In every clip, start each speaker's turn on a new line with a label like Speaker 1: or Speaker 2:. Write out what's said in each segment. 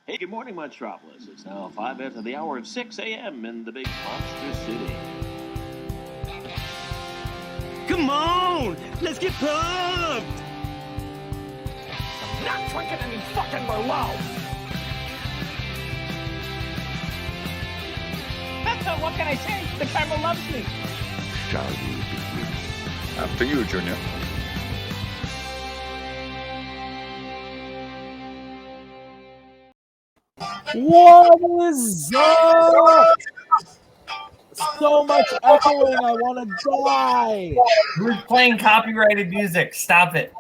Speaker 1: Hey, good morning, Metropolis. It's now 5 after the hour of 6 a.m. in the big monster city.
Speaker 2: Come on! Let's get pumped!
Speaker 3: I'm not drinking any fucking Merlot! What can I say? The camera loves me.
Speaker 4: Shall we begin?
Speaker 5: After you, Junior.
Speaker 6: What is up? So much echoing, I want to die.
Speaker 7: Who's playing copyrighted music? Stop it.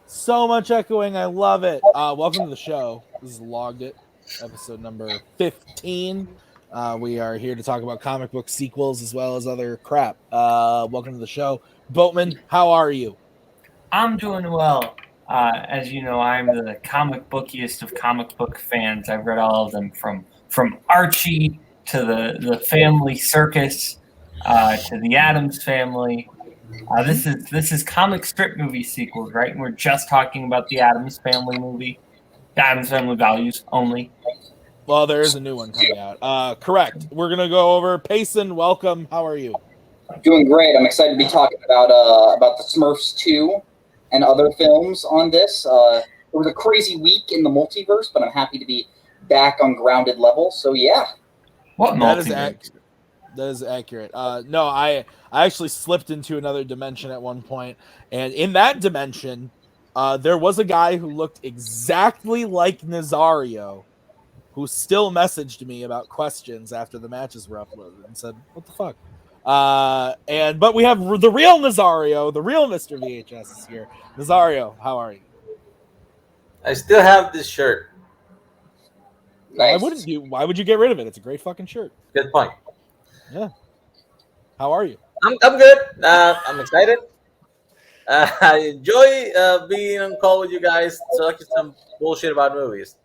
Speaker 6: So much echoing, I love it. Welcome to the show. This is Logged It, episode number 15. We are here to talk about comic book sequels as well as other crap. Welcome to the show. Boatman, how are you?
Speaker 7: I'm doing well. As you know, I'm the comic bookiest of comic book fans. I've read all of them from Archie to the Family Circus to the Addams Family. This is comic strip movie sequels, right? And we're just talking about the Addams Family movie. The Addams Family Values only.
Speaker 6: Well, there is a new one coming out. Correct. We're going to go over. Payson, welcome. How are you?
Speaker 8: Doing great. I'm excited to be talking about the Smurfs 2 and other films on this. It was a crazy week in the multiverse, but I'm happy to be back on grounded level. So yeah.
Speaker 7: What
Speaker 6: multiverse? That is accurate. No, I actually slipped into another dimension at one point, and in that dimension, there was a guy who looked exactly like Nazario, who still messaged me about questions after the matches were uploaded and said, "What the fuck?" But we have the real Nazario, the real Mr. VHS is here. Nazario, how are you?
Speaker 9: I still have this shirt.
Speaker 8: Nice.
Speaker 6: Why would you get rid of it? It's a great fucking shirt.
Speaker 9: Good point.
Speaker 6: Yeah. How are you?
Speaker 9: I'm good. I'm excited. I enjoy being on call with you guys, talking some bullshit about movies.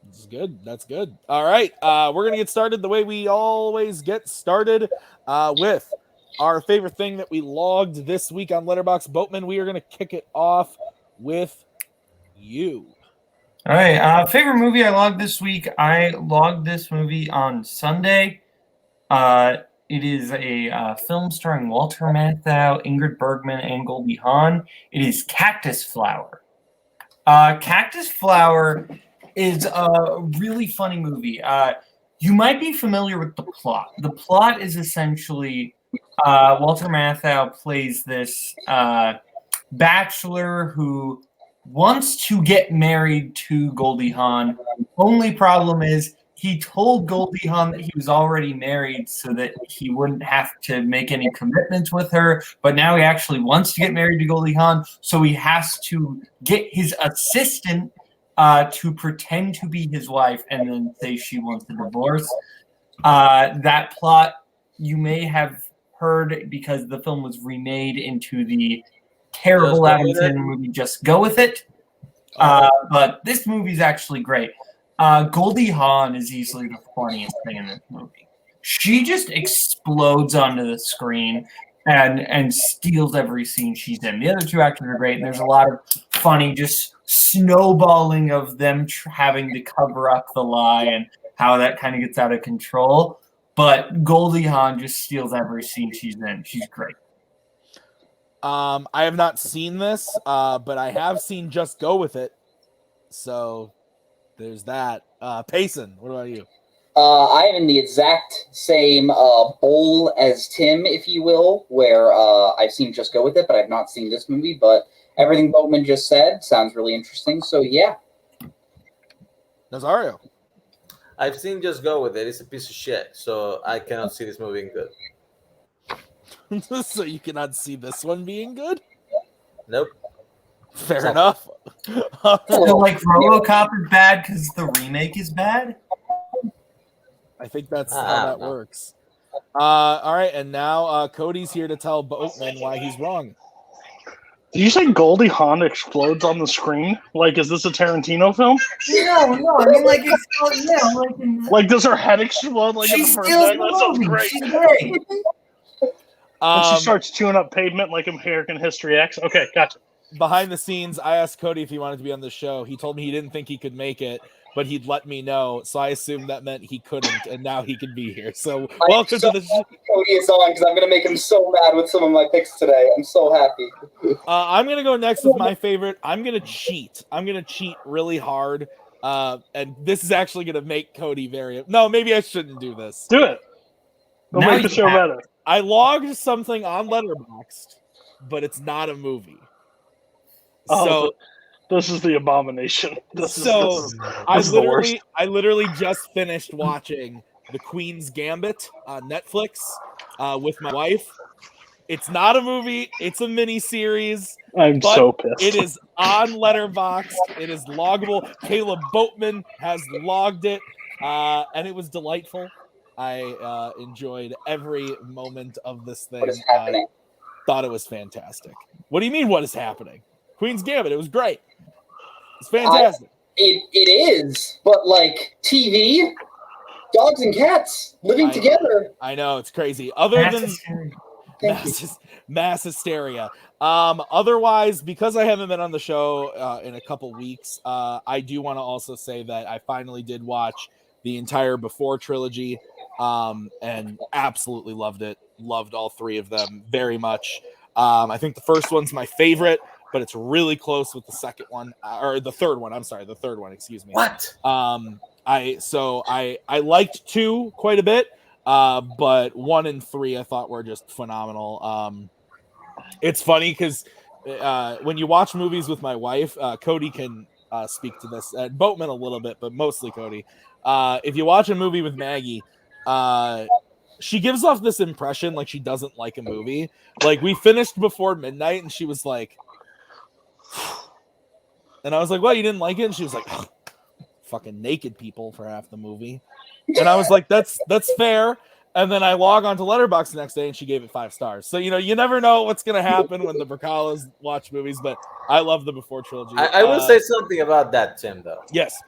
Speaker 6: That's good. That's good. All right. We're going to get started the way we always get started with our favorite thing that we logged this week on Letterboxd. Boatman, we are going to kick it off with you.
Speaker 7: All right. Favorite movie I logged this week. I logged this movie on Sunday. It is a film starring Walter Matthau, Ingrid Bergman, and Goldie Hawn. It is Cactus Flower. Cactus Flower is a really funny movie. You might be familiar with the plot. The plot is essentially Walter Matthau plays this bachelor who wants to get married to Goldie Hawn. Only problem is he told Goldie Hawn that he was already married so that he wouldn't have to make any commitments with her. But now he actually wants to get married to Goldie Hawn, so he has to get his assistant to pretend to be his wife and then say she wants a divorce. That plot you may have heard because the film was remade into the terrible Adam Sandler movie Just Go With It. But this movie's actually great. Goldie Hawn is easily the funniest thing in this movie. She just explodes onto the screen and steals every scene she's in. The other two actors are great, and there's a lot of funny just snowballing of them having to cover up the lie and how that kind of gets out of control. But Goldie Hawn just steals every scene she's in. She's great.
Speaker 6: I have not seen this, but I have seen Just Go With It. So there's that. Payson, what about you?
Speaker 8: I am in the exact same bowl as Tim, if you will, where I've seen Just Go With It, but I've not seen this movie. But everything Boatman just said sounds really interesting. So yeah.
Speaker 6: Nazario.
Speaker 9: I've seen Just Go With It. It's a piece of shit, so I cannot see this movie being good.
Speaker 6: So you cannot see this one being good?
Speaker 9: Nope.
Speaker 6: Fair enough.
Speaker 7: So like RoboCop is bad because the remake is bad?
Speaker 6: I think that's how that works. All right, and now Cody's here to tell Boatman why he's wrong.
Speaker 10: Did you say Goldie Hawn explodes on the screen? Like, is this a Tarantino film?
Speaker 7: No. I mean, like, it's
Speaker 10: like, does her head explode? Like,
Speaker 7: she
Speaker 10: in the first
Speaker 7: steals
Speaker 10: day? That sounds great.
Speaker 7: She's great.
Speaker 10: And she starts chewing up pavement like American History X. Okay, gotcha.
Speaker 6: Behind the scenes, I asked Cody if he wanted to be on the show. He told me he didn't think he could make it, but he'd let me know. So I assumed that meant he couldn't, and now he can be here. So welcome to the show.
Speaker 8: Cody is on because I'm going to make him so mad with some of my picks today. I'm so happy.
Speaker 6: I'm going to go next with my favorite. I'm going to cheat. I'm going to cheat really hard. And this is actually going to make Cody very... No, maybe I shouldn't do this.
Speaker 10: Do it. It'll
Speaker 7: Now
Speaker 10: make the
Speaker 7: you
Speaker 10: show
Speaker 7: have-
Speaker 10: better.
Speaker 6: I logged something on Letterboxd, but it's not a movie. So
Speaker 10: this is the abomination.
Speaker 6: I literally just finished watching The Queen's Gambit on Netflix with my wife. It's not a movie, it's a mini series.
Speaker 10: I'm so pissed.
Speaker 6: It is on Letterboxd. It is loggable. Kaleb Boatman has logged it, and it was delightful. I enjoyed every moment of this thing.
Speaker 8: What is happening?
Speaker 6: Thought it was fantastic. What do you mean, what is happening? Queen's Gambit, it was great. It's fantastic.
Speaker 8: It is, but like TV, dogs and cats living together.
Speaker 6: I know, it's crazy. Other than mass hysteria. Otherwise, because I haven't been on the show in a couple weeks, I do want to also say that I finally did watch the entire Before trilogy, and absolutely loved it. Loved all three of them very much. I think the first one's my favorite, but it's really close with the second one, or the third one. I'm sorry, the third one. Excuse me.
Speaker 9: What?
Speaker 6: I liked 2 quite a bit, but 1 and 3 I thought were just phenomenal. It's funny because when you watch movies with my wife, Cody can speak to this, and Boatman a little bit, but mostly Cody. If you watch a movie with Maggie, she gives off this impression like she doesn't like a movie. Like, we finished Before Midnight, and she was like, and I was like, "Well, you didn't like it?" And she was like, "Fucking naked people for half the movie." And I was like, "That's fair." And then I log on to Letterboxd the next day, and she gave it 5 stars. So, you never know what's going to happen when the Brzakalas watch movies, but I love the Before trilogy.
Speaker 9: I will say something about that, Tim, though.
Speaker 6: Yes.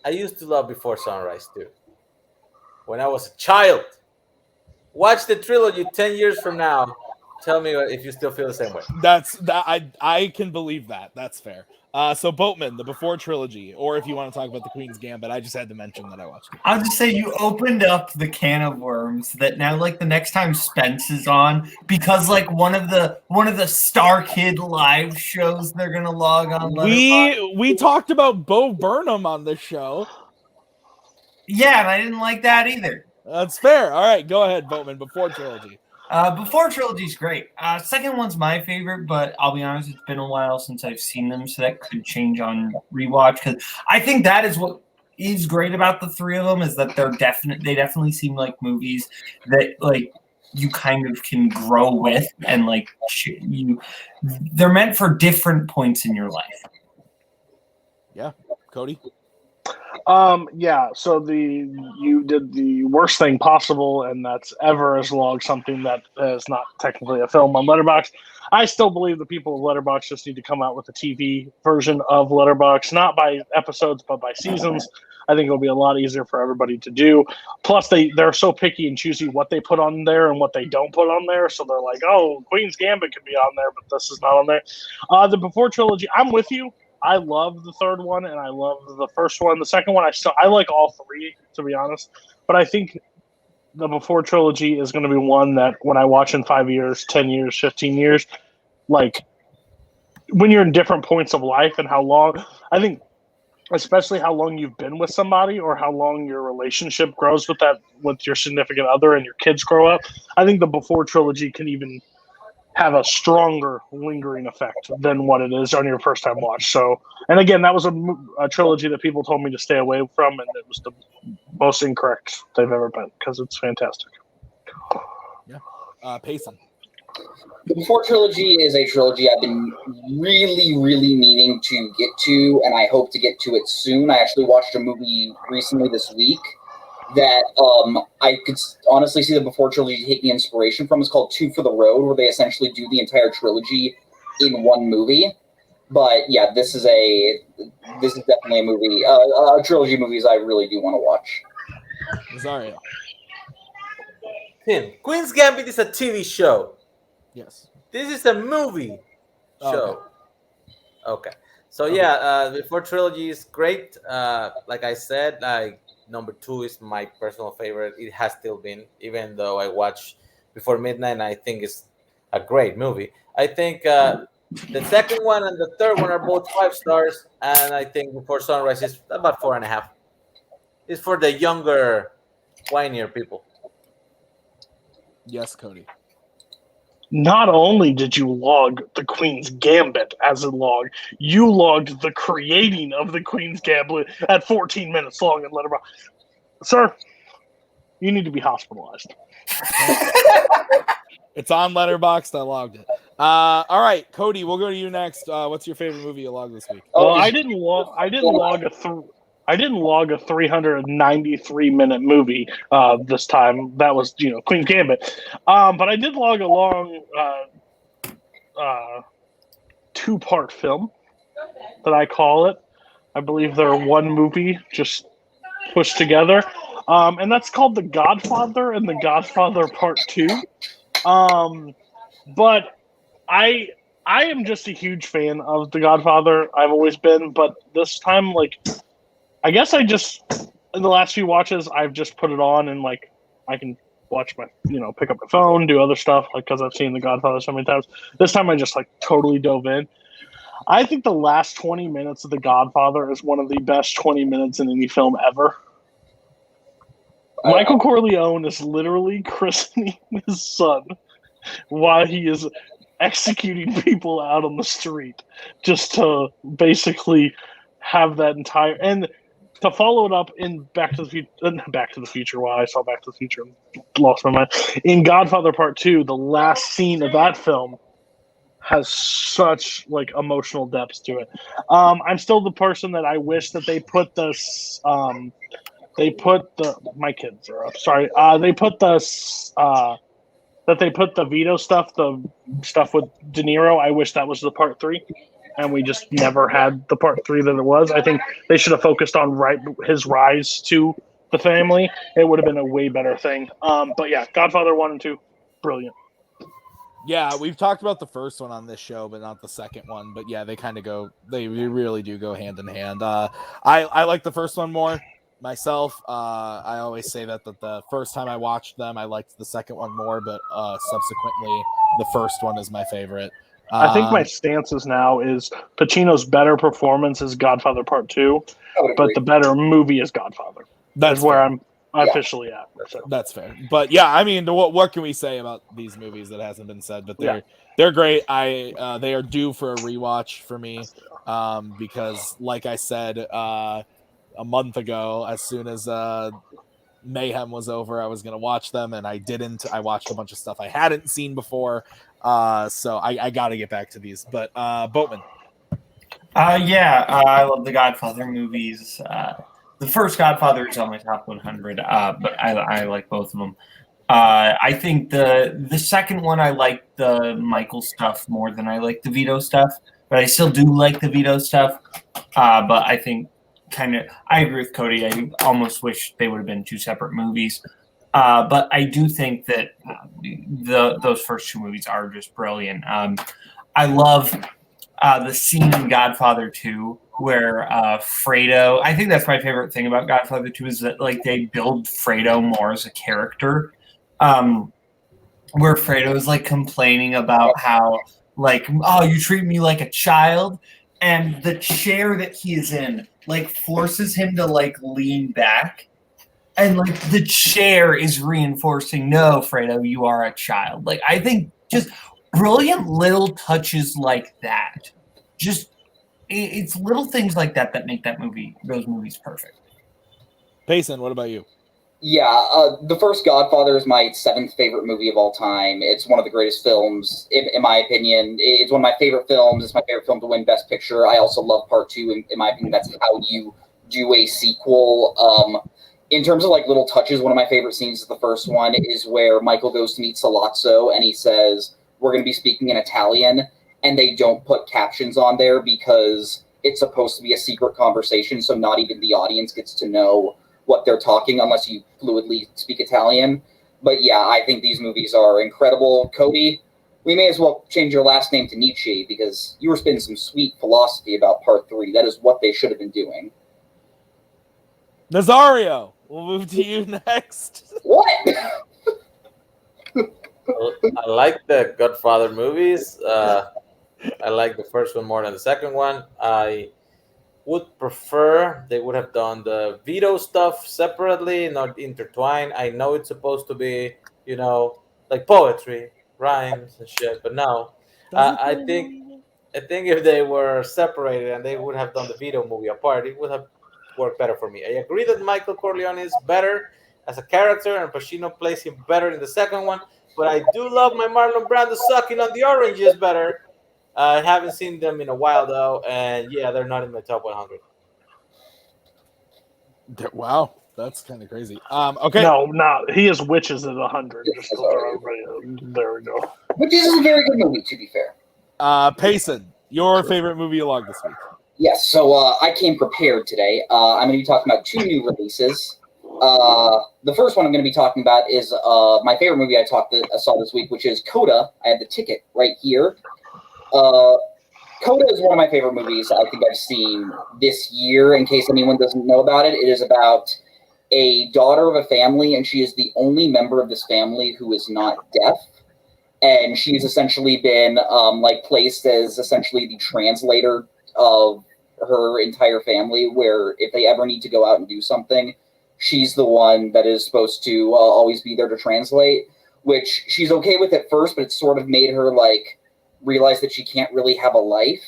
Speaker 9: I used to love Before Sunrise, too. When I was a child. Watch the trilogy 10 years from now. Tell me if you still feel the same way.
Speaker 6: I can believe that. That's fair. So Boatman, the Before trilogy, or if you want to talk about the Queen's Gambit, I just had to mention that I watched it.
Speaker 7: I'll just say you opened up the can of worms that now, like, the next time Spence is on, because like one of the Star Kid live shows they're gonna log on.
Speaker 6: We talked about Bo Burnham on this show.
Speaker 7: Yeah, and I didn't like that either.
Speaker 6: That's fair. All right, go ahead, Boatman. Before trilogy.
Speaker 7: Before trilogy's great. Second one's my favorite, but I'll be honest, it's been a while since I've seen them, so that could change on rewatch. Because I think that is what is great about the three of them, is that they definitely seem like movies that like you kind of can grow with, and like they're meant for different points in your life.
Speaker 6: Yeah, Cody.
Speaker 10: Yeah, so you did the worst thing possible, and that's ever has logged something that is not technically a film on Letterboxd. I still believe the people of Letterboxd just need to come out with a TV version of Letterboxd, not by episodes, but by seasons. I think it'll be a lot easier for everybody to do. Plus, they're so picky and choosy what they put on there and what they don't put on there. So they're like, oh, Queen's Gambit could be on there, but this is not on there. The Before trilogy, I'm with you. I love the third one, and I love the first one. The second one, I like all three, to be honest. But I think the Before trilogy is going to be one that when I watch in 5 years, 10 years, 15 years, like when you're in different points of life and how long, I think especially how long you've been with somebody or how long your relationship grows with your significant other and your kids grow up, I think the Before trilogy can even have a stronger lingering effect than what it is on your first time watch. So, and again, that was a trilogy that people told me to stay away from, and it was the most incorrect they've ever been because it's fantastic.
Speaker 6: Yeah. Payson.
Speaker 8: The Before trilogy is a trilogy I've been really, really meaning to get to, and I hope to get to it soon. I actually watched a movie recently this week that I could honestly see the Before trilogy taking inspiration from. It's called Two for the Road, where they essentially do the entire trilogy in one movie. But yeah, this is definitely a movie, a trilogy of movies I really do want to watch.
Speaker 6: Rosario.
Speaker 9: Tim, Queen's Gambit is a TV show.
Speaker 6: Yes.
Speaker 9: This is a movie show. Okay. So yeah, before trilogy is great. Like I said, like number 2 is my personal favorite. It has still been, even though I watched Before Midnight, and I think it's a great movie. I think the second one and the third one are both 5 stars, and I think Before Sunrise is about 4.5. It's for the younger, whinier people.
Speaker 6: Yes, Cody.
Speaker 10: Not only did you log the Queen's Gambit as a log, you logged the creating of the Queen's Gambit at 14 minutes long in Letterboxd. Sir, you need to be hospitalized.
Speaker 6: It's on Letterboxd. I logged it. All right, Cody, we'll go to you next. What's your favorite movie you logged this week?
Speaker 10: Well, I didn't log a 393-minute movie this time. That was, Queen's Gambit. But I did log a long 2-part film that I call it. I believe they're one movie just pushed together. And that's called The Godfather and The Godfather Part 2. But I am just a huge fan of The Godfather. I've always been, but this time, I guess in the last few watches, I've just put it on and I can watch my, pick up my phone, do other stuff, because I've seen The Godfather so many times. This time I just totally dove in. I think the last 20 minutes of The Godfather is one of the best 20 minutes in any film ever. Michael Corleone is literally christening his son while he is executing people out on the street, just to basically have that entire, and to follow it up in Back to the Future. Wow, I saw Back to the Future, lost my mind. In Godfather Part 2, the last scene of that film has such emotional depth to it. I'm still the person that I wish that they put this. My kids are up. Sorry. They put the Vito stuff, the stuff with De Niro. I wish that was the Part 3. And we just never had the Part 3 that it was. I think they should have focused on his rise to the family. It would have been a way better thing. But yeah, Godfather 1 and 2, brilliant.
Speaker 6: Yeah, we've talked about the first one on this show, but not the second one. But yeah, they really do go hand in hand. I like the first one more myself. I always say that the first time I watched them, I liked the second one more, but subsequently, the first one is my favorite.
Speaker 10: I think my stance is now is Pacino's better performance is Godfather Part 2, but the better movie is Godfather. That's where I'm officially at. So.
Speaker 6: That's fair. But yeah, I mean, what can we say about these movies that hasn't been said? But they're great. They are due for a rewatch for me because, like I said a month ago, as soon as Mayhem was over, I was going to watch them, and I didn't. I watched a bunch of stuff I hadn't seen before. So I got to get back to these. But Boatman.
Speaker 7: I love the Godfather movies. The first Godfather is on my top 100, but I like both of them. I think the second one, I like the Michael stuff more than I like the Vito stuff, but I still do like the Vito stuff. But I think I agree with Cody. I almost wish they would have been 2 separate movies. But I do think that those first 2 movies are just brilliant. I love the scene in Godfather 2 where Fredo, I think that's my favorite thing about Godfather 2 is that they build Fredo more as a character. Where Fredo is complaining about how you treat me like a child, and the chair that he is in forces him to lean back. And the chair is reinforcing, no, Fredo, you are a child. I think just brilliant little touches like that. Just it's little things like that that make those movies perfect.
Speaker 6: Payson, what about you?
Speaker 8: Yeah, the first Godfather is my 7th favorite movie of all time. It's one of the greatest films, in my opinion. It's one of my favorite films. It's my favorite film to win Best Picture. I also love Part 2. In my opinion, that's how you do a sequel. In terms of little touches, one of my favorite scenes is the first one is where Michael goes to meet Sollozzo and he says, we're going to be speaking in Italian, and they don't put captions on there because it's supposed to be a secret conversation, so not even the audience gets to know what they're talking unless you fluidly speak Italian. But yeah, I think these movies are incredible. Cody, we may as well change your last name to Nietzsche because you were spinning some sweet philosophy about Part 3. That is what they should have been doing.
Speaker 6: Nazario, we'll move to you next.
Speaker 8: What?
Speaker 9: I like the Godfather movies. I like the first one more than the second one. I would prefer they would have done the Vito stuff separately, not intertwined. I know it's supposed to be, like poetry, rhymes and shit, but no. I think if they were separated and they would have done the Vito movie apart, it would have worked better for me. I agree that Michael Corleone is better as a character and Pacino plays him better in the second one, but I do love my Marlon Brando sucking on the oranges better. I haven't seen them in a while though, and yeah, they're not in my top 100.
Speaker 6: Wow, that's kind of crazy. Okay.
Speaker 10: No, not he is Witches at 100. Just to throw everybody. There we go.
Speaker 8: Witches is a very good movie, to be fair.
Speaker 6: Payson, your favorite movie log this week?
Speaker 8: Yes, so I came prepared today. I'm going to be talking about 2 new releases. The first one I'm going to be talking about is my favorite movie I saw this week, which is Coda. I have the ticket right here. Coda is one of my favorite movies I think I've seen this year. In case anyone doesn't know about it, it is about a daughter of a family, and she is the only member of this family who is not deaf. And she's essentially been placed as essentially the translator of her entire family, where if they ever need to go out and do something, she's the one that is supposed to always be there to translate, which she's okay with at first, but it's sort of made her realize that she can't really have a life.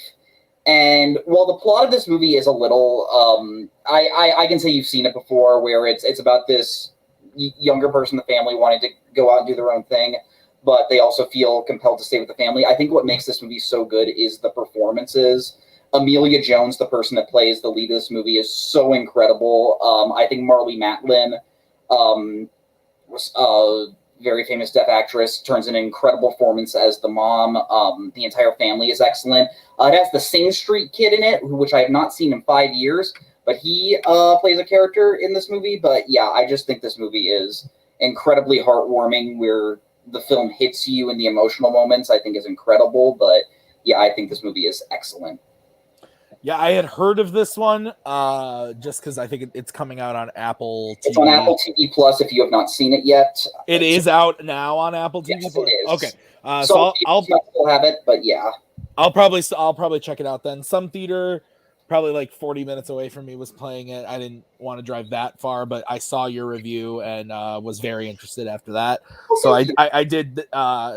Speaker 8: And while the plot of this movie is a little, I can say you've seen it before, where it's about this younger person in the family wanting to go out and do their own thing, but they also feel compelled to stay with the family. I think what makes this movie so good is the performances. Amelia Jones, the person that plays the lead of this movie, is so incredible. I think Marlee Matlin, very famous deaf actress, turns in an incredible performance as the mom. The entire family is excellent. It has the Sing Street Kid in it, which I have not seen in 5 years, but he plays a character in this movie. But yeah, I just think this movie is incredibly heartwarming, where the film hits you in the emotional moments, I think is incredible. But yeah, I think this movie is excellent.
Speaker 6: Yeah, I had heard of this one just because I think it's coming out on Apple TV.
Speaker 8: It's on Apple TV Plus if you have not seen it yet.
Speaker 6: It is out now on Apple TV
Speaker 8: Yes,
Speaker 6: Plus?
Speaker 8: it is.
Speaker 6: Okay.
Speaker 8: So I'll still have it, but yeah.
Speaker 6: I'll probably check it out then. Some theater, probably 40 minutes away from me, was playing it. I didn't want to drive that far, but I saw your review and was very interested after that. So I did,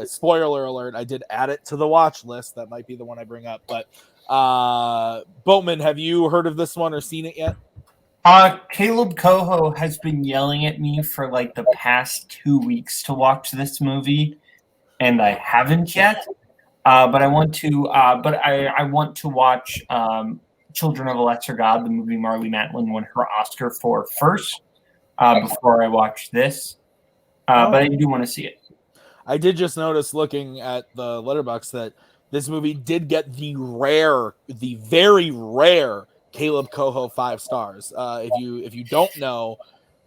Speaker 6: spoiler alert, I did add it to the watch list. That might be the one I bring up, but Boatman, have you heard of this one or seen it yet?
Speaker 7: Kaleb Koho has been yelling at me for the past 2 weeks to watch this movie, and I haven't yet. But I want to. But I want to watch Children of a Lesser God, the movie Marlee Matlin won her Oscar for first, before I watch this. But I do want to see it.
Speaker 6: I did just notice, looking at the Letterboxd, that this movie did get the very rare Kaleb Koho 5 stars. If you don't know,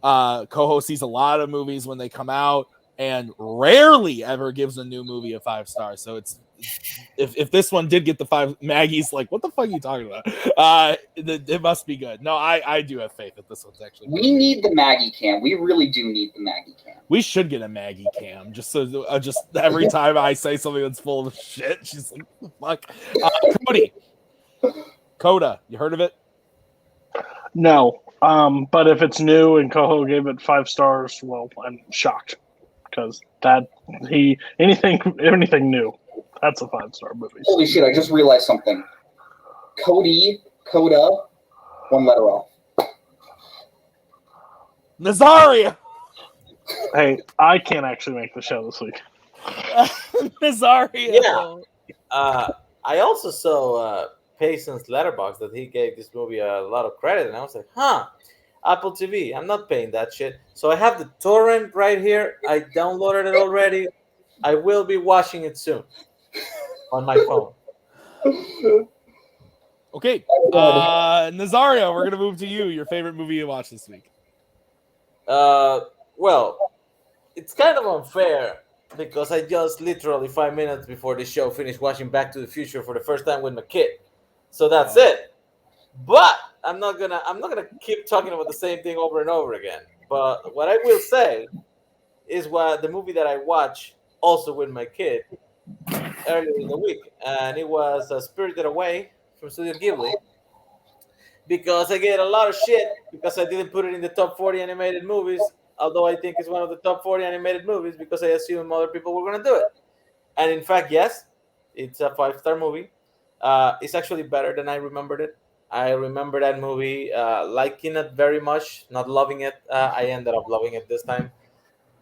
Speaker 6: Koho sees a lot of movies when they come out and rarely ever gives a new movie a 5 stars. So it's if this one did get the 5, Maggie's like, what the fuck are you talking about? It must be good. No, I do have faith that this one's actually good.
Speaker 8: We need the Maggie cam. We really do need the Maggie cam.
Speaker 6: We should get a Maggie cam, just so just every time I say something that's full of shit, she's like, fuck. Cody, Coda, you heard of it?
Speaker 10: No, but if it's new and Koho gave it 5 stars, well, I'm shocked because anything new, that's a 5-star movie.
Speaker 8: Holy shit! I just realized something. Coda, 1 letter off.
Speaker 6: Nazaria.
Speaker 10: Hey, I can't actually make the show this week.
Speaker 6: Nazaria.
Speaker 9: Yeah. I also saw Payson's Letterboxd that he gave this movie a lot of credit, and I was like, Apple TV, I'm not paying that shit. So I have the torrent right here. I downloaded it already. I will be watching it soon on my phone.
Speaker 6: Okay. Nazario, we're going to move to you. Your favorite movie you watched this week?
Speaker 9: Well, it's kind of unfair because I just literally 5 minutes before the show finished watching Back to the Future for the first time with my kid. So that's it. But I'm not gonna keep talking about the same thing over and over again. But what I will say is what the movie that I watched also with my kid earlier in the week, and it was Spirited Away from Studio Ghibli. Because I get a lot of shit because I didn't put it in the top 40 animated movies, although I think it's one of the top 40 animated movies because I assume other people were going to do it. And in fact, yes, it's a 5-star movie. It's actually better than I remembered it. I remember that movie liking it very much, not loving it. I ended up loving it this time.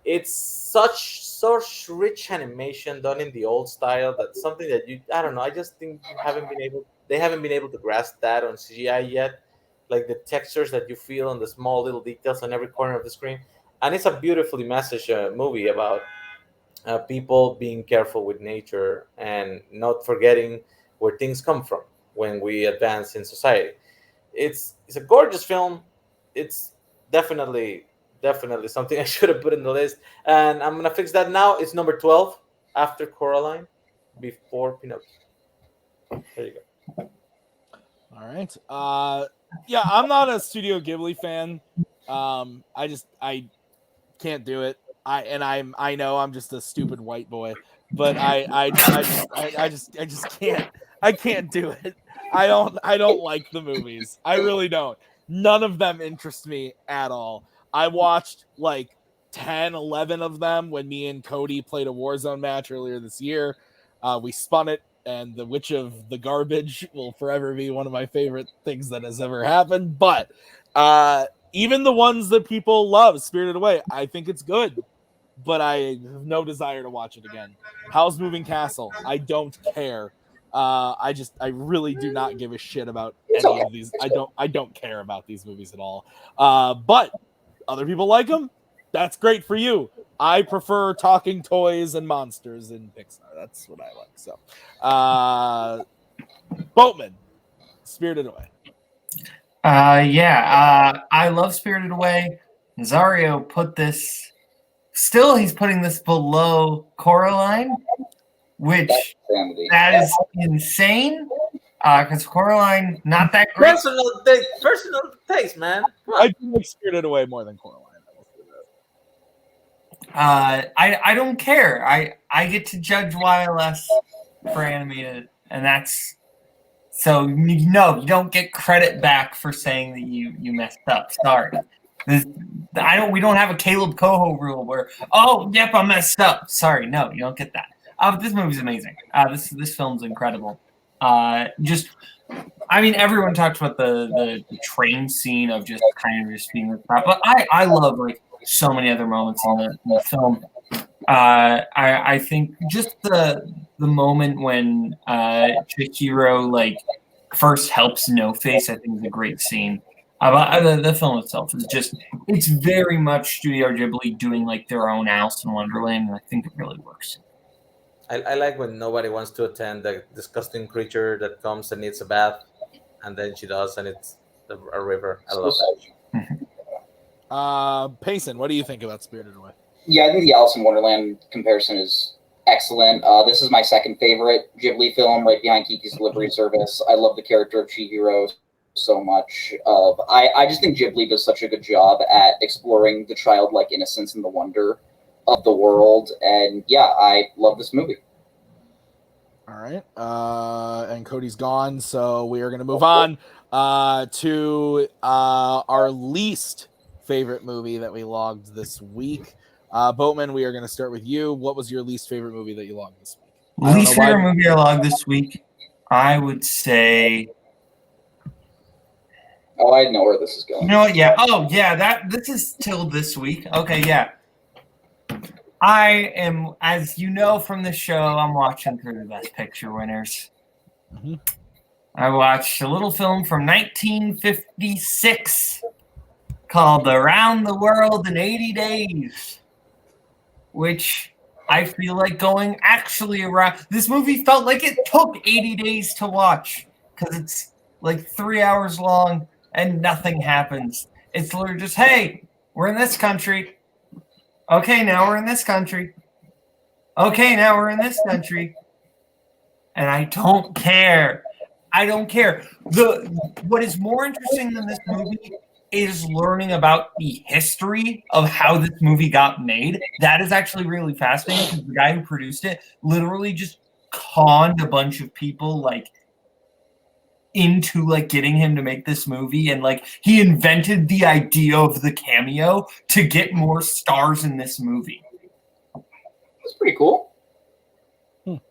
Speaker 9: It's such rich animation done in the old style that's something that I don't know, I just think they haven't been able to grasp that on CGI yet, like the textures that you feel on the small little details on every corner of the screen. And it's a beautifully messaged movie about people being careful with nature and not forgetting where things come from when we advance in society. It's a gorgeous film. It's definitely something I should have put in the list, and I'm gonna fix that now. It's number 12 after Coraline, before Pinocchio. There you go.
Speaker 6: All right. Yeah, I'm not a Studio Ghibli fan. I can't do it. I know I'm just a stupid white boy, but I just can't. I can't do it. I don't like the movies. I really don't. None of them interest me at all. I watched like 10, 11 of them when me and Cody played a Warzone match earlier this year. We spun it, and The Witch of the Garbage will forever be one of my favorite things that has ever happened. But even the ones that people love, Spirited Away, I think it's good, but I have no desire to watch it again. Howl's Moving Castle, I don't care. I really do not give a shit about any of these. I don't care about these movies at all. But other people like them. That's great for you. I prefer talking toys and monsters in Pixar. That's what I like. So, Boatman, Spirited Away.
Speaker 7: I love Spirited Away. Zario put this. Still, he's putting this below Coraline, which that is insane. Because Coraline, not that great.
Speaker 9: Personal taste, man.
Speaker 6: I do like Spirited Away more than Coraline.
Speaker 7: I don't care. I get to judge YLS for animated, and that's so no, you don't get credit back for saying that you messed up. Sorry. We don't have a Kaleb Koho rule where yep, I messed up. Sorry, no, you don't get that. This movie's amazing. This film's incredible. Everyone talks about the train scene of just kind of just being the top, but I love like so many other moments in the film. I think just the moment when Chihiro like first helps No Face, I think is a great scene. The film itself is it's very much Studio Ghibli doing like their own Alice in Wonderland, and I think it really works.
Speaker 9: I like when nobody wants to attend the disgusting creature that comes and needs a bath, and then she does, and it's a river. I love that.
Speaker 6: Payson, what do you think about Spirited Away?
Speaker 8: Yeah, I think the Alice in Wonderland comparison is excellent. This is my second favorite Ghibli film, right behind Kiki's Delivery Service. I love the character of Chihiro so much. I just think Ghibli does such a good job at exploring the childlike innocence and the wonder of the world, and yeah, I love this movie.
Speaker 6: All right, and Cody's gone, so we are going to move on to our least favorite movie that we logged this week. Boatman, we are going to start with you. What was your least favorite movie that you logged this week?
Speaker 7: Least favorite movie I logged this week, I would say.
Speaker 8: Oh, I know where this is going.
Speaker 7: You know what? Yeah. Oh, yeah. This is till this week. Okay. Yeah. I am, as you know from the show, I'm watching through the Best Picture winners.
Speaker 6: Mm-hmm.
Speaker 7: I watched a little film from 1956 called Around the World in 80 Days, which I feel like going actually around. This movie felt like it took 80 days to watch because it's like 3 hours long and nothing happens. It's literally just, hey, we're in this country. Okay, now we're in this country. Okay, now we're in this country. And I don't care. I don't care. What is more interesting than this movie is learning about the history of how this movie got made. That is actually really fascinating because the guy who produced it literally just conned a bunch of people into getting him to make this movie, and he invented the idea of the cameo to get more stars in this movie.
Speaker 8: That's pretty cool.
Speaker 6: All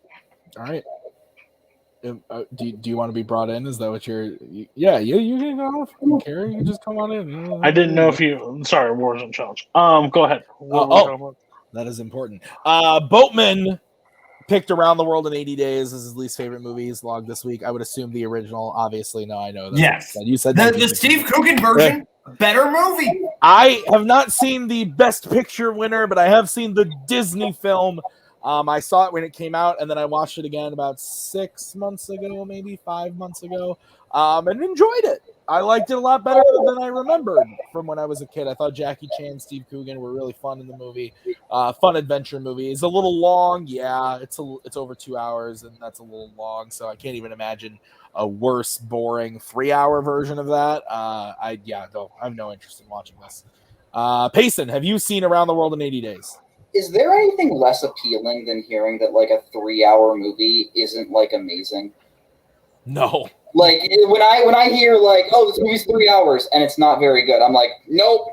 Speaker 6: right. Do you want to be brought in? Is that what you're? Yeah, you can go. If you care, you can just come on in.
Speaker 10: I didn't know if you. Sorry, Warzone challenge. Go ahead.
Speaker 6: That is important. Boatman picked Around the World in 80 Days as his least favorite movies logged this week. I would assume the original. Obviously, no, I know that.
Speaker 7: Yes,
Speaker 6: you said
Speaker 7: the Steve Coogan version. Better movie.
Speaker 6: I have not seen the Best Picture winner, but I have seen the Disney film. I saw it when it came out, and then I watched it again about 6 months ago, maybe 5 months ago, and enjoyed it. I liked it a lot better than I remembered from when I was a kid. I thought Jackie Chan, Steve Coogan were really fun in the movie. Fun adventure movie. It's a little long, yeah. It's over 2 hours, and that's a little long, so I can't even imagine a worse, boring 3-hour version of that. I have no interest in watching this. Payson, have you seen Around the World in 80 Days?
Speaker 8: Is there anything less appealing than hearing that a 3-hour movie isn't amazing?
Speaker 6: No.
Speaker 8: When I hear oh, this movie's 3 hours and it's not very good, I'm like, nope.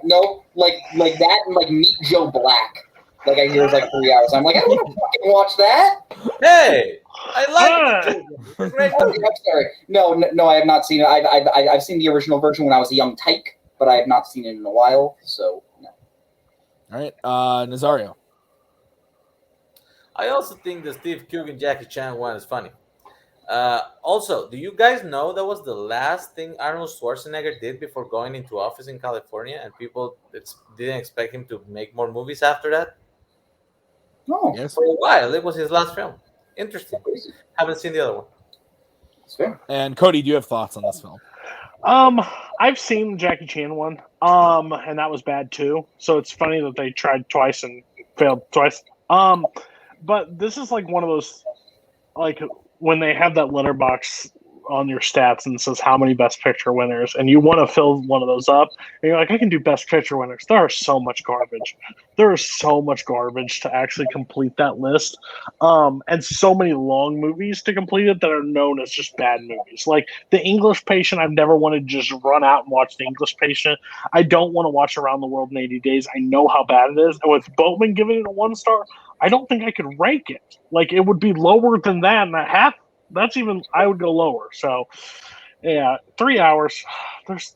Speaker 8: Like that and Meet Joe Black. I hear it's 3 hours. I'm like, I don't want to fucking watch that.
Speaker 9: Hey, I like it. Great movie.
Speaker 8: I'm sorry. No, I have not seen it. I've seen the original version when I was a young tyke, but I have not seen it in a while. So no.
Speaker 6: All right, Nazario.
Speaker 9: I also think the Steve Coogan Jackie Chan one is funny. Also, do you guys know that was the last thing Arnold Schwarzenegger did before going into office in California, and people didn't expect him to make more movies after that?
Speaker 8: No.
Speaker 6: Yes.
Speaker 9: For a while, it was his last film. Interesting. Haven't seen the other one.
Speaker 8: Fair.
Speaker 6: And Cody, do you have thoughts on this film?
Speaker 10: I've seen the Jackie Chan one, and that was bad too. So it's funny that they tried twice and failed twice. But this is one of those, when they have that letterbox on your stats and it says how many Best Picture winners, and you want to fill one of those up, and you're like, I can do Best Picture winners. There are so much garbage. There is so much garbage to actually complete that list, and so many long movies to complete it that are known as just bad movies. Like The English Patient, I've never wanted to just run out and watch The English Patient. I don't want to watch Around the World in 80 Days. I know how bad it is, and with Boatman giving it a 1 star, I don't think I could rank it. It would be lower than that, and I would go lower. So, yeah, 3 hours.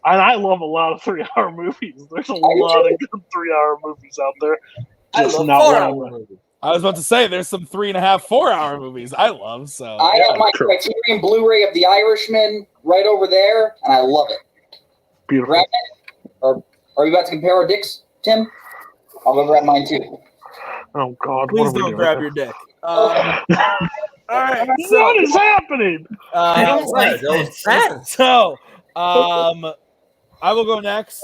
Speaker 10: I love a lot of 3-hour movies. There's a lot of good 3-hour movies out there. Just not
Speaker 9: 4-hour movies.
Speaker 6: I was about to say there's some 3.5, 4-hour movies I love. So
Speaker 8: I have my Criterion Blu-ray of The Irishman right over there, and I love it.
Speaker 10: Beautiful.
Speaker 8: Grab it. Are you about to compare our dicks, Tim? I'll go grab mine too.
Speaker 10: Oh God!
Speaker 6: Please don't grab your dick. All right. So,
Speaker 10: what is happening?
Speaker 7: I don't like this.
Speaker 6: So, I will go next.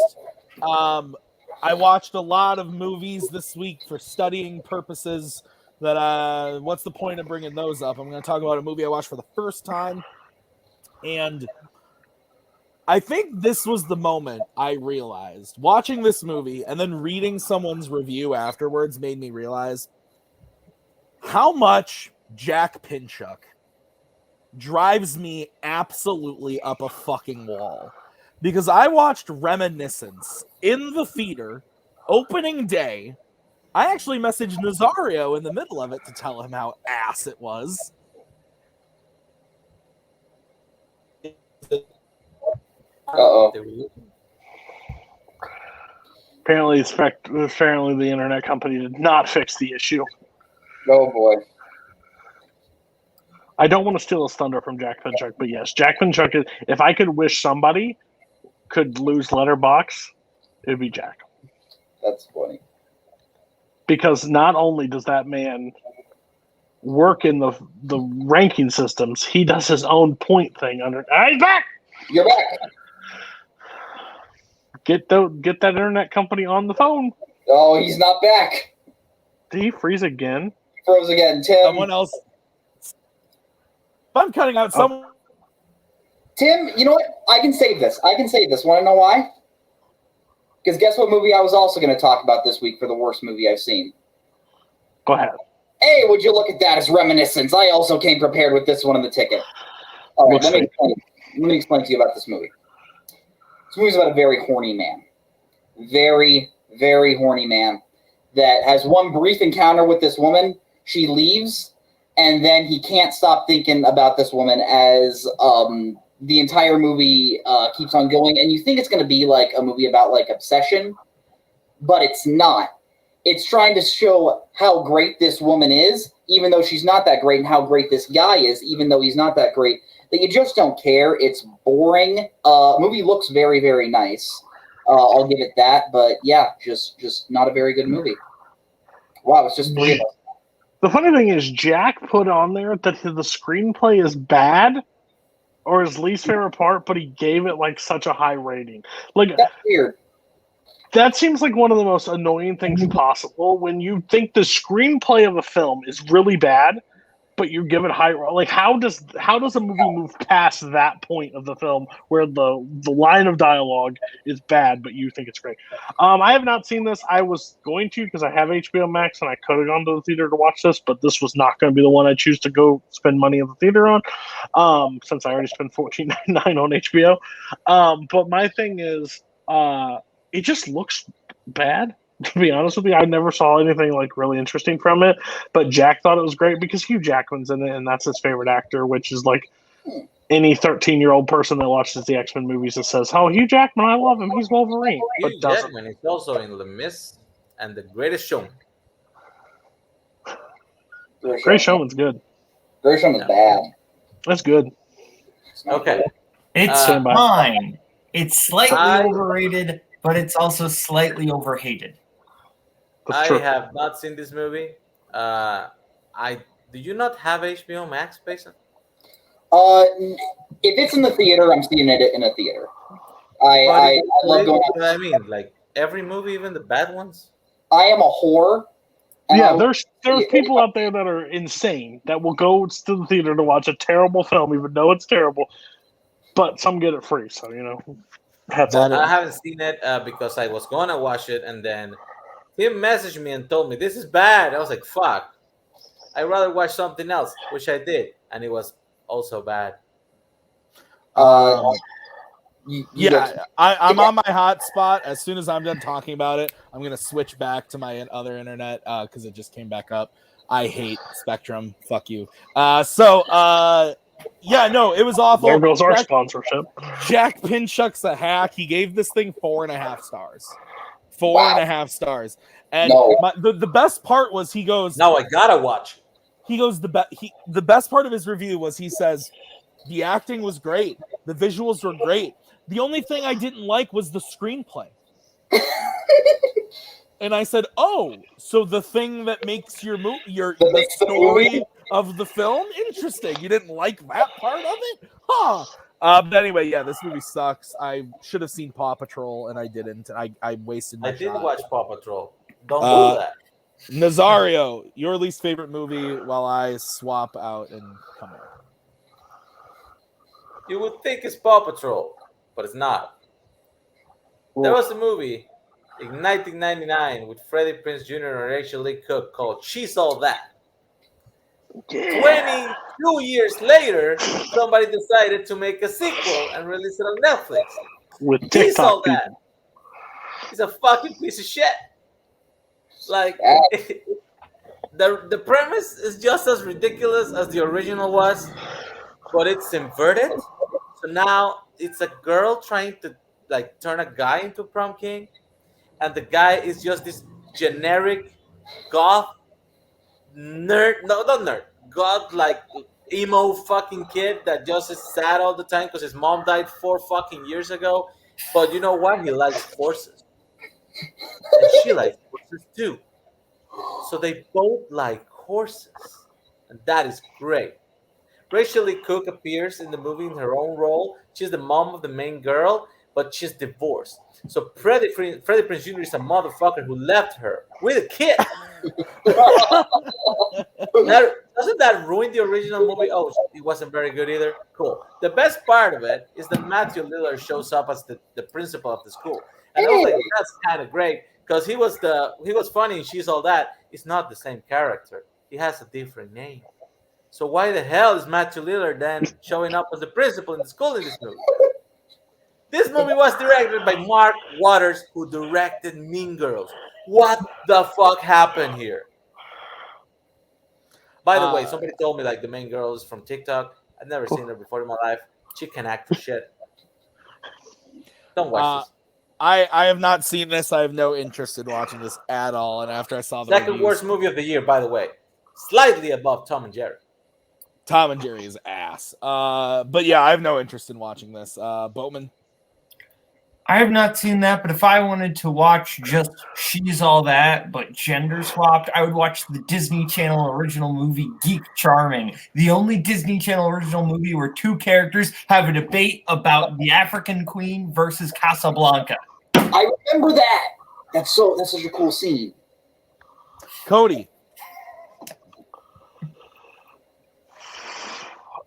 Speaker 6: I watched a lot of movies this week for studying purposes. What's the point of bringing those up? I'm going to talk about a movie I watched for the first time, and I think this was the moment I realized watching this movie and then reading someone's review afterwards made me realize how much Jack Pinchuk drives me absolutely up a fucking wall. Because I watched Reminiscence in the theater opening day. I actually messaged Nazario in the middle of it to tell him how ass it was.
Speaker 8: Uh-oh.
Speaker 10: Apparently the internet company did not fix the issue.
Speaker 8: Oh boy.
Speaker 10: I don't want to steal his thunder from Jack Pinchuk, but yes, Jack Pinchuk is. If I could wish somebody could lose Letterboxd, it'd be Jack.
Speaker 8: That's funny.
Speaker 10: Because not only does that man work in the ranking systems, he does his own point thing under. He's back.
Speaker 8: You're back.
Speaker 10: Get that internet company on the phone.
Speaker 8: Oh, he's not back.
Speaker 10: Did he freeze again?
Speaker 8: Froze again. Tim.
Speaker 6: Someone else. If I'm cutting out someone.
Speaker 8: Tim, you know what? I can save this. Want to know why? Because guess what movie I was also going to talk about this week for the worst movie I've seen?
Speaker 10: Go ahead.
Speaker 8: Hey, would you look at that as reminiscence? I also came prepared with this one on the ticket. All right, let me explain to you about this movie. This movie's about a very horny man. Very, very horny man that has one brief encounter with this woman. She leaves, and then he can't stop thinking about this woman as the entire movie keeps on going. And you think it's going to be like a movie about like obsession, but it's not. It's trying to show how great this woman is, even though she's not that great, and how great this guy is, even though he's not that great, that you just don't care. It's boring. Movie looks very, very nice. I'll give it that. But yeah, just not a very good movie. Wow, it's just 3 of us.
Speaker 10: The funny thing is, Jack put on there that the screenplay is bad or his least favorite part, but he gave it like such a high rating. Like,
Speaker 8: that's weird.
Speaker 10: That seems like one of the most annoying things possible when you think the screenplay of a film is really bad, but you give it high. Like, how does a movie move past that point of the film where the line of dialogue is bad, but you think it's great? I have not seen this. I was going to because I have HBO Max and I could have gone to the theater to watch this, but this was not going to be the one I choose to go spend money at the theater on, since I already spent $14.99 on HBO. But my thing is, it just looks bad. To be honest with you, I never saw anything like really interesting from it, but Jack thought it was great because Hugh Jackman's in it, and that's his favorite actor, which is like any 13-year-old person that watches the X-Men movies that says, "Oh, Hugh Jackman, I love him. He's Wolverine." But
Speaker 9: Hugh Jackman is also in Les Mis and The Greatest Showman.
Speaker 10: Great Showman's good.
Speaker 8: Great Showman's bad.
Speaker 10: That's good.
Speaker 9: Okay.
Speaker 7: It's fine. It's slightly overrated, but it's also slightly overhated.
Speaker 9: I have not seen this movie. Do you not have HBO Max, Basin?
Speaker 8: If it's in the theater, I'm seeing it in a theater. I love going out.
Speaker 9: I mean, like every movie, even the bad ones.
Speaker 8: I am a whore.
Speaker 10: Yeah, there's people out there that are insane that will go to the theater to watch a terrible film, even though it's terrible. But some get it free, so you know.
Speaker 9: I haven't seen it because I was going to watch it, and then Tim messaged me and told me this is bad. I was like, "Fuck! I'd rather watch something else," which I did, and it was also bad.
Speaker 6: I'm on my hotspot. As soon as I'm done talking about it, I'm gonna switch back to my other internet because it just came back up. I hate Spectrum. Fuck you. Yeah, no, it was awful.
Speaker 10: There goes our sponsorship.
Speaker 6: Jack Pinchuk's a hack. He gave this thing 4.5 stars. 4.5 stars. And the best part was he goes,
Speaker 9: "Now I gotta watch."
Speaker 6: He goes, the best part of his review was he says, "The acting was great. The visuals were great. The only thing I didn't like was the screenplay." And I said, "Oh, so the thing that makes the story of the film interesting. You didn't like that part of it? Huh." But anyway, yeah, this movie sucks. I should have seen Paw Patrol, and I didn't. I wasted my
Speaker 9: I did
Speaker 6: shot.
Speaker 9: watch Paw Patrol. Don't do that.
Speaker 6: Nazario, your least favorite movie while I swap out and come in.
Speaker 9: You would think it's Paw Patrol, but it's not. There was a movie in 1999 with Freddie Prinze Jr. and Rachel Lee Cook called She's All That. 22 years later, somebody decided to make a sequel and release it on Netflix.
Speaker 10: With
Speaker 9: She's All
Speaker 10: TikTok
Speaker 9: That. It's a fucking piece of shit. Like, the premise is just as ridiculous as the original was, but it's inverted. So now it's a girl trying to like turn a guy into prom king, and the guy is just this generic goth goth like emo fucking kid that just is sad all the time because his mom died 4 fucking years ago. But you know what? He likes horses, and she likes horses too. So they both like horses, and that is great. Rachel Lee Cook appears in the movie in her own role. She's the mom of the main girl, but she's divorced. So Freddie Prinze Jr. is a motherfucker who left her with a kid. Doesn't that ruin the original movie? Oh, it wasn't very good either. Cool. The best part of it is that Matthew Lillard shows up as the principal of the school, and I was like, that's kind of great because he was funny and she's all that. It's not the same character. He has a different name. So why the hell is Matthew Lillard then showing up as the principal in the school in this movie? This movie was directed by Mark Waters, who directed Mean Girls. What the fuck happened here? By the way, somebody told me like the main girl is from TikTok. I've never seen her before in my life. She can act for shit. Don't watch this.
Speaker 6: I have not seen this. I have no interest in watching this at all. And after I saw the
Speaker 9: second worst movie of the year, by the way, slightly above Tom and Jerry.
Speaker 6: Tom and Jerry is ass. But yeah, I have no interest in watching this. Boatman.
Speaker 7: I have not seen that, but if I wanted to watch just She's All That, but gender swapped, I would watch the Disney Channel original movie Geek Charming. The only Disney Channel original movie where two characters have a debate about the African Queen versus Casablanca.
Speaker 8: I remember that. That's such a cool scene.
Speaker 6: Cody.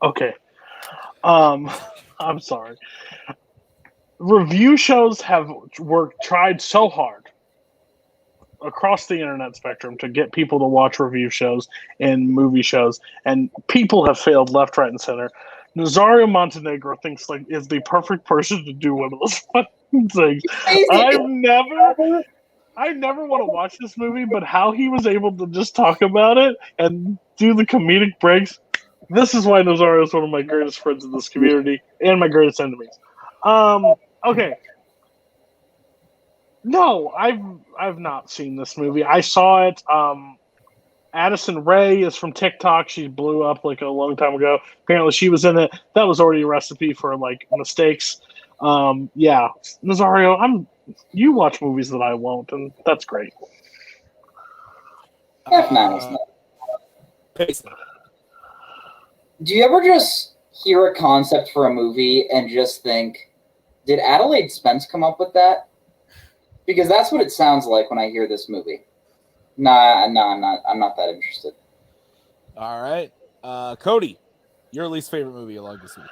Speaker 10: Okay. I'm sorry. Review shows have tried so hard across the internet spectrum to get people to watch review shows and movie shows, and people have failed left, right, and center. Nazario Montenegro thinks like is the perfect person to do one of those fucking things. I never want to watch this movie, but how he was able to just talk about it and do the comedic breaks. This is why Nazario is one of my greatest friends in this community and my greatest enemies. Okay. No, I've not seen this movie. I saw it. Addison Rae is from TikTok. She blew up like a long time ago. Apparently, she was in it. That was already a recipe for like mistakes. Yeah, Nazario, you watch movies that I won't, and that's great.
Speaker 8: Do you ever just hear a concept for a movie and just think, did Adelaide Spence come up with that? Because that's what it sounds like when I hear this movie. Nah, I'm not that interested.
Speaker 6: All right. Cody, your least favorite movie along this week?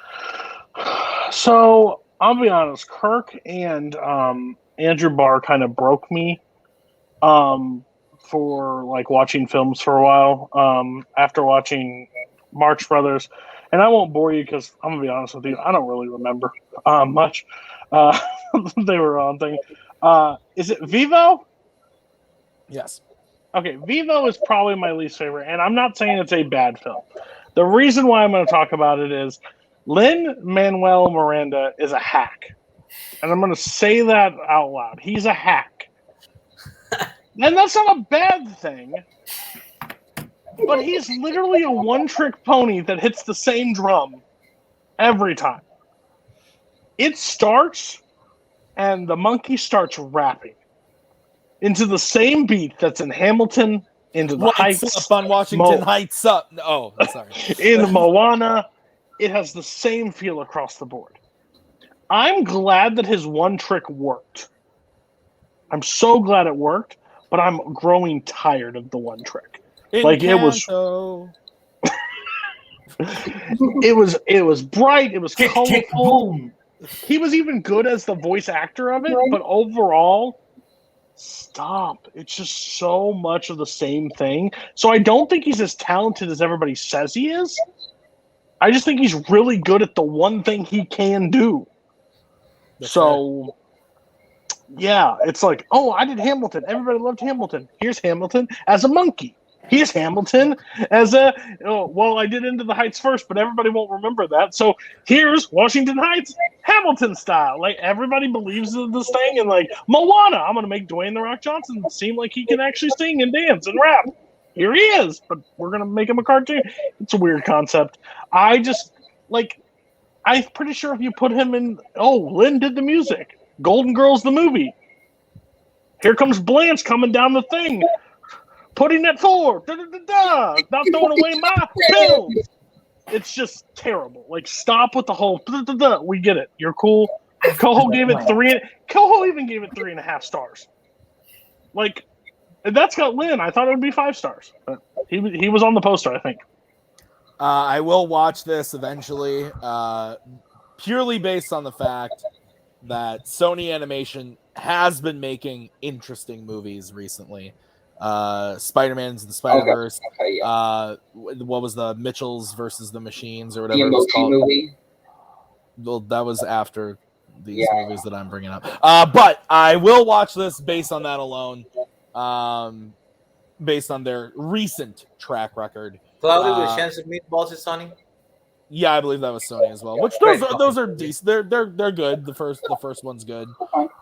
Speaker 10: So, I'll be honest, Kirk and Andrew Barr kind of broke me for like watching films for a while after watching Marx Brothers. And I won't bore you because I'm going to be honest with you, I don't really remember much. They were on thing. Is it Vivo?
Speaker 6: Yes.
Speaker 10: Okay, Vivo is probably my least favorite, and I'm not saying it's a bad film. The reason why I'm going to talk about it is Lin-Manuel Miranda is a hack. And I'm going to say that out loud. He's a hack. And that's not a bad thing. But he's literally a one-trick pony that hits the same drum every time. It starts, and the monkey starts rapping into the same beat that's in Hamilton, into the Heights.
Speaker 6: Up on Washington Heights up. Oh, sorry.
Speaker 10: In Moana, it has the same feel across the board. I'm glad that his one trick worked. I'm so glad it worked, but I'm growing tired of the one trick. It was bright, it was colorful. He was even good as the voice actor of it, but overall, stop. It's just so much of the same thing. So I don't think he's as talented as everybody says he is. I just think he's really good at the one thing he can do. So, yeah, it's like, oh, I did Hamilton. Everybody loved Hamilton. Here's Hamilton as a monkey. Here's Hamilton as I did Into the Heights first, but everybody won't remember that. So here's Washington Heights, Hamilton style. Like, everybody believes in this thing. And like, Moana, I'm going to make Dwayne The Rock Johnson seem like he can actually sing and dance and rap. Here he is, but we're going to make him a cartoon. It's a weird concept. I'm pretty sure if you put him in, Lynn did the music. Golden Girls, the movie. Here comes Blanche coming down the thing. Putting it forward, not throwing away my pills. It's just terrible. Like, stop with the whole. We get it. You're cool. Koho gave it three. Koho even gave it 3.5 stars. Like, that's got Lynn. I thought it would be 5 stars, but he was on the poster, I think.
Speaker 6: I will watch this eventually, purely based on the fact that Sony Animation has been making interesting movies recently. Spider-Man's the Spider-Verse.
Speaker 8: Okay, yeah.
Speaker 6: What was the Mitchells versus the Machines or
Speaker 8: The
Speaker 6: whatever it was
Speaker 8: Emoji
Speaker 6: called?
Speaker 8: movie.
Speaker 6: Well, that was after these movies that I'm bringing up. But I will watch this based on that alone, based on their recent track record.
Speaker 9: Cloudy with a Chance of Meatballs is Sony.
Speaker 6: Yeah, I believe that was Sony as well. Which those are decent. They're good. The first one's good.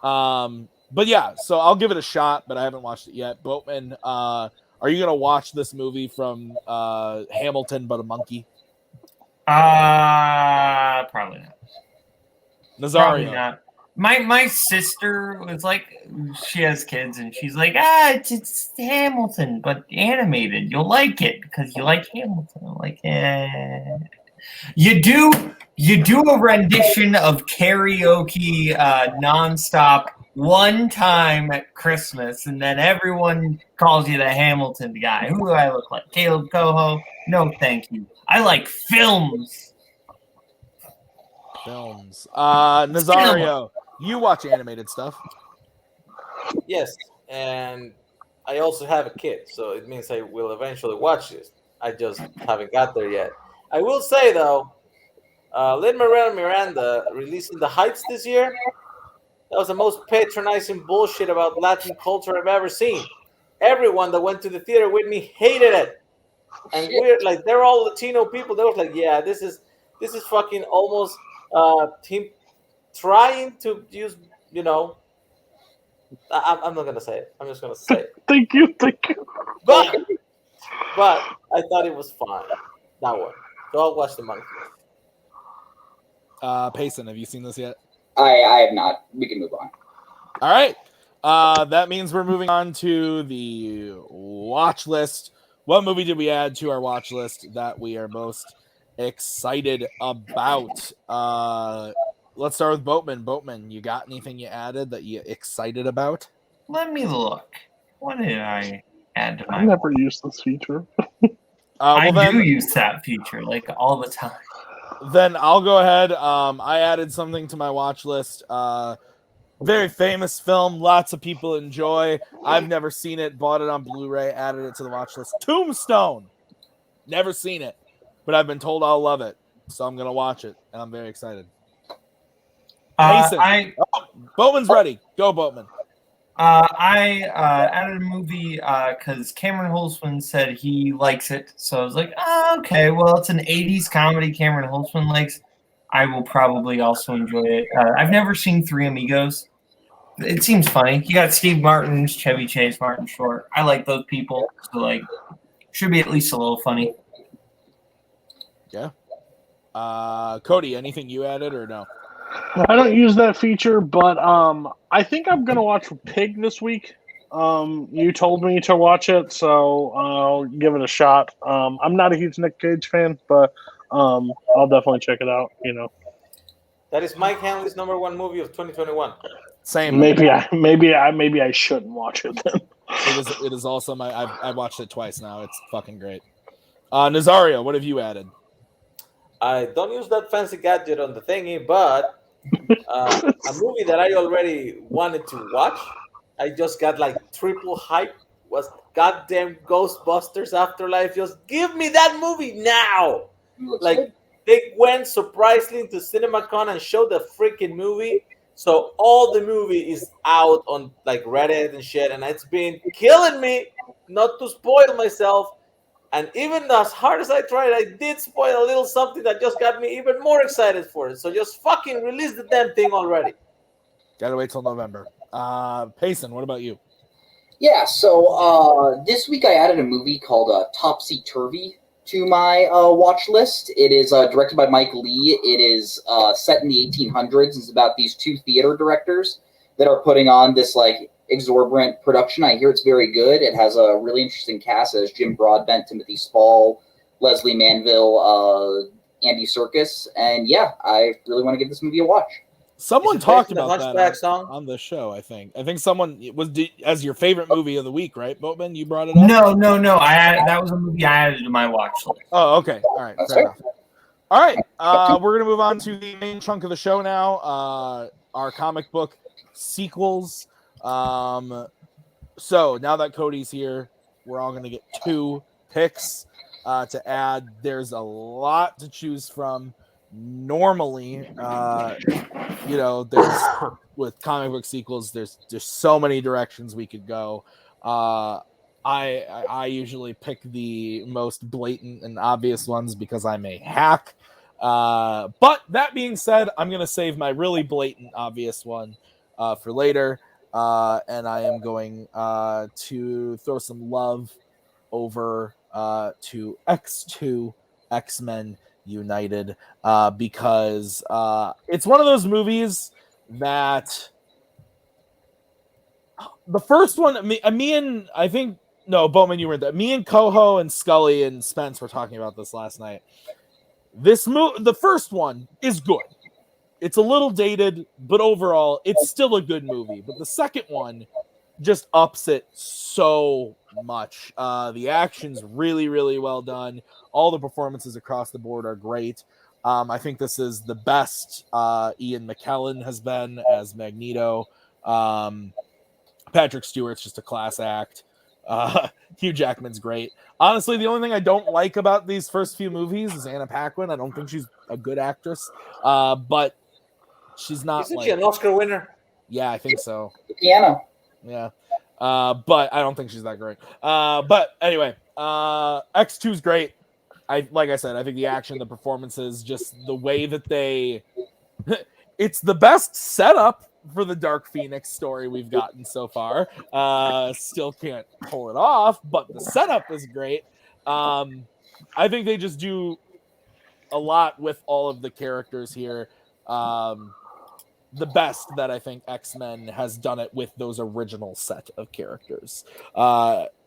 Speaker 6: But yeah, so I'll give it a shot, but I haven't watched it yet. Boatman, are you gonna watch this movie from Hamilton but a monkey?
Speaker 7: Probably not.
Speaker 6: Nazario.
Speaker 7: Probably not. My sister was like, she has kids, and she's like, it's Hamilton, but animated. You'll like it because you like Hamilton. I'm like, You do a rendition of karaoke nonstop one time at Christmas, and then everyone calls you the Hamilton guy. Who do I look like? Kaleb Koho? No, thank you. I like films.
Speaker 6: Nazario, you watch animated stuff.
Speaker 9: Yes, and I also have a kid, so it means I will eventually watch this. I just haven't got there yet. I will say, though, Lin-Manuel Miranda releasing The Heights this year, that was the most patronizing bullshit about Latin culture I've ever seen. Everyone that went to the theater with me hated it. And we're like, they're all Latino people. They was like, yeah, this is fucking almost him trying to use, I'm not gonna say it. I'm just gonna say it.
Speaker 10: Thank you.
Speaker 9: But I thought it was fine. That one. So I'll watch the monkey.
Speaker 6: Payson, have you seen this yet?
Speaker 8: I have not. We can move on.
Speaker 6: All right. That means we're moving on to the watch list. What movie did we add to our watch list that we are most excited about? Let's start with Boatman. Boatman, you got anything you added that you excited about?
Speaker 7: Let me look. What did I add to my?
Speaker 10: I never used this feature.
Speaker 7: I do use that feature like all the time.
Speaker 6: Then I'll go ahead. I added something to my watch list. Very famous film. Lots of people enjoy. I've never seen it. Bought it on Blu-ray. Added it to the watch list. Tombstone. Never seen it, but I've been told I'll love it. So I'm gonna watch it, and I'm very excited. Boatman's ready. Go, Boatman.
Speaker 7: I added a movie because Cameron Holtzman said he likes it. So I was like, okay, well, it's an 80s comedy Cameron Holtzman likes. I will probably also enjoy it. I've never seen Three Amigos. It seems funny. You got Steve Martin, Chevy Chase, Martin Short. I like those people. So, should be at least a little funny.
Speaker 6: Yeah. Cody, anything you added or no?
Speaker 10: I don't use that feature, but I think I'm gonna watch Pig this week. You told me to watch it, so I'll give it a shot. I'm not a huge Nick Cage fan, but I'll definitely check it out.
Speaker 9: That is Mike Hanley's #1 movie of 2021.
Speaker 6: Same.
Speaker 10: Maybe I shouldn't watch it then.
Speaker 6: It is also I watched it twice now. It's fucking great. Nazario, what have you added?
Speaker 9: I don't use that fancy gadget on the thingy, but a movie that I already wanted to watch, I just got triple hype, was goddamn Ghostbusters Afterlife. Just give me that movie now. They went surprisingly to CinemaCon and showed the freaking movie. So all the movie is out on Reddit and shit, and it's been killing me not to spoil myself. And even as hard as I tried, I did spoil a little something that just got me even more excited for it. So just fucking release the damn thing already.
Speaker 6: Gotta wait till November. Payson, what about you?
Speaker 8: Yeah, so this week I added a movie called Topsy Turvy to my watch list. It is directed by Mike Lee. It is set in the 1800s. It's about these two theater directors that are putting on this exorbitant production. I hear it's very good. It has a really interesting cast as Jim Broadbent, Timothy Spall, Leslie Manville, Andy Serkis, and yeah, I really want to give this movie a watch.
Speaker 6: Someone
Speaker 9: Is it
Speaker 6: talked
Speaker 9: based on the
Speaker 6: about that
Speaker 9: Hunchback song?
Speaker 6: on the show. I think someone as your favorite movie of the week, right, Boatman? You brought it up.
Speaker 7: No. That was a movie I added to my watch list.
Speaker 6: Oh, okay. All right.
Speaker 8: That's
Speaker 6: Fair
Speaker 8: fair.
Speaker 6: enough. All right. We're gonna move on to the main chunk of the show now. Our comic book sequels. So now that Cody's here, we're all gonna get 2 picks to add. There's a lot to choose from. Normally, there's with comic book sequels, there's so many directions we could go. I usually pick the most blatant and obvious ones because I'm a hack. But that being said, I'm gonna save my really blatant obvious one for later. And I am going to throw some love over to X2 X-Men United because it's one of those movies that the first one, me and I think no, Boatman, you were there. Me and Koho and Scully and Spence were talking about this last night. The first one is good. It's a little dated, but overall, it's still a good movie. But the second one just ups it so much. The action's really, really well done. All the performances across the board are great. I think this is the best Ian McKellen has been as Magneto. Patrick Stewart's just a class act. Hugh Jackman's great. Honestly, the only thing I don't like about these first few movies is Anna Paquin. I don't think she's a good actress, but she's not.
Speaker 9: Isn't she an Oscar winner?
Speaker 6: Yeah, I think so.
Speaker 8: Piano.
Speaker 6: Yeah, but I don't think she's that great. But anyway, X2's great. Like I said, I think the action, the performances, just the way that they. It's the best setup for the Dark Phoenix story we've gotten so far. Still can't pull it off, but the setup is great. I think they just do a lot with all of the characters here. The best that I think X-Men has done it with those original set of characters.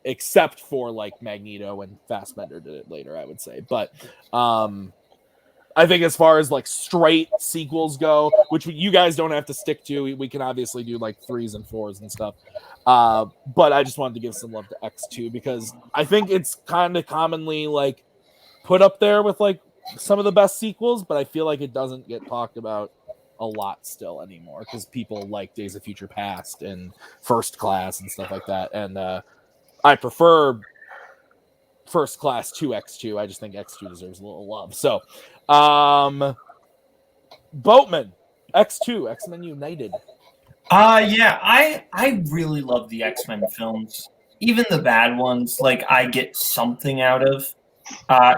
Speaker 6: Except for like Magneto and Fassbender did it later, I would say. But I think as far as like straight sequels go, which you guys don't have to stick to, we can obviously do like 3s and 4s and stuff. But I just wanted to give some love to X2 because I think it's kind of commonly like put up there with like some of the best sequels, but I feel like it doesn't get talked about a lot still anymore because people like Days of Future Past and First Class and stuff like that. And I prefer First Class to X2. I just think X2 deserves a little love. So, Boatman, X2, X-Men United.
Speaker 7: Yeah, I really love the X-Men films. Even the bad ones, like I get something out of.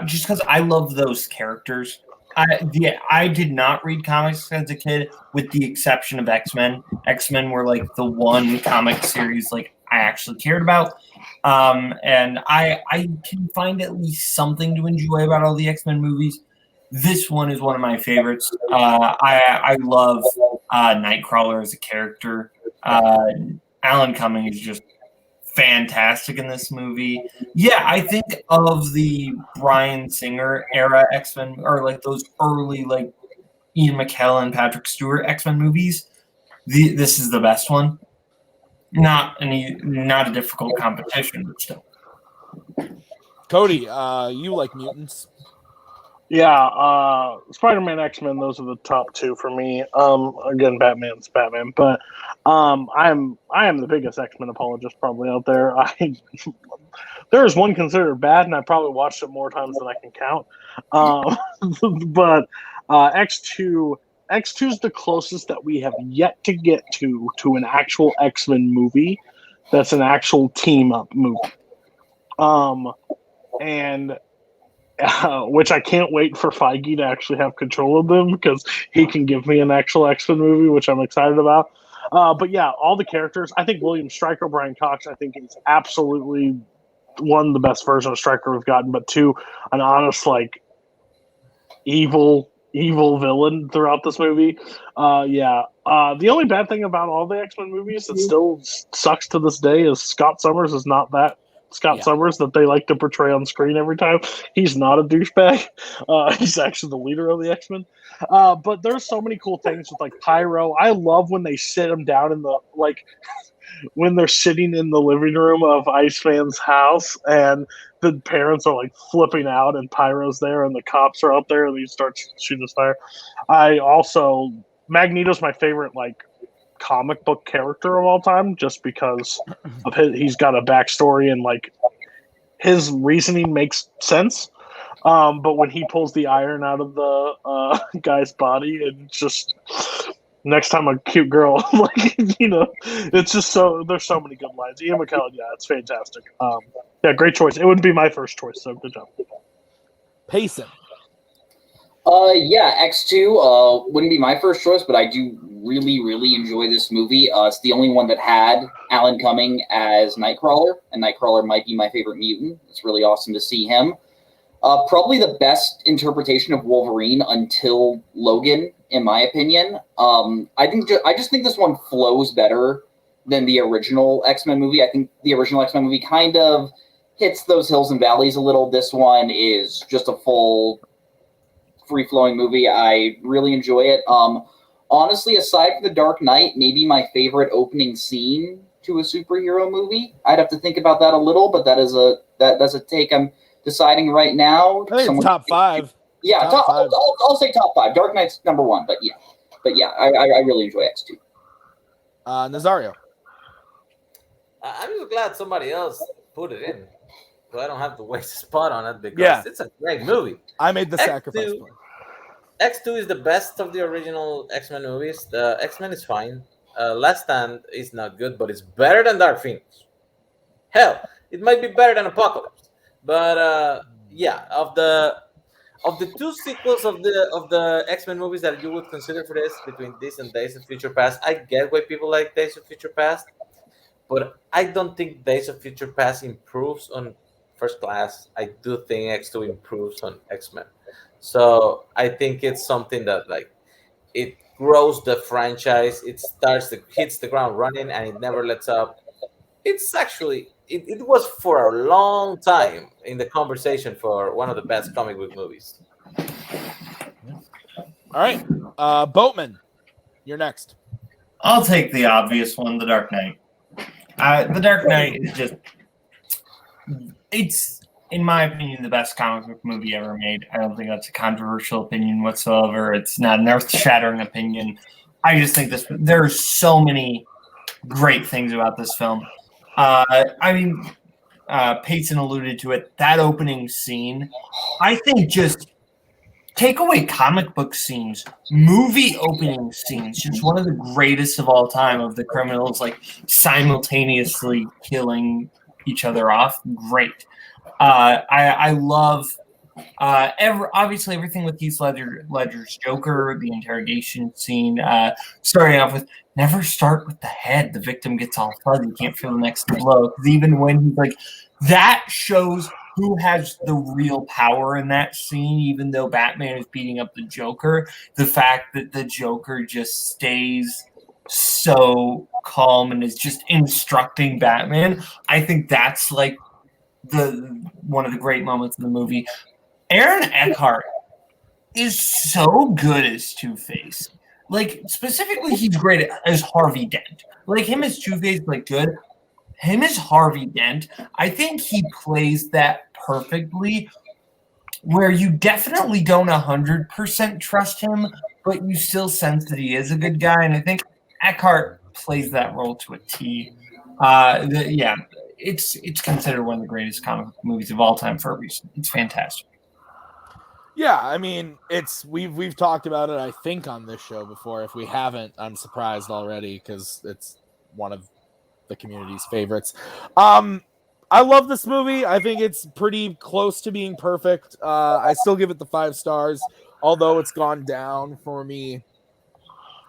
Speaker 7: Just because I love those characters. I did not read comics as a kid, with the exception of X-Men. X-Men were like the one comic series like I actually cared about. And I can find at least something to enjoy about all the X-Men movies. This one is one of my favorites. I love Nightcrawler as a character. Alan Cumming is just fantastic in this movie. Yeah, I think of the Bryan Singer era X-Men, or like those early like Ian McKellen, Patrick Stewart X-Men movies. This is the best one. Not a difficult competition, but still.
Speaker 6: Cody, you like mutants?
Speaker 10: Yeah, Spider-Man, X-Men, those are the top 2 for me. Again, Batman's Batman, but I am the biggest X-Men apologist probably out there. There is one considered bad, and I probably watched it more times than I can count. But X2 is the closest that we have yet to get to an actual X-Men movie that's an actual team-up movie. And which I can't wait for Feige to actually have control of them because he can give me an actual X-Men movie, which I'm excited about. But yeah, all the characters. I think William Stryker, Brian Cox, I think he's absolutely one, the best version of Stryker we've gotten, but 2, an honest, like, evil villain throughout this movie. The only bad thing about all the X-Men movies that still sucks to this day is Scott Summers is not that Scott Summers that they like to portray on screen every time. He's not a douchebag. He's actually the leader of the X-Men. But there's so many cool things with like Pyro. I love when they sit him down in the when they're sitting in the living room of Iceman's house and the parents are like flipping out and Pyro's there and the cops are out there and he starts shooting his fire. Magneto's my favorite like comic book character of all time just because of he's got a backstory and like his reasoning makes sense. But when he pulls the iron out of the guy's body and just next time a cute girl, it's just there's so many good lines. Ian McKellen, it's fantastic. Great choice. It wouldn't be my first choice, so good job.
Speaker 6: Payson.
Speaker 8: X2 wouldn't be my first choice, but I do really, really enjoy this movie. It's the only one that had Alan Cumming as Nightcrawler, and Nightcrawler might be my favorite mutant. It's really awesome to see him. Probably the best interpretation of Wolverine until Logan, in my opinion. I just think this one flows better than the original X-Men movie. I think the original X-Men movie kind of hits those hills and valleys a little. This one is just a full free-flowing movie. I really enjoy it. Honestly, aside from The Dark Knight, maybe my favorite opening scene to a superhero movie. I'd have to think about that a little, but that's a take I'm deciding right now.
Speaker 6: I think it's top 5.
Speaker 8: Yeah, top 5. I'll say top 5. Dark Knight's number 1, but I really enjoy X2.
Speaker 6: Nazario.
Speaker 9: I'm just glad somebody else put it in, so I don't have to waste a spot on it because it's a great movie.
Speaker 6: I made the sacrifice.
Speaker 9: X2 is the best of the original X-Men movies. The X-Men is fine. Last Stand is not good, but it's better than Dark Phoenix. Hell, it might be better than Apocalypse. But of the two sequels of the X-Men movies that you would consider for this, between this and Days of Future Past, I get why people like Days of Future Past, but I don't think Days of Future Past improves on First Class. I do think X2 improves on X-Men. So I think it's something that it grows the franchise. It hits the ground running and it never lets up. It's actually it was for a long time in the conversation for one of the best comic book movies.
Speaker 6: All right, Boatman, you're next.
Speaker 7: I'll take the obvious one, The Dark Knight. The Dark Knight is it's, in my opinion, the best comic book movie ever made. I don't think that's a controversial opinion whatsoever. It's not an earth-shattering opinion. I just think there's so many great things about this film. Payson alluded to it. That opening scene, I think, just take away comic book scenes, movie opening scenes, just one of the greatest of all time of the criminals simultaneously killing each other off. Great. I love obviously everything with Heath Ledger's Joker, the interrogation scene, starting off with never start with the head. The victim gets all fuzzy, you can't feel the next blow. Because even when he's that shows who has the real power in that scene, even though Batman is beating up the Joker, the fact that the Joker just stays so calm and is just instructing Batman, I think that's one of the great moments in the movie. Aaron Eckhart is so good as Two-Face. Specifically, he's great as Harvey Dent. Him as Two-Face, good. Him as Harvey Dent, I think he plays that perfectly, where you definitely don't 100% trust him, but you still sense that he is a good guy. And I think Eckhart plays that role to a T. It's considered one of the greatest comic book movies of all time for a reason. It's fantastic.
Speaker 6: Yeah, I mean, we've talked about it, I think, on this show before. If we haven't, I'm surprised already because it's one of the community's favorites. I love this movie. I think it's pretty close to being perfect. I still give it the 5 stars, although it's gone down for me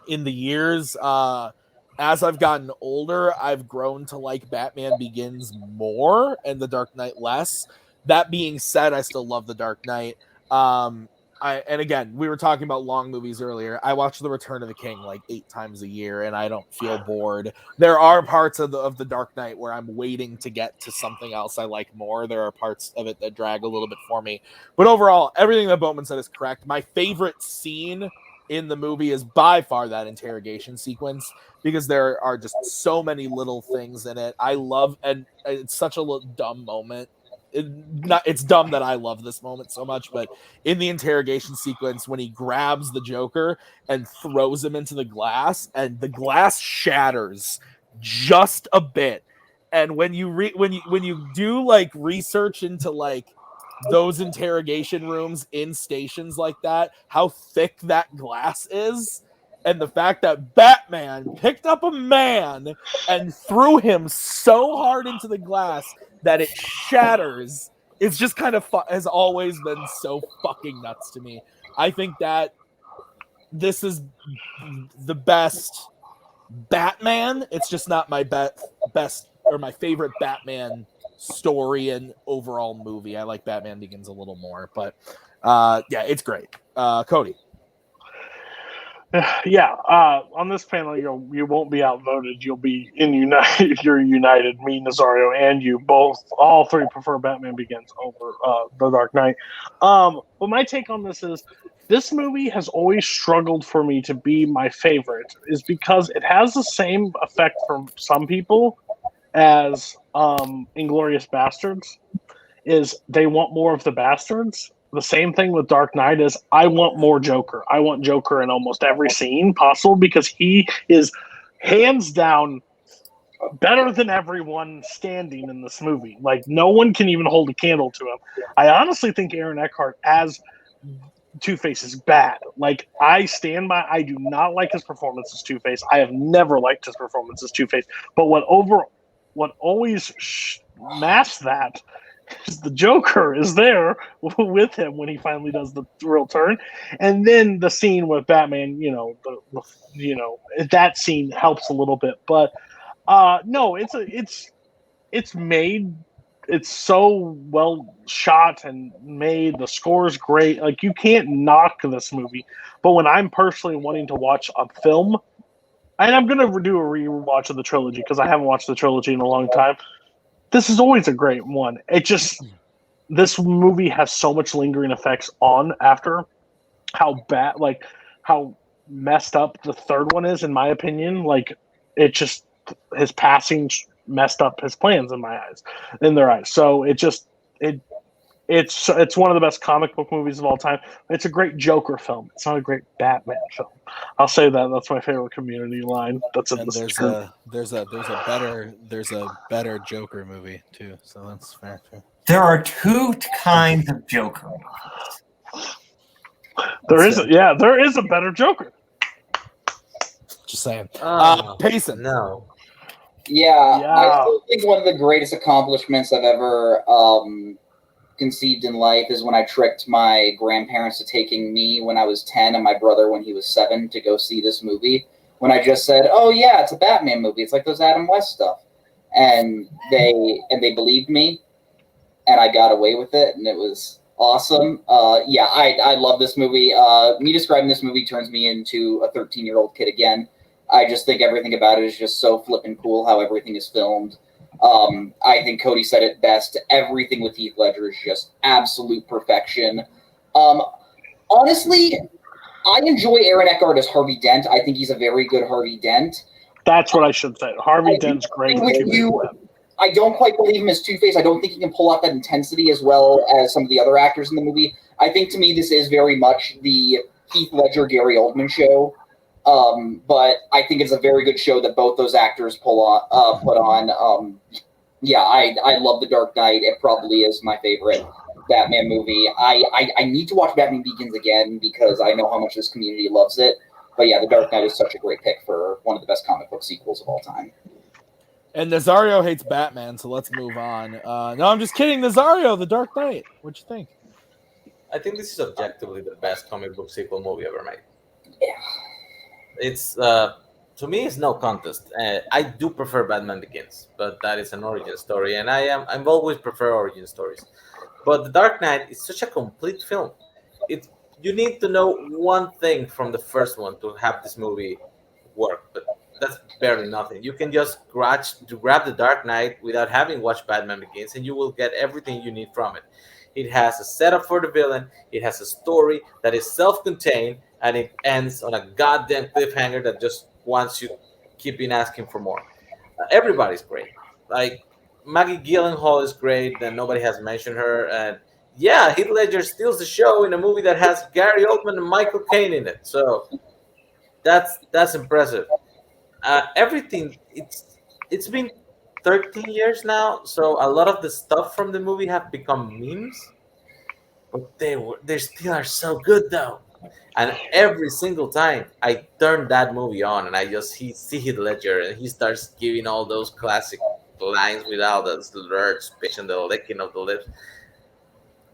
Speaker 6: in the years. As I've gotten older, I've grown to like Batman Begins more and The Dark Knight less. That being said, I still love The Dark Knight. I and again, we were talking about long movies earlier. I watch The Return of the King like 8 times a year, and I don't feel bored. There are parts of the Dark Knight where I'm waiting to get to something else I like more. There are parts of it that drag a little bit for me, but overall, everything that Boatman said is correct. My favorite scene in the movie is by far that interrogation sequence, because there are just so many little things in it. I love, and it's such a dumb moment. It's dumb that I love this moment so much, but in the interrogation sequence, when he grabs the Joker and throws him into the glass, and the glass shatters just a bit, and when you do like research into like those interrogation rooms in stations like that, how thick that glass is, and the fact that Batman picked up a man and threw him so hard into the glass that it shatters, is just kind of has always been so fucking nuts to me. I think that this is the best Batman. It's just not my best or my favorite Batman story and overall movie. I like Batman Begins a little more, but yeah, it's great. Cody.
Speaker 10: Yeah, on this panel, you won't be outvoted. You'll be united. You're united. Me, Nazario, and you all three prefer Batman Begins over The Dark Knight. But my take on this is, this movie has always struggled for me to be my favorite, is because it has the same effect for some people as Inglourious Bastards. Is they want more of the bastards. The same thing with Dark Knight is, I want more Joker. I want Joker in almost every scene possible, because he is hands down better than everyone standing in this movie. Like, no one can even hold a candle to him. I honestly think Aaron Eckhart as Two-Face is bad. Like, I do not like his performance as Two-Face. I have never liked his performance as Two-Face. But what always masks that is the Joker is there with him when he finally does the real turn, and then the scene with Batman. That scene helps a little bit, but no, it's made. It's so well shot and made. The score is great. Like, you can't knock this movie. But when I'm personally wanting to watch a film, and I'm gonna do a rewatch of the trilogy because I haven't watched the trilogy in a long time. This is always a great one. This movie has so much lingering effects on after how bad, like how messed up the third one is, in my opinion. Like, his passing messed up his plans in their eyes. So it's one of the best comic book movies of all time. It's a great Joker film. It's not a great Batman film. I'll say that. That's my favorite Community line. There's a better Joker movie too. So that's fair too.
Speaker 7: There are two kinds of Joker.
Speaker 10: There is a better Joker.
Speaker 6: Just saying.
Speaker 9: Payson. No.
Speaker 8: Yeah, I still think one of the greatest accomplishments I've ever conceived in life is when I tricked my grandparents to taking me when I was 10 and my brother when he was 7 to go see this movie. When I just said, "Oh yeah, it's a Batman movie. It's like those Adam West stuff," and they believed me, and I got away with it, and it was awesome. Yeah, I love this movie. Me describing this movie turns me into a 13-year-old kid again. I just think everything about it is just so flippin' cool. How everything is filmed. I think Cody said it best. Everything with Heath Ledger is just absolute perfection. Honestly, I enjoy Aaron Eckhart as Harvey Dent. I think he's a very good Harvey Dent.
Speaker 10: That's what I should say. Harvey Dent's great.
Speaker 8: I don't quite believe him as Two-Face. I don't think he can pull off that intensity as well as some of the other actors in the movie. I think, to me, this is very much the Heath Ledger, Gary Oldman show. But I think it's a very good show that both those actors put on. Yeah, I love The Dark Knight. It probably is my favorite Batman movie. I need to watch Batman Begins again because I know how much this community loves it. But yeah, The Dark Knight is such a great pick for one of the best comic book sequels of all time.
Speaker 6: And Nazario hates Batman, so let's move on. No, I'm just kidding. Nazario, The Dark Knight. What'd you think?
Speaker 9: I think this is objectively the best comic book sequel movie ever made.
Speaker 8: Yeah.
Speaker 9: It's to me, it's no contest. I do prefer Batman Begins, but that is an origin story, and I've always preferred origin stories. But The Dark Knight is such a complete film. It you need to know one thing from the first one to have this movie work, but that's barely nothing. You can just grab the Dark Knight without having watched Batman Begins, and you will get everything you need from it. It has a setup for the villain. It has a story that is self-contained, and it ends on a goddamn cliffhanger that just wants you keeping asking for more. Everybody's great. Like Maggie Gyllenhaal is great, and nobody has mentioned her. And yeah, Heath Ledger steals the show in a movie that has Gary Oldman and Michael Caine in it. So that's impressive. Everything it's been 13 years now, so a lot of the stuff from the movie have become memes, but they still are so good though. And every single time I turn that movie on and I just see Heath Ledger and he starts giving all those classic lines without the slurred speech and the licking of the lips.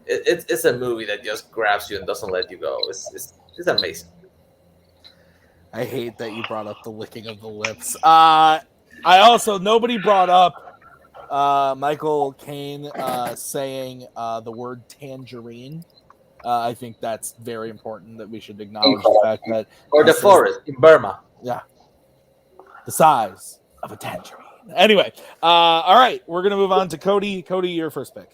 Speaker 9: It's a movie that just grabs you and doesn't let you go. It's amazing.
Speaker 6: I hate that you brought up the licking of the lips. Nobody brought up Michael Caine saying the word tangerine. I think that's very important that we should acknowledge the fact that...
Speaker 9: Or the forest in Burma.
Speaker 6: Yeah. The size of a tangerine. Anyway, all right, we're going to move on to Cody. Cody, your first pick.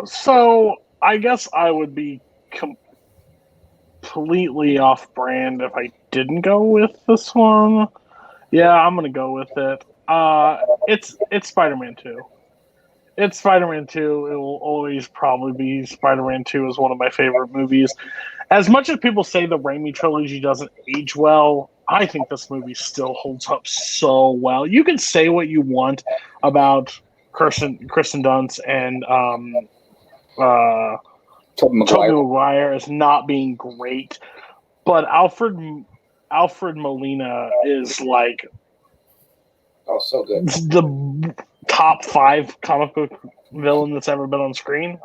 Speaker 10: So I guess I would be completely off brand if I didn't go with this one. Yeah, I'm going to go with it. It's Spider-Man 2. It's Spider-Man 2. It will always probably be Spider-Man 2 is one of my favorite movies. As much as people say the Raimi trilogy doesn't age well, I think this movie still holds up so well. You can say what you want about Kristen Dunst and Tobey Maguire as not being great, but Alfred Molina is like
Speaker 8: so good.
Speaker 10: The top 5 comic book villain that's ever been on screen.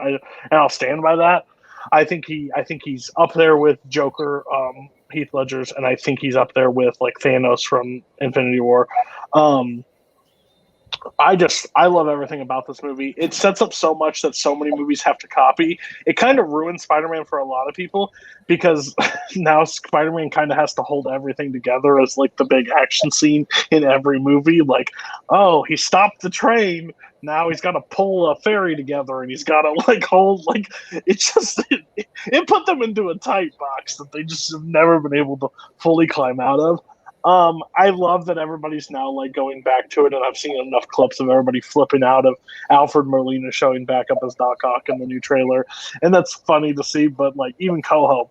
Speaker 10: I'll stand by that. I think he's up there with Joker, Heath Ledger's, and I think he's up there with like Thanos from Infinity War. I love everything about this movie. It sets up so much that so many movies have to copy. It kind of ruins Spider-Man for a lot of people because now Spider-Man kind of has to hold everything together as like the big action scene in every movie. Like, oh, he stopped the train. Now he's got to pull a ferry together and he's got to like hold like it put them into a tight box that they just have never been able to fully climb out of. I love that everybody's now like going back to it, and I've seen enough clips of everybody flipping out of Alfred Molina showing back up as Doc Ock in the new trailer, and that's funny to see. But like even Koho,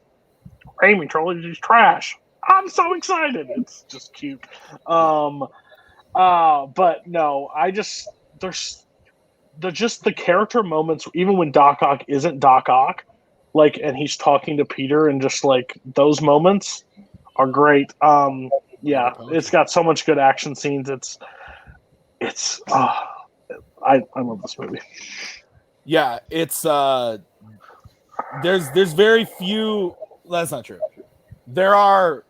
Speaker 10: Raimi trilogy's trash. I'm so excited. It's just cute. But no, there's just the character moments, even when Doc Ock isn't Doc Ock, like, and he's talking to Peter, and just like those moments are great. Yeah, it's got so much good action scenes. I love this movie.
Speaker 6: Yeah, it's there's very few. That's not true. There are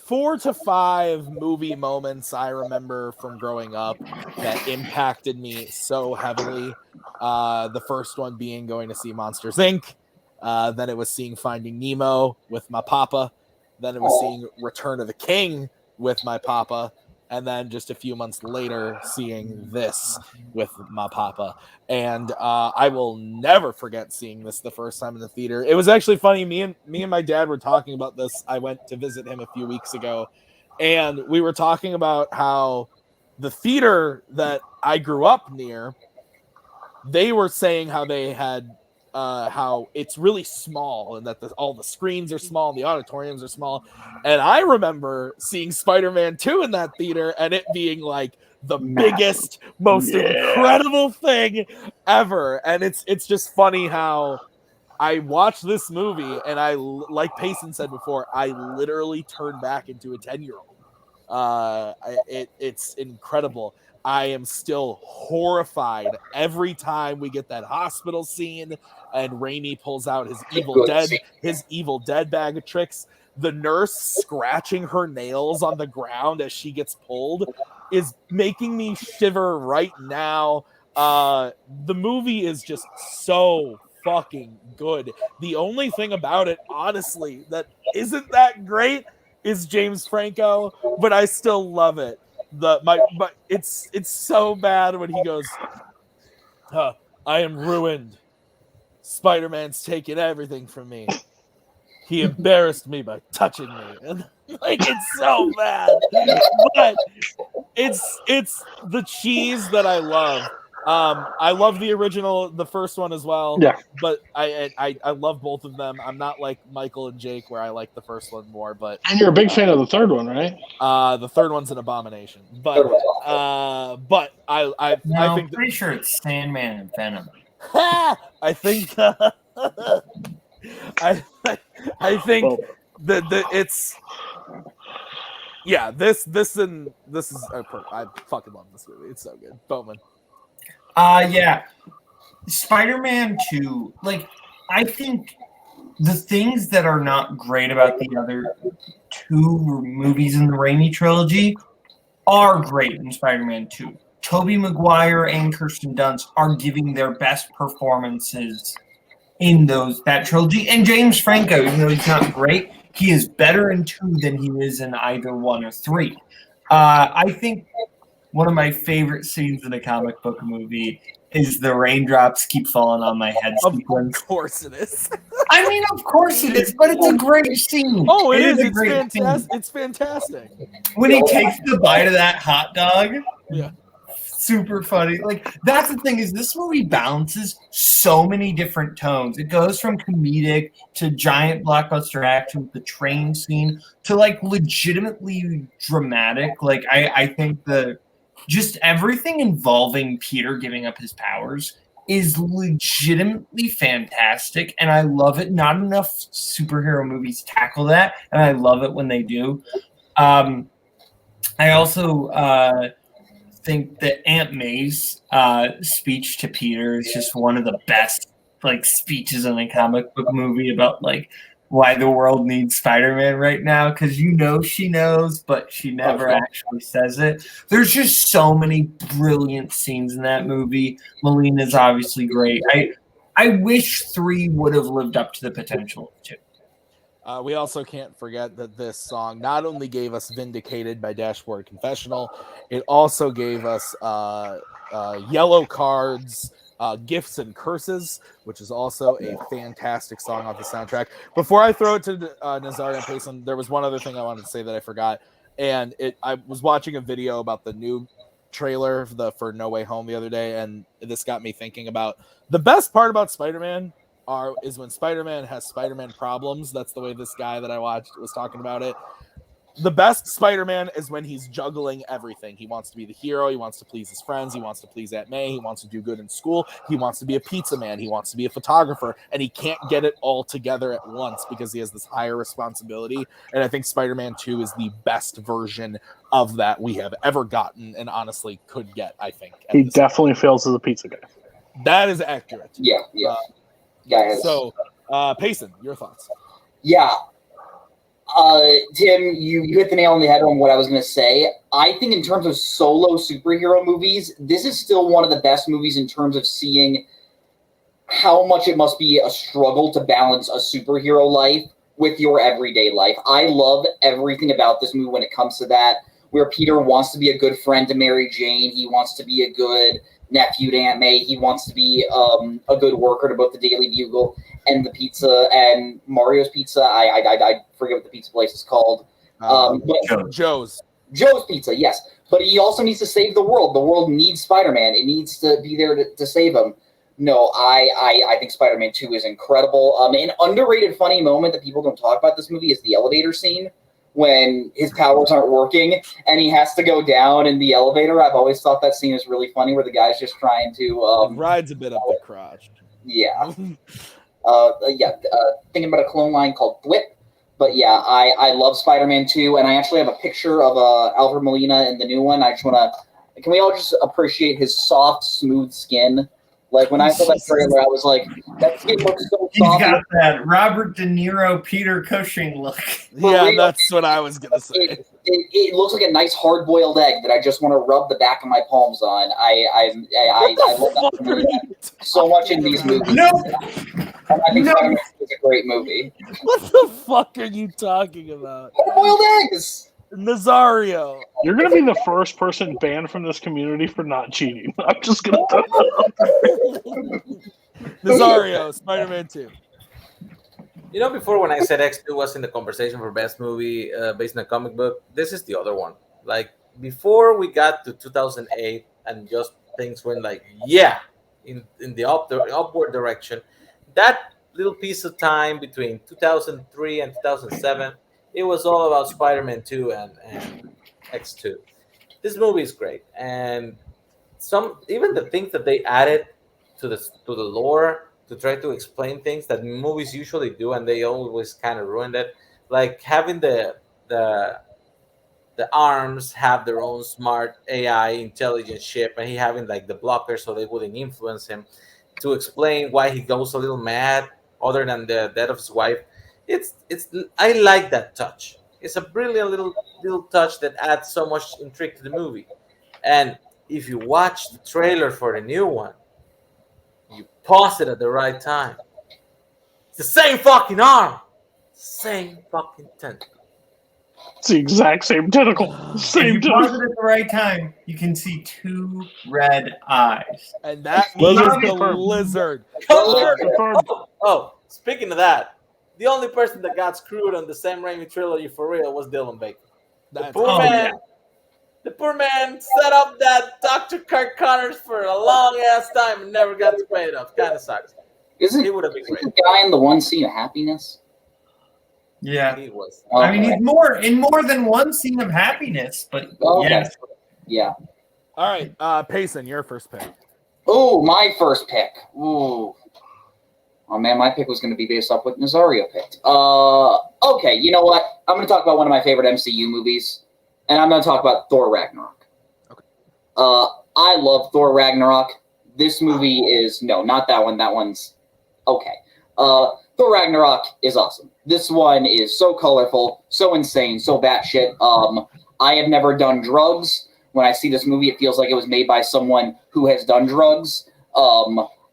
Speaker 6: 4 to 5 movie moments I remember from growing up that impacted me so heavily. The first one being going to see Monsters Inc. Then it was seeing Finding Nemo with my papa. Then it was seeing Return of the King with my papa. And then just a few months later, seeing this with my papa. And I will never forget seeing this the first time in the theater. It was actually funny. Me and my dad were talking about this. I went to visit him a few weeks ago. And we were talking about how the theater that I grew up near, they were saying how they had how it's really small and that all the screens are small and the auditoriums are small. And I remember seeing Spider-Man 2 in that theater and it being like the biggest, most incredible thing ever. And it's just funny how I watched this movie and I, like Payson said before, I literally turned back into a 10-year-old. It's incredible. I am still horrified every time we get that hospital scene and Raimi pulls out his Evil Dead bag of tricks. The nurse scratching her nails on the ground as she gets pulled is making me shiver right now. The movie is just so fucking good. The only thing about it, honestly, that isn't that great is James Franco, but I still love it. But it's so bad when he goes, I am ruined. Spider-Man's taken everything from me. He embarrassed me by touching me. And like, it's so bad. But it's the cheese that I love. I love the original, the first one as well.
Speaker 10: Yeah.
Speaker 6: But I love both of them. I'm not like Michael and Jake where I like the first one more, but
Speaker 10: And you're a big fan of the third one, right?
Speaker 6: the third one's an abomination. But I think
Speaker 7: pretty sure it's Sandman and Venom.
Speaker 6: I think I think that it's this is I fucking love this movie. It's so good. Boatman.
Speaker 7: Yeah. Spider-Man 2, like, I think the things that are not great about the other two movies in the Raimi trilogy are great in Spider-Man 2. Tobey Maguire and Kirsten Dunst are giving their best performances in that trilogy. And James Franco, even though he's not great, he is better in 2 than he is in either 1 or 3. I think one of my favorite scenes in a comic book movie is the raindrops keep falling on my head sequence.
Speaker 6: Of course it is.
Speaker 7: I mean, of course it is, but it's a great scene.
Speaker 6: Oh, it is.
Speaker 7: It's
Speaker 6: fantastic. It's fantastic.
Speaker 7: When he takes the bite of that hot dog.
Speaker 6: Yeah.
Speaker 7: Super funny. Like, that's the thing, is this movie balances so many different tones. It goes from comedic to giant blockbuster action with the train scene to like legitimately dramatic. Like, I think just everything involving Peter giving up his powers is legitimately fantastic, and I love it. Not enough superhero movies tackle that, and I love it when they do. I also think that Aunt May's speech to Peter is just one of the best like speeches in a comic book movie about like why the world needs Spider-Man right now, because she knows, but she never actually says it. There's just so many brilliant scenes in that movie. Melina's obviously great. I wish 3 would have lived up to the potential of 2.
Speaker 6: We also can't forget that this song not only gave us Vindicated by Dashboard Confessional, it also gave us Yellow Cards, Gifts and Curses, which is also a fantastic song off the soundtrack. Before I throw it to Nazar and Payson, there was one other thing I wanted to say that I forgot. And I was watching a video about the new trailer for No Way Home the other day, and this got me thinking about the best part about Spider-Man is when Spider-Man has Spider-Man problems. That's the way this guy that I watched was talking about it. The best Spider-Man is when he's juggling everything. He wants to be the hero. He wants to please his friends. He wants to please Aunt May. He wants to do good in school. He wants to be a pizza man. He wants to be a photographer. And he can't get it all together at once because he has this higher responsibility. And I think Spider-Man 2 is the best version of that we have ever gotten and honestly could get, I think.
Speaker 10: He definitely fails as a pizza guy.
Speaker 6: That is accurate.
Speaker 8: Yeah.
Speaker 6: So, Payson, your thoughts?
Speaker 8: Yeah. Tim, you hit the nail on the head on what I was going to say. I think in terms of solo superhero movies, this is still one of the best movies in terms of seeing how much it must be a struggle to balance a superhero life with your everyday life. I love everything about this movie when it comes to that, where Peter wants to be a good friend to Mary Jane. He wants to be a good nephew to Aunt May. He wants to be a good worker to both the Daily Bugle and the pizza and Mario's Pizza. I forget what the pizza place is called.
Speaker 6: Joe's
Speaker 8: Pizza, yes. But he also needs to save the world. The world needs Spider-Man. It needs to be there to save him. No, I think Spider-Man 2 is incredible. An underrated funny moment that people don't talk about this movie is the elevator scene when his powers aren't working and he has to go down in the elevator. I've always thought that scene is really funny where the guy's just trying to...
Speaker 6: rides a bit up the crotch.
Speaker 8: Yeah. Thinking about a clone line called Blip. But yeah, I love Spider-Man 2, and I actually have a picture of Alfred Molina in the new one. I just want to... Can we all just appreciate his soft, smooth skin Like when I saw that trailer, I was like, that skin looks so
Speaker 7: He's
Speaker 8: soft.
Speaker 7: got that Robert De Niro, Peter Cushing look.
Speaker 6: Yeah, that's what I was gonna say.
Speaker 8: It looks like a nice hard-boiled egg that I just want to rub the back of my palms on. I love that movie so much in these movies.
Speaker 7: No,
Speaker 8: And I think Spider-Man is a great movie.
Speaker 6: What the fuck are you talking about?
Speaker 8: Hard-boiled eggs.
Speaker 6: Nazario.
Speaker 10: You're gonna be the first person banned from this community for not cheating. I'm just gonna.
Speaker 6: Nazario, Spider-Man 2.
Speaker 9: You know, before when I said X2 was in the conversation for best movie based on a comic book, this is the other one. Like, before we got to 2008 and just things went like, in the upward direction, that little piece of time between 2003 and 2007, it was all about Spider-Man 2 and X2. This movie is great. And even the things that they added to the lore to try to explain things that movies usually do, and they always kind of ruined it. Like having the arms have their own smart AI intelligent ship, and he having like the blocker so they wouldn't influence him, to explain why he goes a little mad, other than the death of his wife. I like that touch. It's a brilliant little touch that adds so much intrigue to the movie. And if you watch the trailer for the new one, you pause it at the right time. It's the same fucking arm, same fucking tentacle.
Speaker 10: It's the exact same tentacle. Same
Speaker 7: if you pause it
Speaker 10: tentacle.
Speaker 7: at the right time, you can see two red eyes.
Speaker 6: And that means
Speaker 10: Lizard
Speaker 6: the
Speaker 10: confirmed.
Speaker 6: lizard.
Speaker 10: Confirmed.
Speaker 9: Oh, speaking of that, the only person that got screwed on the Sam Raimi trilogy for real was Dylan Baker. The poor man set up that Dr. Kirk Connors for a long ass time and never got to pay it off. Kind of sucks.
Speaker 8: Isn't
Speaker 9: He would have been great.
Speaker 8: the guy in the one scene of Happiness?
Speaker 7: Yeah,
Speaker 9: He was.
Speaker 7: I mean, he's in more than one scene of happiness, but
Speaker 8: Okay.
Speaker 7: yes.
Speaker 8: Yeah.
Speaker 6: All right, Payson, your first pick.
Speaker 8: Oh, my first pick. Ooh. Oh man, my pick was going to be based off what Nazario picked. Okay, you know what? I'm going to talk about one of my favorite MCU movies, and I'm going to talk about Thor Ragnarok.
Speaker 6: Okay.
Speaker 8: I love Thor Ragnarok. This movie is not that one. That one's okay. Thor Ragnarok is awesome. This one is so colorful, so insane, so batshit. I have never done drugs. When I see this movie, it feels like it was made by someone who has done drugs.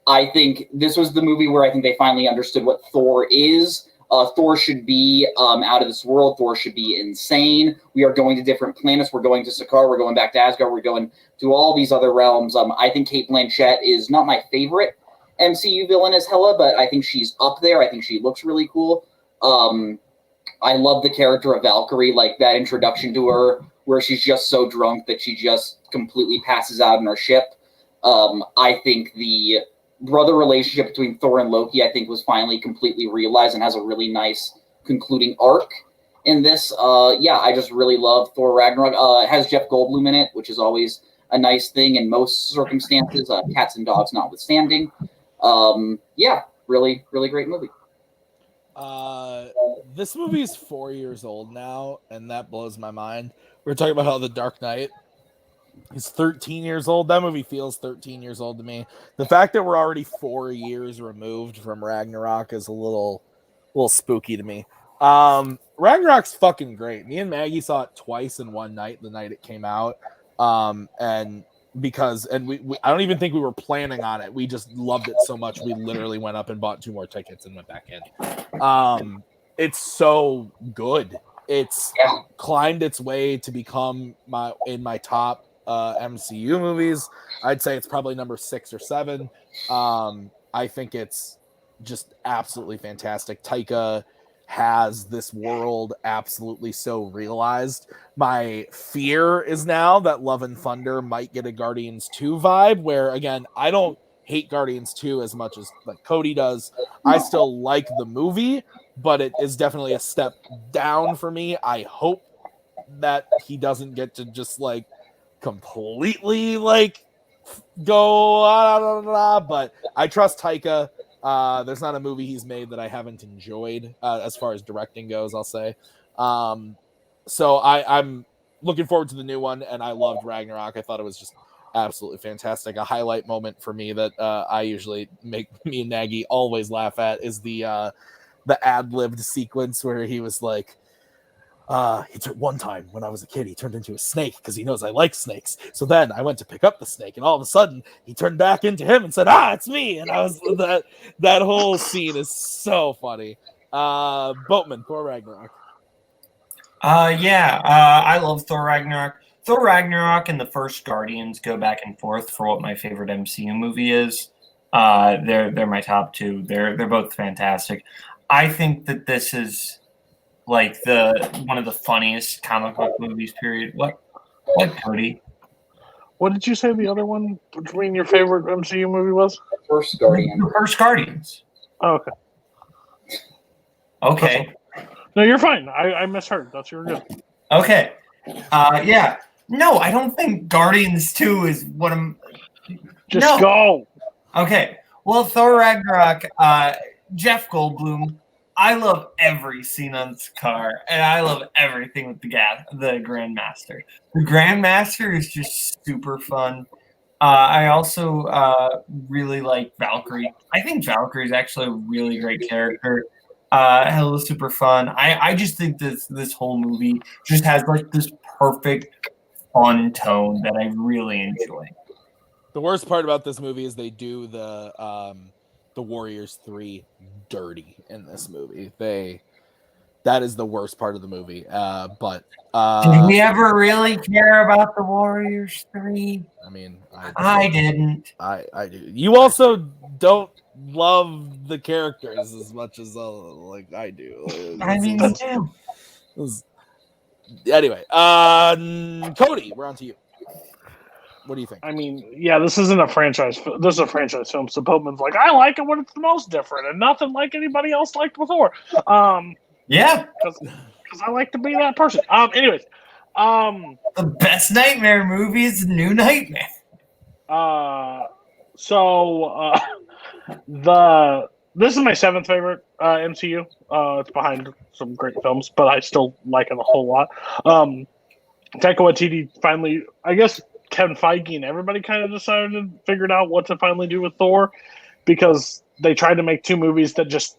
Speaker 8: I think this was the movie where I think they finally understood what Thor is. Thor should be out of this world. Thor should be insane. We are going to different planets. We're going to Sakaar. We're going back to Asgard. We're going to all these other realms. I think Cate Blanchett is not my favorite MCU villain as Hela, but I think she's up there. I think she looks really cool. I love the character of Valkyrie, like that introduction to her where she's just so drunk that she just completely passes out in her ship. I think the brother relationship between Thor and Loki, I think, was finally completely realized and has a really nice concluding arc in this. I just really love Thor Ragnarok. It has Jeff Goldblum in it, which is always a nice thing in most circumstances, cats and dogs notwithstanding. Really, really great movie.
Speaker 6: This movie is 4 years old now, and that blows my mind. We were talking about how The Dark Knight is 13 years old. That movie feels 13 years old to me. The fact that we're already 4 years removed from Ragnarok is a little spooky to me. Ragnarok's fucking great. Me and Maggie saw it twice in one night, the night it came out. And we I don't even think we were planning on it. We just loved it so much. We literally went up and bought 2 more tickets and went back in. It's so good. It's climbed its way to become in my top MCU movies. I'd say it's probably number 6 or 7. I think it's just absolutely fantastic. Taika has this world absolutely so realized. My fear is now that Love and Thunder might get a Guardians 2 vibe, where again, I don't hate Guardians 2 as much as like Cody does. I still like the movie, but it is definitely a step down for me. I hope that he doesn't get to just like completely like go but I trust Taika. There's not a movie he's made that I haven't enjoyed as far as directing goes, I'll say. So I'm looking forward to the new one, and I loved Ragnarok. I thought it was just absolutely fantastic. A highlight moment for me that I usually make me and Nagy always laugh at is the ad-libbed sequence where he was like, one time when I was a kid, he turned into a snake because he knows I like snakes. So then I went to pick up the snake, and all of a sudden he turned back into him and said, it's me. And I was that whole scene is so funny. Boatman, Thor Ragnarok.
Speaker 7: I love Thor Ragnarok. Thor Ragnarok and the first Guardians go back and forth for what my favorite MCU movie is. They're my top two. They're both fantastic. I think that this is like one of the funniest comic book movies, period. What, Cody?
Speaker 10: What did you say the other one between your favorite MCU movie was?
Speaker 8: The first Guardian.
Speaker 7: The first Guardians.
Speaker 10: Oh, okay.
Speaker 7: Okay.
Speaker 10: No, you're fine. I misheard. That's your good.
Speaker 7: Okay. Yeah. No, I don't think Guardians 2 is what I'm...
Speaker 10: Just go.
Speaker 7: Okay. Well, Thor Ragnarok, Jeff Goldblum, I love every scene on Sakaar, and I love everything with the Grandmaster. The Grandmaster is just super fun. I also really like Valkyrie. I think Valkyrie is actually a really great character. Hella super fun. I just think this whole movie just has like this perfect fun tone that I really enjoy.
Speaker 6: The worst part about this movie is they do the Warriors 3 dirty in this movie. That is the worst part of the movie. But
Speaker 7: did we ever really care about the Warriors 3?
Speaker 6: I mean,
Speaker 7: I didn't.
Speaker 6: I do. You also don't love the characters as much as like I do.
Speaker 7: I mean,
Speaker 6: anyway, Cody, we're on to you. What do you think?
Speaker 10: I mean, yeah, this isn't a franchise. This is a franchise film. So Boatman's like, I like it when it's the most different and nothing like anybody else liked before.
Speaker 7: Yeah,
Speaker 10: because I like to be that person. Anyways,
Speaker 7: the best Nightmare movie is New Nightmare.
Speaker 10: This is my 7th favorite MCU. It's behind some great films, but I still like it a whole lot. Taika Waititi finally, I guess, Kevin Feige and everybody kind of decided and figured out what to finally do with Thor, because they tried to make 2 movies that just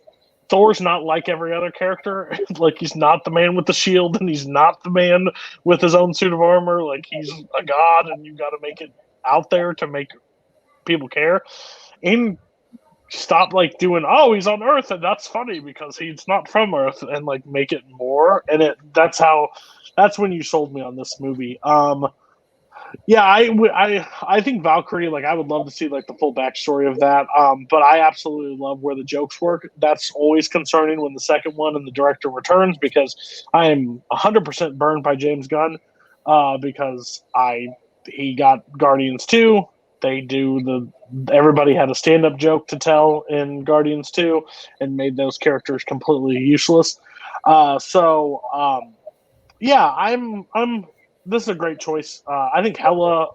Speaker 10: Thor's not like every other character. Like, he's not the man with the shield, and he's not the man with his own suit of armor. Like, he's a god, and you got to make it out there to make people care. And stop like doing, he's on Earth, and that's funny because he's not from Earth, and like make it more. And that's when you sold me on this movie. Yeah, I think Valkyrie, like, I would love to see like the full backstory of that. But I absolutely love where the jokes work. That's always concerning when the second one and the director returns, because I am 100% burned by James Gunn, because he got Guardians 2. Everybody had a stand-up joke to tell in Guardians 2 and made those characters completely useless. This is a great choice. I think Hela,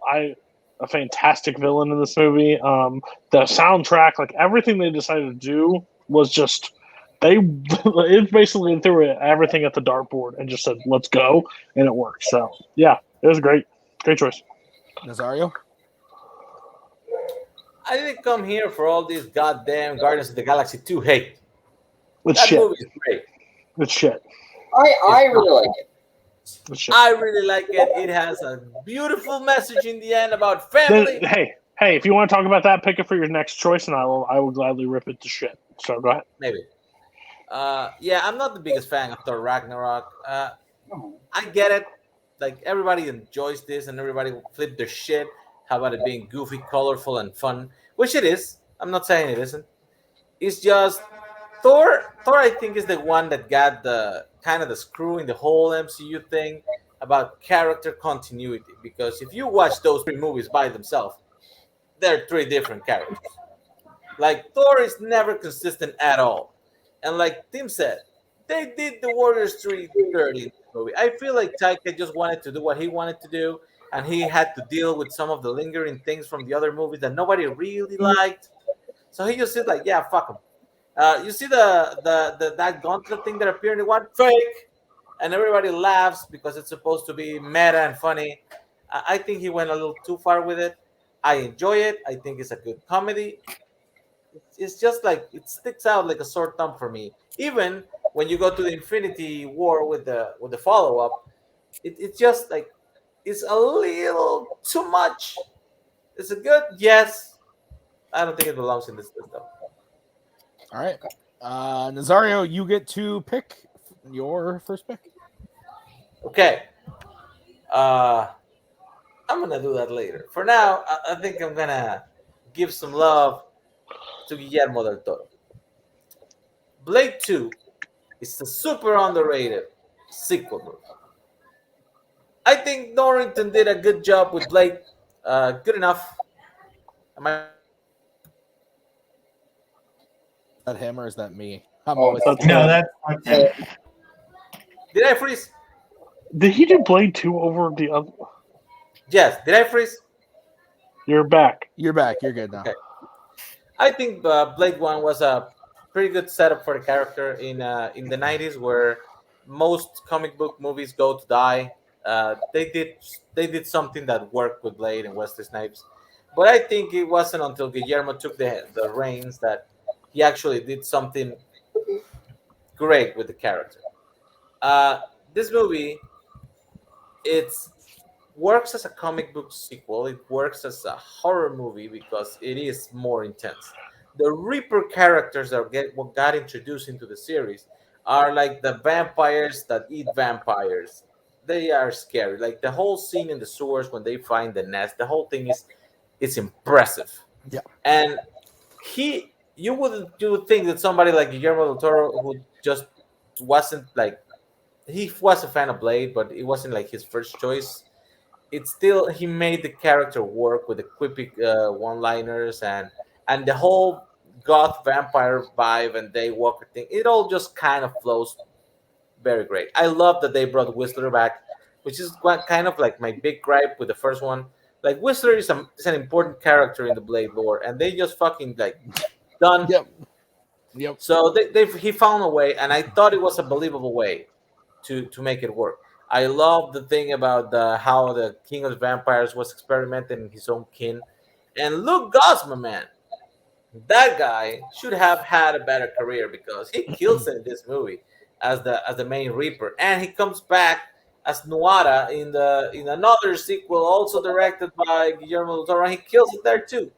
Speaker 10: a fantastic villain in this movie. The soundtrack, like everything they decided to do was just it basically threw everything at the dartboard and just said, "Let's go," and it worked. So yeah, it was great choice.
Speaker 6: Nazario?
Speaker 9: I didn't come here for all these goddamn Guardians of the Galaxy 2 hate.
Speaker 10: It's
Speaker 9: that
Speaker 10: shit.
Speaker 9: movie is great.
Speaker 10: It's shit.
Speaker 8: I really like it.
Speaker 9: I really like it. It has a beautiful message in the end about family.
Speaker 10: Then, hey, if you want to talk about that, pick it for your next choice, and I will gladly rip it to shit. So go ahead.
Speaker 9: Maybe. Yeah, I'm not the biggest fan of Thor Ragnarok. I get it. Like, everybody enjoys this, and everybody will flip their shit. How about it being goofy, colorful, and fun? Which it is. I'm not saying it isn't. It's just Thor, I think, is the one that got the kind of the screw in the whole MCU thing about character continuity. Because if you watch those 3 movies by themselves, they're 3 different characters. Like, Thor is never consistent at all. And like Tim said, they did the Warriors 3 dirty in the movie. I feel like Taika just wanted to do what he wanted to do, and he had to deal with some of the lingering things from the other movies that nobody really liked. So he just said, like, yeah, fuck him. You see that gauntlet thing that appeared in one? Fake! And everybody laughs because it's supposed to be meta and funny. I think he went a little too far with it. I enjoy it. I think it's a good comedy. It's just like it sticks out like a sore thumb for me. Even when you go to the Infinity War with the follow up, it's just like it's a little too much. Is it good? Yes. I don't think it belongs in this list though.
Speaker 6: All right, Nazario, you get to pick your first pick.
Speaker 9: Okay. I'm gonna do that later. For now, I think I'm gonna give some love to Guillermo del Toro. Blade 2 is a super underrated sequel movie. I think Norrington did a good job with Blade. Good enough. Am I?
Speaker 6: Is that him or is that me?
Speaker 7: No, that's okay.
Speaker 9: Did I freeze?
Speaker 10: Did he do Blade 2 over the other?
Speaker 9: Yes. Did I freeze?
Speaker 10: You're back.
Speaker 6: You're back. You're good now.
Speaker 9: Okay. I think Blade 1 was a pretty good setup for the character in the 90s, where most comic book movies go to die. They did something that worked with Blade and Wesley Snipes, but I think it wasn't until Guillermo took the reins that he actually did something great with the character. This movie, it works as a comic book sequel. It works as a horror movie because it is more intense. The Reaper characters that got introduced into the series are like the vampires that eat vampires. They are scary. Like the whole scene in the sewers when they find the nest, the whole thing is impressive.
Speaker 6: Yeah.
Speaker 9: And you would think that somebody like Guillermo del Toro, who just wasn't like, he was a fan of Blade, but it wasn't like his first choice. It's still, he made the character work with the quippy one-liners and the whole goth vampire vibe and Daywalker thing. It all just kind of flows very great. I love that they brought Whistler back, which is kind of like my big gripe with the first one. Like Whistler is an important character in the Blade lore, and they just fucking like done.
Speaker 6: Yep.
Speaker 9: So he found a way, and I thought it was a believable way to make it work. I love the thing about how the King of the Vampires was experimenting in his own kin, and Luke Gosma, man, that guy should have had a better career because he kills it in this movie as the main Reaper, and he comes back as Nuada in another sequel also directed by Guillermo del Toro, and he kills it there too.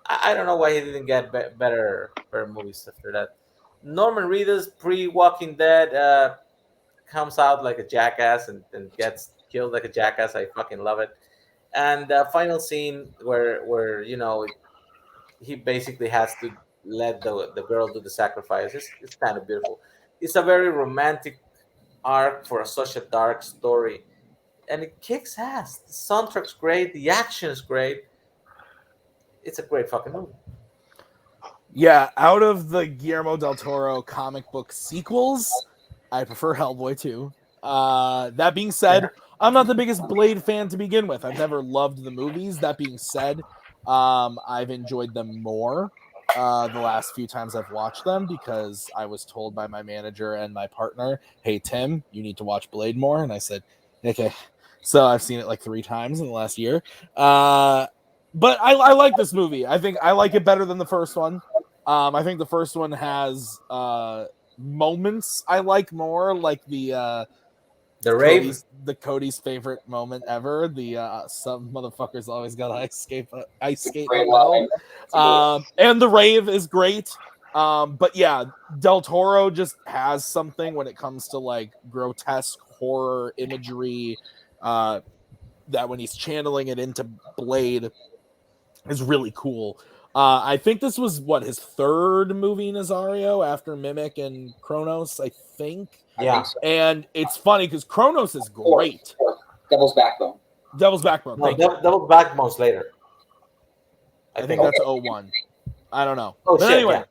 Speaker 9: I don't know why he didn't get better movies after that. Norman Reedus pre-Walking Dead comes out like a jackass and gets killed like a jackass. I fucking love it. And the final scene where he basically has to let the girl do the sacrifice. It's kind of beautiful. It's a very romantic arc for such a dark story, and it kicks ass. The soundtrack's great. The action is great. It's a great fucking movie.
Speaker 6: Yeah, out of the Guillermo del Toro comic book sequels, I prefer Hellboy 2. That being said, I'm not the biggest Blade fan to begin with. I've never loved the movies. That being said, I've enjoyed them more the last few times I've watched them because I was told by my manager and my partner, hey, Tim, you need to watch Blade more. And I said, okay. So I've seen it like 3 times in the last year. But I like this movie. I think I like it better than the first one. I think the first one has moments I like more, like the
Speaker 9: rave,
Speaker 6: Cody's favorite moment ever. The some motherfuckers always got ice skate. And the rave is great. But yeah, Del Toro just has something when it comes to like grotesque horror imagery that when he's channeling it into Blade is really cool. I think this was his 3rd movie, Nazario, after Mimic and Kronos, I think.
Speaker 9: Yeah.
Speaker 6: And it's funny because Kronos is great.
Speaker 8: Devil's Backbone.
Speaker 6: Devil's Backbone.
Speaker 9: No, Devil's Backbone's later.
Speaker 6: I think that's 01. I don't know.
Speaker 9: Oh,
Speaker 6: but
Speaker 9: shit,
Speaker 6: anyway,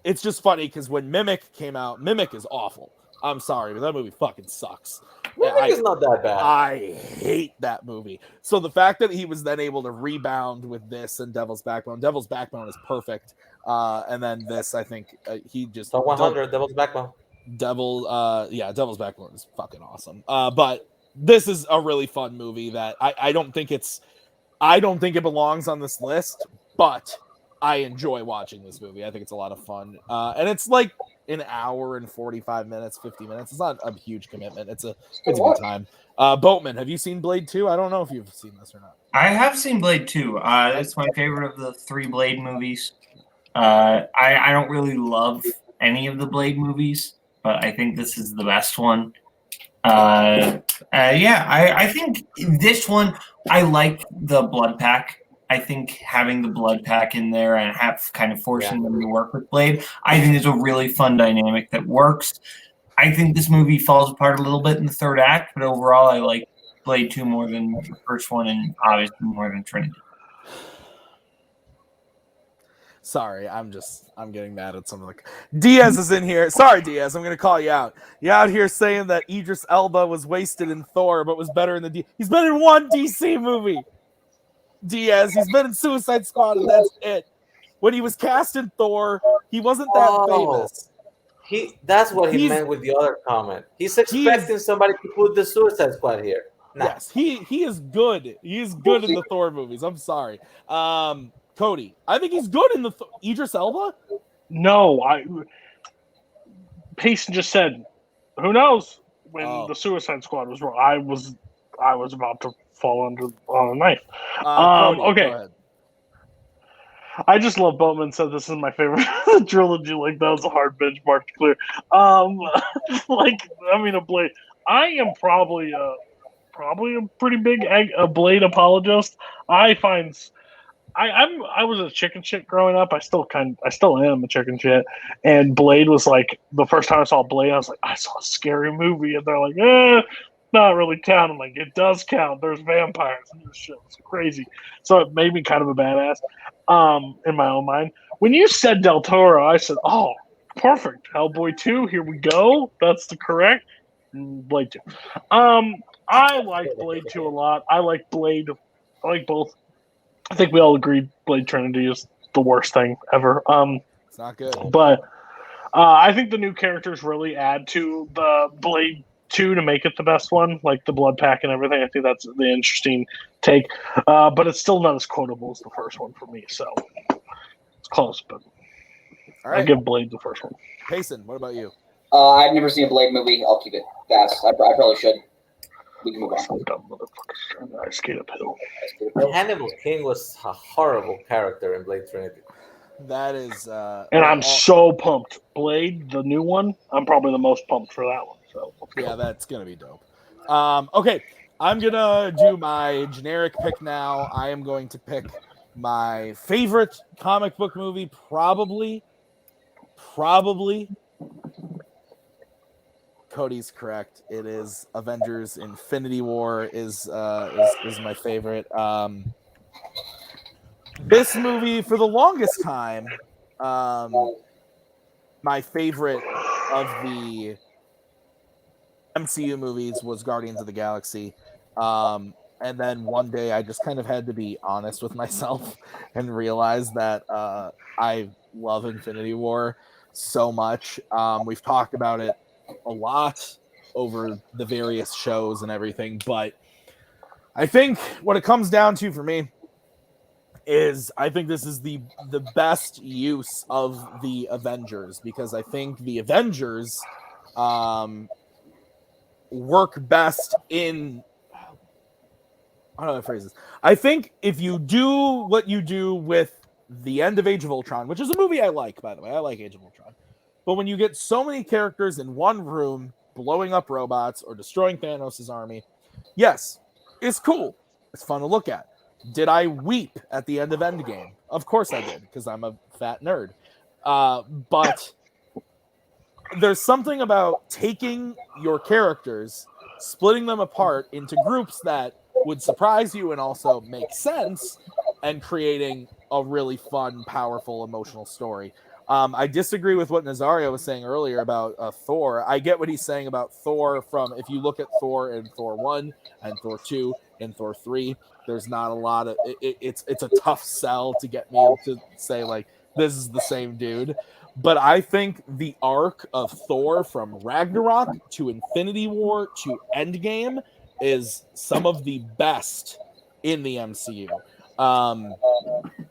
Speaker 6: it's just funny because when Mimic came out, Mimic is awful. I'm sorry, but that movie fucking sucks.
Speaker 9: Mimic is not that bad.
Speaker 6: I hate that movie. So the fact that he was then able to rebound with this and Devil's Backbone is perfect. And then this, I think he just
Speaker 9: 100 Devil's Backbone.
Speaker 6: Devil's Backbone is fucking awesome. But this is a really fun movie that I don't think it's I don't think it belongs on this list, but I enjoy watching this movie. I think it's a lot of fun. And it's like an hour and 45 minutes, 50 minutes. It's not a huge commitment. It's a good time. Boatman, have you seen Blade 2? I don't know if you've seen this or not.
Speaker 7: I have seen Blade 2. It's my favorite of the 3 Blade movies. I don't really love any of the Blade movies, but I think this is the best one. I think this one, I like the blood pack. I think having the blood pack in there and kind of forcing them to work with Blade, I think is a really fun dynamic that works. I think this movie falls apart a little bit in the third act, but overall I like Blade 2 more than the first one, and obviously more than Trinity.
Speaker 6: Sorry, I'm getting mad at something. Like Diaz is in here. Sorry, Diaz, I'm gonna call you out. You out here saying that Idris Elba was wasted in Thor, but was better in the He's been in one DC movie. Diaz, he's been in Suicide Squad, and that's it. When he was cast in Thor, he wasn't that famous.
Speaker 9: That's what he meant with the other comment. He's expecting somebody to put the Suicide Squad here. Nah.
Speaker 6: Yes, he is good. He is good in the Thor movies. I'm sorry. Cody, I think he's good in the Idris Elba.
Speaker 10: No, Payson just said, "Who knows?" When the Suicide Squad was wrong, I was about to fall on a knife.
Speaker 6: Cody,
Speaker 10: okay.
Speaker 6: Go ahead.
Speaker 10: I just love Boatman said this is my favorite trilogy. Like, that was a hard benchmark to clear. A Blade. I am probably a pretty big Blade apologist. I was a chicken shit growing up. I still am a chicken shit. And Blade was like, the first time I saw Blade, I was like, I saw a scary movie, and they're like, not really count. I'm like, it does count. There's vampires and this shit. It's crazy. So it made me kind of a badass in my own mind. When you said Del Toro, I said, oh, perfect. Hellboy 2, here we go. That's the correct Blade 2. I like Blade 2 a lot. I like Blade. I like both. I think we all agreed Blade Trinity is the worst thing ever.
Speaker 6: It's not good.
Speaker 10: But I think the new characters really add to the Blade 2 to make it the best one, like the blood pack and everything. I think that's the interesting take. But it's still not as quotable as the first one for me. So it's close, but
Speaker 6: all right.
Speaker 10: I give Blade the first one.
Speaker 6: Payson, what about you?
Speaker 8: I've never seen a Blade movie. I'll keep it fast. I probably should. We can move on.
Speaker 10: Some dumb motherfuckers trying to ice skate uphill.
Speaker 9: Hannibal King was a horrible character in Blade Trinity.
Speaker 6: That is...
Speaker 10: and I'm so pumped. Blade, the new one, I'm probably the most pumped for that one. So
Speaker 6: yeah, that's going to be dope. Okay, I'm going to do my generic pick now. I am going to pick my favorite comic book movie, probably. Cody's correct. It is Avengers Infinity War is my favorite. This movie, for the longest time, my favorite of the MCU movies was Guardians of the Galaxy. And then one day I just kind of had to be honest with myself and realize that I love Infinity War so much. We've talked about it a lot over the various shows and everything, but I think what it comes down to for me is I think this is the best use of the Avengers, because I think the Avengers work best in, I don't know how to phrase this. I think if you do what you do with the end of Age of Ultron, which is a movie I like, by the way, I like Age of Ultron, but when you get so many characters in one room blowing up robots or destroying Thanos' army, yes, it's cool. It's fun to look at. Did I weep at the end of Endgame? Of course I did, because I'm a fat nerd. But there's something about taking your characters, splitting them apart into groups that would surprise you and also make sense, and creating a really fun, powerful, emotional story. I disagree with what Nazario was saying earlier about Thor. I get what he's saying about Thor from, if you look at Thor in Thor 1 and Thor 2 and Thor 3, there's not a lot of... It's a tough sell to get me to say, like, this is the same dude. But I think the arc of Thor from Ragnarok to Infinity War to Endgame is some of the best in the MCU.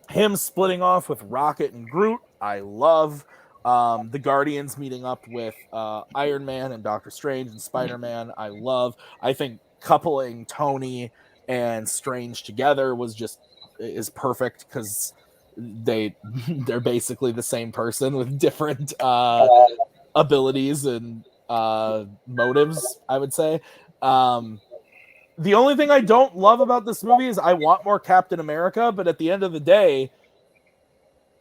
Speaker 6: Him splitting off with Rocket and Groot, I love. The Guardians meeting up with Iron Man and Doctor Strange and Spider-Man, I love. I think coupling Tony and Strange together is perfect because they're basically the same person with different abilities and motives, I would say. The only thing I don't love about this movie is I want more Captain America, but at the end of the day,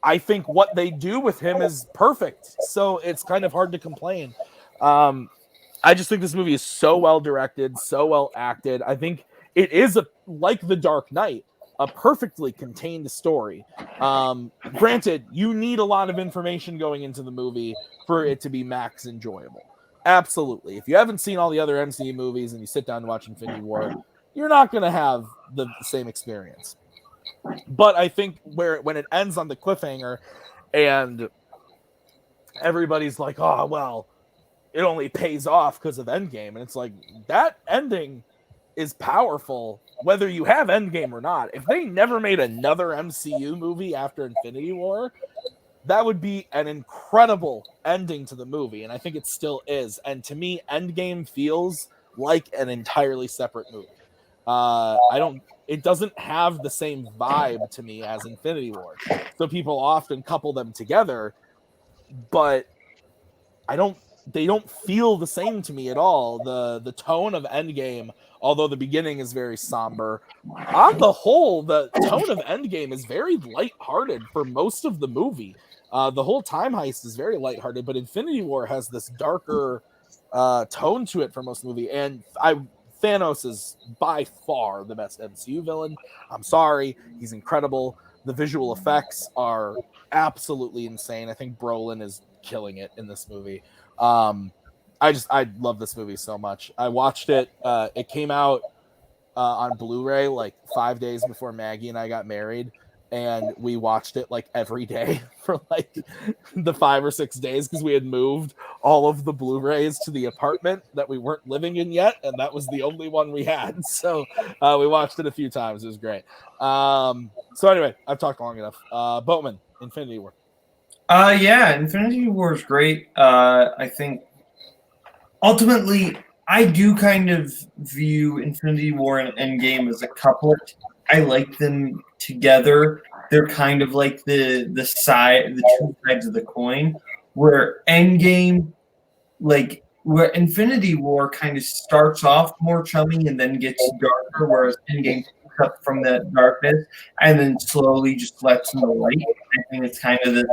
Speaker 6: I think what they do with him is perfect. So it's kind of hard to complain. I just think this movie is so well directed, so well acted. I think it is like The Dark Knight, a perfectly contained story. Granted, you need a lot of information going into the movie for it to be max enjoyable. Absolutely. If you haven't seen all the other MCU movies and you sit down to watch Infinity War, you're not going to have the same experience. But I think when it ends on the cliffhanger and everybody's like, oh, well, it only pays off because of Endgame. And it's like, that ending is powerful whether you have Endgame or not. If they never made another MCU movie after Infinity War, that would be an incredible ending to the movie, and I think it still is. And to me, Endgame feels like an entirely separate movie. It doesn't have the same vibe to me as Infinity War. So people often couple them together, but they don't feel the same to me at all. The tone of Endgame, although the beginning is very somber, on the whole, the tone of Endgame is very lighthearted for most of the movie. The whole time heist is very lighthearted, but Infinity War has this darker tone to it for most of the movie. And Thanos is by far the best MCU villain. I'm sorry. He's incredible. The visual effects are absolutely insane. I think Brolin is killing it in this movie. I love this movie so much. I watched it. It came out on Blu-ray like 5 days before Maggie and I got married. And we watched it like every day for like the 5 or 6 days because we had moved all of the Blu-rays to the apartment that we weren't living in yet, and that was the only one we had. So we watched it a few times. It was great. So anyway, I've talked long enough. Boatman, Infinity War.
Speaker 7: Yeah, Infinity War is great. I think ultimately I do kind of view Infinity War and Endgame as a couplet. I like them together. They're kind of like the two sides of the coin. Where Endgame, where Infinity War kind of starts off more chummy and then gets darker, whereas Endgame picks up from that darkness and then slowly just lets in the light. I think it's kind of the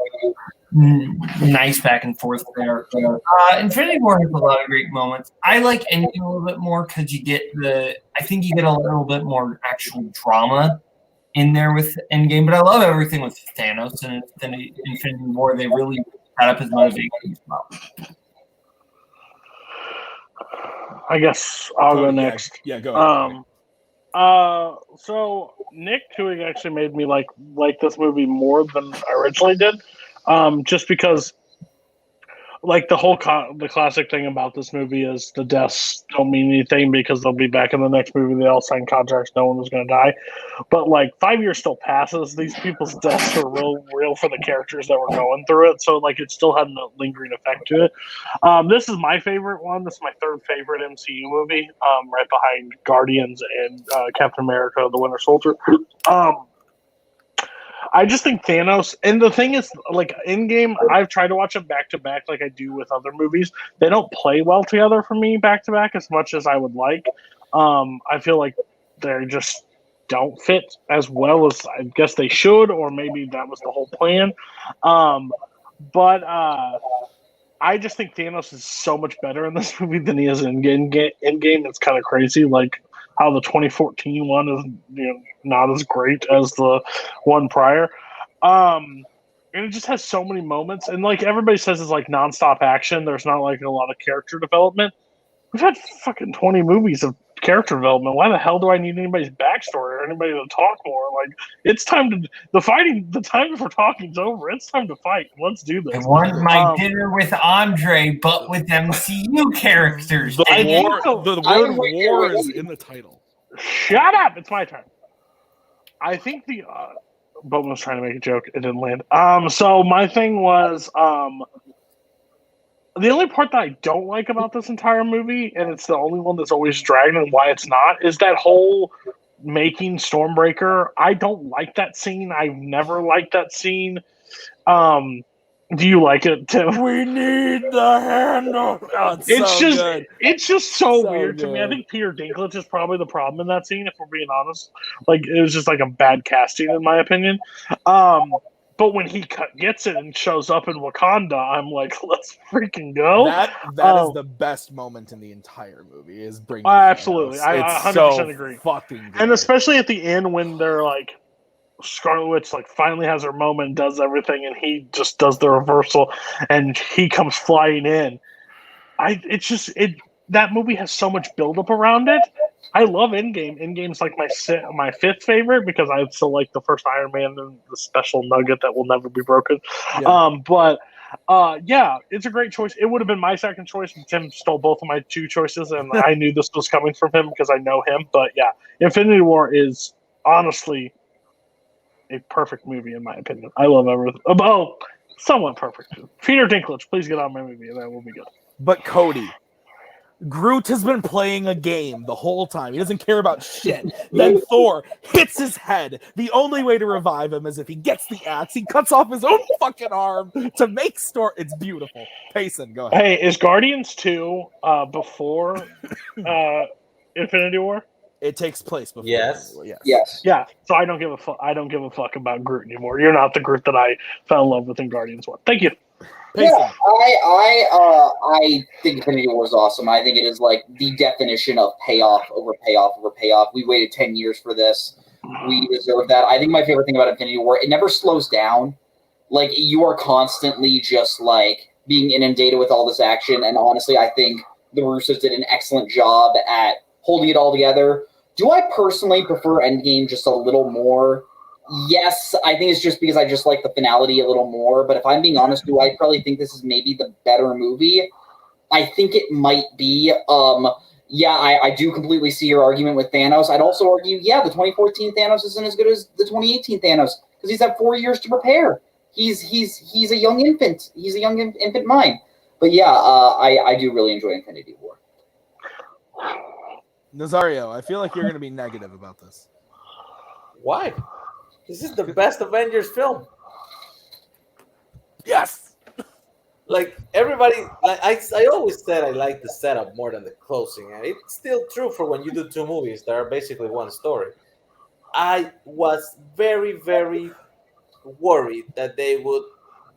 Speaker 7: nice back and forth there. Infinity War has a lot of great moments. I like Endgame a little bit more because I think you get a little bit more actual drama in there with Endgame, but I love everything with Thanos and Infinity War. They really set up his motivation as well.
Speaker 10: I guess I'll go next.
Speaker 6: Yeah, go ahead.
Speaker 10: So Nick Twohig actually made me like this movie more than I originally did. Just because, like, the classic thing about this movie is the deaths don't mean anything because they'll be back in the next movie. They all sign contracts. No one was going to die. But, like, 5 years still passes. These people's deaths are real for the characters that were going through it. So, like, it still had a lingering effect to it. This is my favorite one. This is my third favorite MCU movie, right behind Guardians and Captain America, the Winter Soldier. I just think Thanos, and the thing is, like, Endgame, I've tried to watch them back-to-back like I do with other movies. They don't play well together for me back-to-back as much as I would like. I feel like they just don't fit as well as I guess they should, or maybe that was the whole plan. But I just think Thanos is so much better in this movie than he is in Endgame. It's kind of crazy, like, how the 2014 one is not as great as the one prior. And it just has so many moments. And like everybody says it's like nonstop action. There's not like a lot of character development. We've had fucking 20 movies of character development. Why the hell do I need anybody's backstory or anybody to talk more? Like, it's time to the time for talking's over. It's time to fight. Let's do this.
Speaker 7: I want my dinner with Andre, but with MCU characters.
Speaker 6: The word war is in the title.
Speaker 10: Shut up! It's my turn. I think the Boatman was trying to make a joke. It didn't land. So my thing was the only part that I don't like about this entire movie, and it's the only one that's always dragged and why it's not, is that whole making Stormbreaker. I don't like that scene. I've never liked that scene. Do you like it, Tim?
Speaker 6: We need the handle. Oh, it's so good.
Speaker 10: It's just so weird to me. I think Peter Dinklage is probably the problem in that scene, if we're being honest. Like, it was just like a bad casting, in my opinion. But when he gets it and shows up in Wakanda, I'm like, let's freaking go.
Speaker 6: That is the best moment in the entire movie. Is bringing.
Speaker 10: Absolutely, I 100% agree.
Speaker 6: Fucking good.
Speaker 10: And especially at the end when they're like, Scarlet Witch like finally has her moment, does everything, and he just does the reversal, and he comes flying in. That movie has so much buildup around it. I love Endgame. Endgame's like my fifth favorite because I still like the first Iron Man and the special nugget that will never be broken. Yeah. Yeah, it's a great choice. It would have been my second choice, and Tim stole both of my two choices, and I knew this was coming from him because I know him. But yeah, Infinity War is honestly a perfect movie in my opinion. I love everything. Oh, somewhat perfect. Peter Dinklage, please get on my movie, and that will be good.
Speaker 6: But Cody, Groot has been playing a game the whole time. He doesn't care about shit. Then Thor hits his head. The only way to revive him is if he gets the axe. He cuts off his own fucking arm to make It's beautiful. Payson, go ahead.
Speaker 10: Hey, is Guardians 2 before Infinity War?
Speaker 6: It takes place before.
Speaker 9: Yes.
Speaker 8: Yes.
Speaker 10: Yeah. So I don't give a fuck. I don't give a fuck about Groot anymore. You're not the Groot that I fell in love with in Guardians 1. Thank you.
Speaker 8: Yeah, I think Infinity War is awesome. I think it is like the definition of payoff over payoff over payoff. We waited 10 years for this. We deserve that. I think my favorite thing about Infinity War, it never slows down. Like, you are constantly just like being inundated with all this action. And honestly, I think the Russos did an excellent job at holding it all together. Do I personally prefer Endgame just a little more? Yes, I think it's just because I just like the finality a little more. But if I'm being honest, do I probably think this is maybe the better movie? I think it might be. Yeah, I do completely see your argument with Thanos. I'd also argue, yeah, the 2014 Thanos isn't as good as the 2018 Thanos because he's had 4 years to prepare. He's a young infant. He's a young infant mind. But yeah, I do really enjoy Infinity War.
Speaker 6: Nazario, I feel like you're going to be negative about this.
Speaker 9: Why? This is the best Avengers film.
Speaker 6: Yes.
Speaker 9: Like everybody, like I always said, I like the setup more than the closing, and it's still true for when you do two movies that are basically one story. I was very, very worried that they would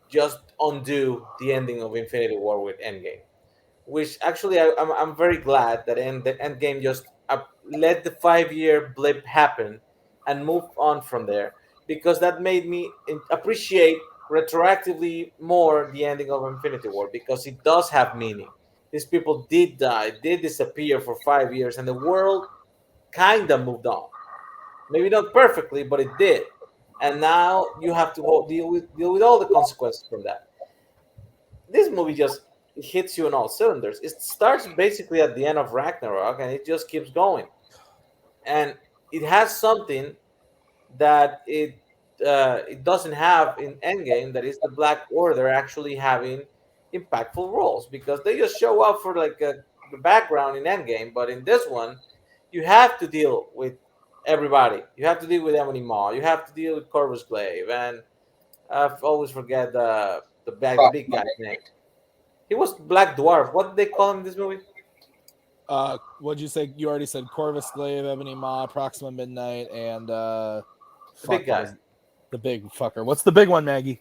Speaker 9: just undo the ending of Infinity War with Endgame, which actually I'm very glad that the Endgame just let the 5-year blip happen and move on from there, because that made me appreciate retroactively more the ending of Infinity War, because it does have meaning. These people did die, did disappear for 5 years, and the world kind of moved on. Maybe not perfectly, but it did. And now you have to deal with all the consequences from that. This movie just hits you on all cylinders. It starts basically at the end of Ragnarok, and it just keeps going. And it has something that it doesn't have in Endgame, that is the Black Order actually having impactful roles, because they just show up for like the background in Endgame, but in this one, you have to deal with everybody. You have to deal with Emily Maw. You have to deal with Corvus Glaive, and I always forget the big guy's name. He was Black Dwarf. What did they call him in this movie?
Speaker 6: What'd you say? You already said Corvus Glaive, Ebony Maw, Proxima Midnight, and
Speaker 9: the big guy.
Speaker 6: The big fucker. What's the big one, Maggie?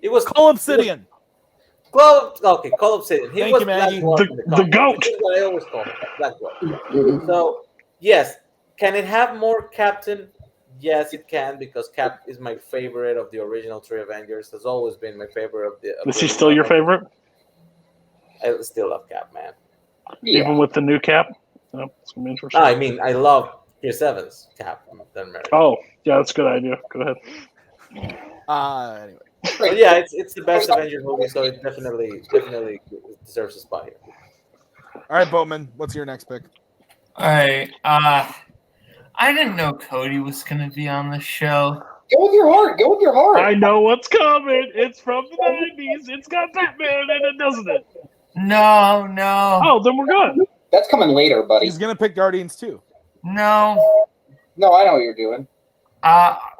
Speaker 9: It was
Speaker 6: Call Obsidian.
Speaker 9: Call Obsidian. He
Speaker 6: Thank
Speaker 9: was
Speaker 6: you, Maggie.
Speaker 10: The goat.
Speaker 9: This is what I always call him, Black Dwarf. So, yes, can it have more Captain? Yes, it can, because Cap is my favorite of the original three Avengers. Has always been my favorite of the.
Speaker 10: Is he still your favorite?
Speaker 9: I still love Cap, man.
Speaker 10: Yeah. Even with the new Cap? Nope, it's gonna be interesting.
Speaker 9: I mean, I love Chris Evans Cap.
Speaker 10: Oh, yeah, that's a good idea. Go ahead.
Speaker 6: Anyway.
Speaker 9: But yeah, it's the best Avengers movie, so it definitely deserves a spot here.
Speaker 6: All right, Boatman, what's your next pick?
Speaker 7: All right. I didn't know Cody was going to be on the show.
Speaker 8: Go with your heart. Go with your heart.
Speaker 10: I know what's coming. It's from the 90s. It's got Batman in it, doesn't it?
Speaker 7: No.
Speaker 10: Oh, then we're good.
Speaker 8: That's coming later, buddy.
Speaker 6: He's gonna pick Guardians too.
Speaker 7: No.
Speaker 8: No, I know what you're doing.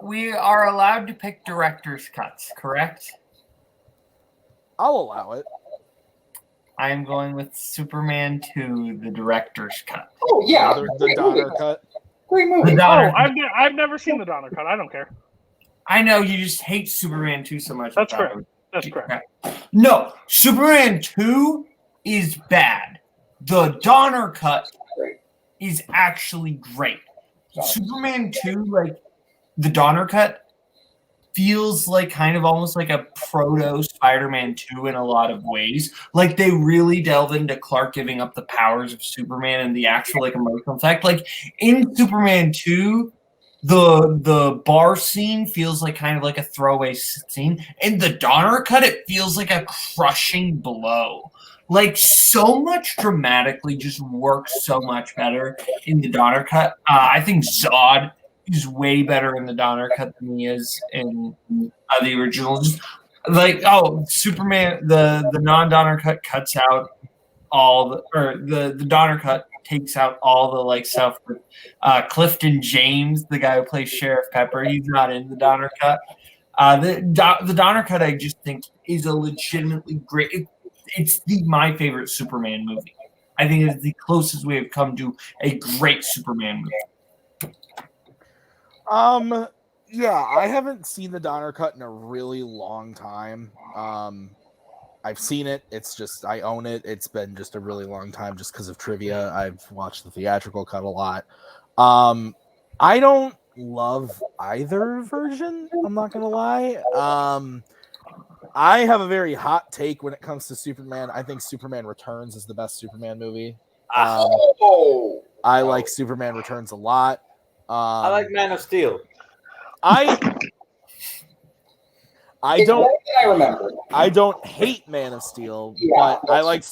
Speaker 7: We are allowed to pick director's cuts, correct?
Speaker 6: I'll allow it.
Speaker 7: I am going with Superman 2, the director's cut.
Speaker 8: Oh yeah,
Speaker 6: The Donner cut.
Speaker 8: Great movie.
Speaker 10: I've never seen the Donner cut. I don't care.
Speaker 7: I know you just hate Superman 2 so much.
Speaker 10: That's correct. That's correct.
Speaker 7: No, Superman 2 is bad. The Donner cut is actually great. Superman 2, like the Donner cut, feels like kind of almost like a proto Spider-Man 2 in a lot of ways. Like they really delve into Clark giving up the powers of Superman and the actual like emotional effect. Like in Superman 2, the bar scene feels like kind of like a throwaway scene. In the Donner cut, it feels like a crushing blow. Like so much dramatically just works so much better in the Donner cut. I think Zod is way better in the Donner cut than he is in the original. Just like Superman, the non-Donner cut cuts out all the Donner cut takes out all the like stuff with Clifton James, the guy who plays Sheriff Pepper. He's not in the Donner cut. The Donner cut I just think is a legitimately great. It's my favorite Superman movie. I think it's the closest we have come to a great Superman movie.
Speaker 6: Yeah, I haven't seen the Donner cut in a really long time. I've seen it. It's just I own it. It's been just a really long time just because of trivia. I've watched the theatrical cut a lot. I don't love either version. I'm not gonna lie. I have a very hot take when it comes to Superman. I think Superman Returns is the best Superman movie. I like Superman Returns a lot.
Speaker 9: I like Man of Steel.
Speaker 6: I don't.
Speaker 8: I remember.
Speaker 6: I don't hate Man of Steel, but I like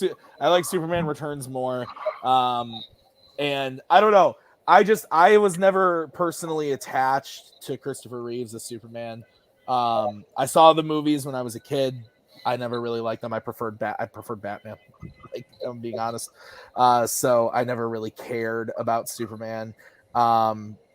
Speaker 6: Superman Returns more. And I don't know. I was never personally attached to Christopher Reeves as Superman. I saw the movies when I was a kid. I never really liked them. I preferred Batman. Like, I'm being honest. So I never really cared about Superman.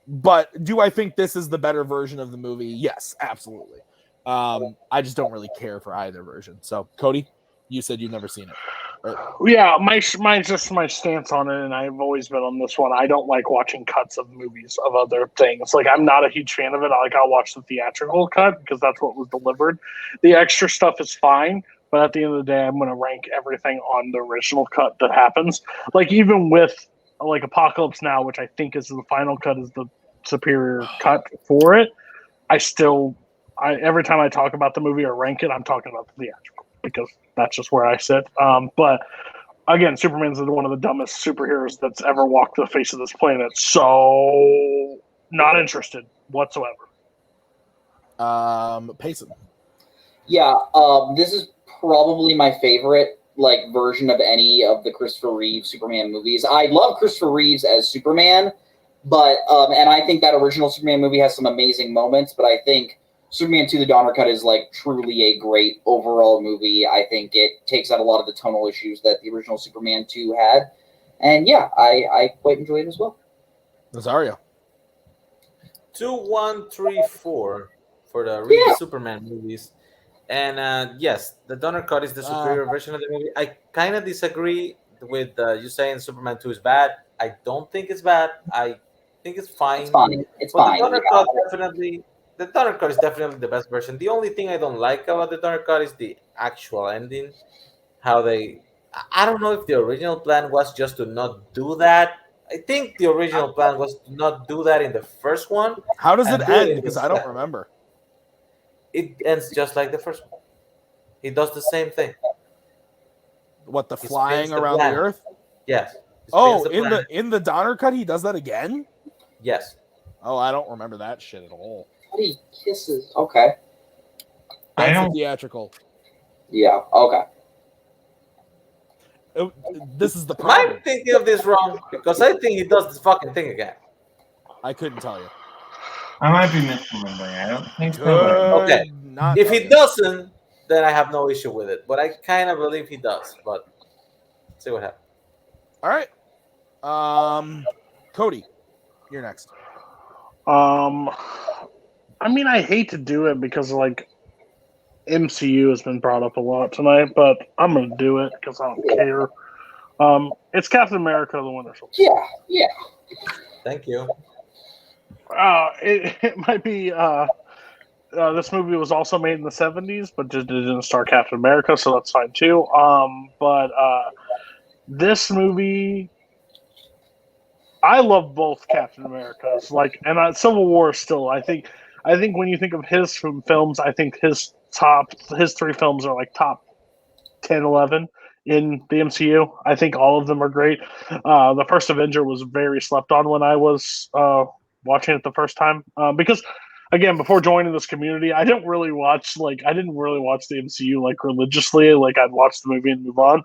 Speaker 6: But do I think this is the better version of the movie? Yes, absolutely. I just don't really care for either version. So, Cody, you said you've never seen it, right?
Speaker 10: Yeah, mine's just my stance on it, and I've always been on this one. I don't like watching cuts of movies of other things. Like, I'm not a huge fan of it. I'll watch the theatrical cut because that's what was delivered. The extra stuff is fine, but at the end of the day, I'm going to rank everything on the original cut that happens. Like, even with like Apocalypse Now, which I think is the final cut, is the superior cut for it. Every time I talk about the movie or rank it, I'm talking about the theatrical because that's just where I sit. But again, Superman's one of the dumbest superheroes that's ever walked the face of this planet. So not interested whatsoever.
Speaker 6: Payson.
Speaker 8: Yeah, this is probably my favorite version of any of the Christopher Reeve Superman movies. I love Christopher Reeves as Superman, but and I think that original Superman movie has some amazing moments, but I think Superman 2: The Donner Cut is truly a great overall movie. I think it takes out a lot of the tonal issues that the original Superman 2 had. And yeah, I quite enjoy it as well.
Speaker 6: Rosario.
Speaker 9: 2, 1, 3, 4 for the Reeve Superman movies. And yes, the Donner Cut is the superior version of the movie. I kind of disagree with you saying Superman 2 is bad. I don't think it's bad. I think it's fine.
Speaker 8: It's fine.
Speaker 9: The Donner Cut is definitely the best version. The only thing I don't like about the Donner Cut is the actual ending. I don't know if the original plan was just to not do that. I think the original plan was to not do that in the first one.
Speaker 6: How does it end? Because I don't remember.
Speaker 9: It ends just like the first one. He does the same thing.
Speaker 6: What, the flying around the Earth?
Speaker 9: Yes.
Speaker 6: Oh, in the Donner Cut, he does that again?
Speaker 9: Yes.
Speaker 6: Oh, I don't remember that shit at all.
Speaker 8: He kisses. Okay.
Speaker 6: That's theatrical.
Speaker 8: Yeah. Okay.
Speaker 6: This is the problem.
Speaker 9: I'm thinking of this wrong because I think he does this fucking thing again.
Speaker 6: I couldn't tell you.
Speaker 7: I might be misremembering. I don't think so.
Speaker 9: Okay.
Speaker 6: Not
Speaker 9: If
Speaker 6: tell
Speaker 9: he
Speaker 6: you.
Speaker 9: doesn't, then I have no issue with it. But I kind of believe he does. But see what happens.
Speaker 6: All right. Cody, you're next.
Speaker 10: I mean, I hate to do it because like MCU has been brought up a lot tonight, but I'm gonna do it because I don't care. It's Captain America: The Winter Soldier.
Speaker 8: Yeah.
Speaker 9: Thank you.
Speaker 10: It might be. This movie was also made in the 70s, but just didn't star Captain America, so that's fine too. But this movie, I love both Captain Americas. Like, and Civil War is still. I think when you think of his films, I think his three films are like top 10, 11 in the MCU. I think all of them are great. The first Avenger was very slept on when I was watching it the first time because. Again, before joining this community, I didn't really watch the MCU like religiously. Like I'd watch the movie and move on.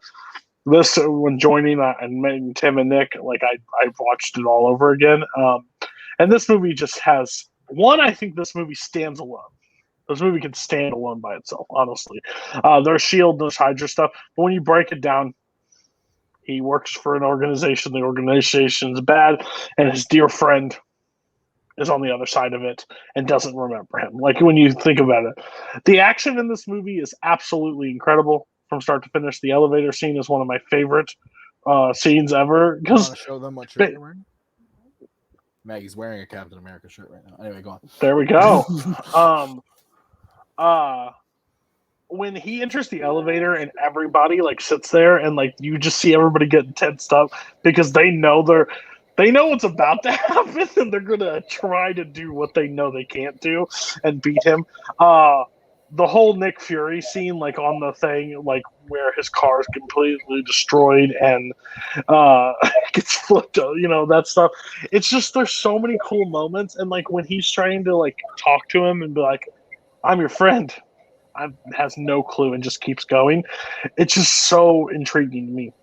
Speaker 10: This when joining and meeting Tim and Nick, like I watched it all over again. And this movie just has one. I think this movie stands alone. This movie can stand alone by itself. Honestly, there's Shield, there's Hydra stuff, but when you break it down, he works for an organization. The organization's bad, and his dear friend is on the other side of it and doesn't remember him. Like when you think about it, the action in this movie is absolutely incredible from start to finish. The elevator scene is one of my favorite scenes ever. Because
Speaker 6: show them what shirt you're wearing. Maggie's wearing a Captain America shirt right now. Anyway, go on.
Speaker 10: There we go. When he enters the elevator and everybody like sits there and like you just see everybody getting tensed up because they know what's about to happen, and they're gonna try to do what they know they can't do and beat him. The whole Nick Fury scene, like on the thing, like where his car is completely destroyed and gets flipped, that stuff. It's just there's so many cool moments, and like when he's trying to like talk to him and be like, "I'm your friend," has no clue and just keeps going. It's just so intriguing to me.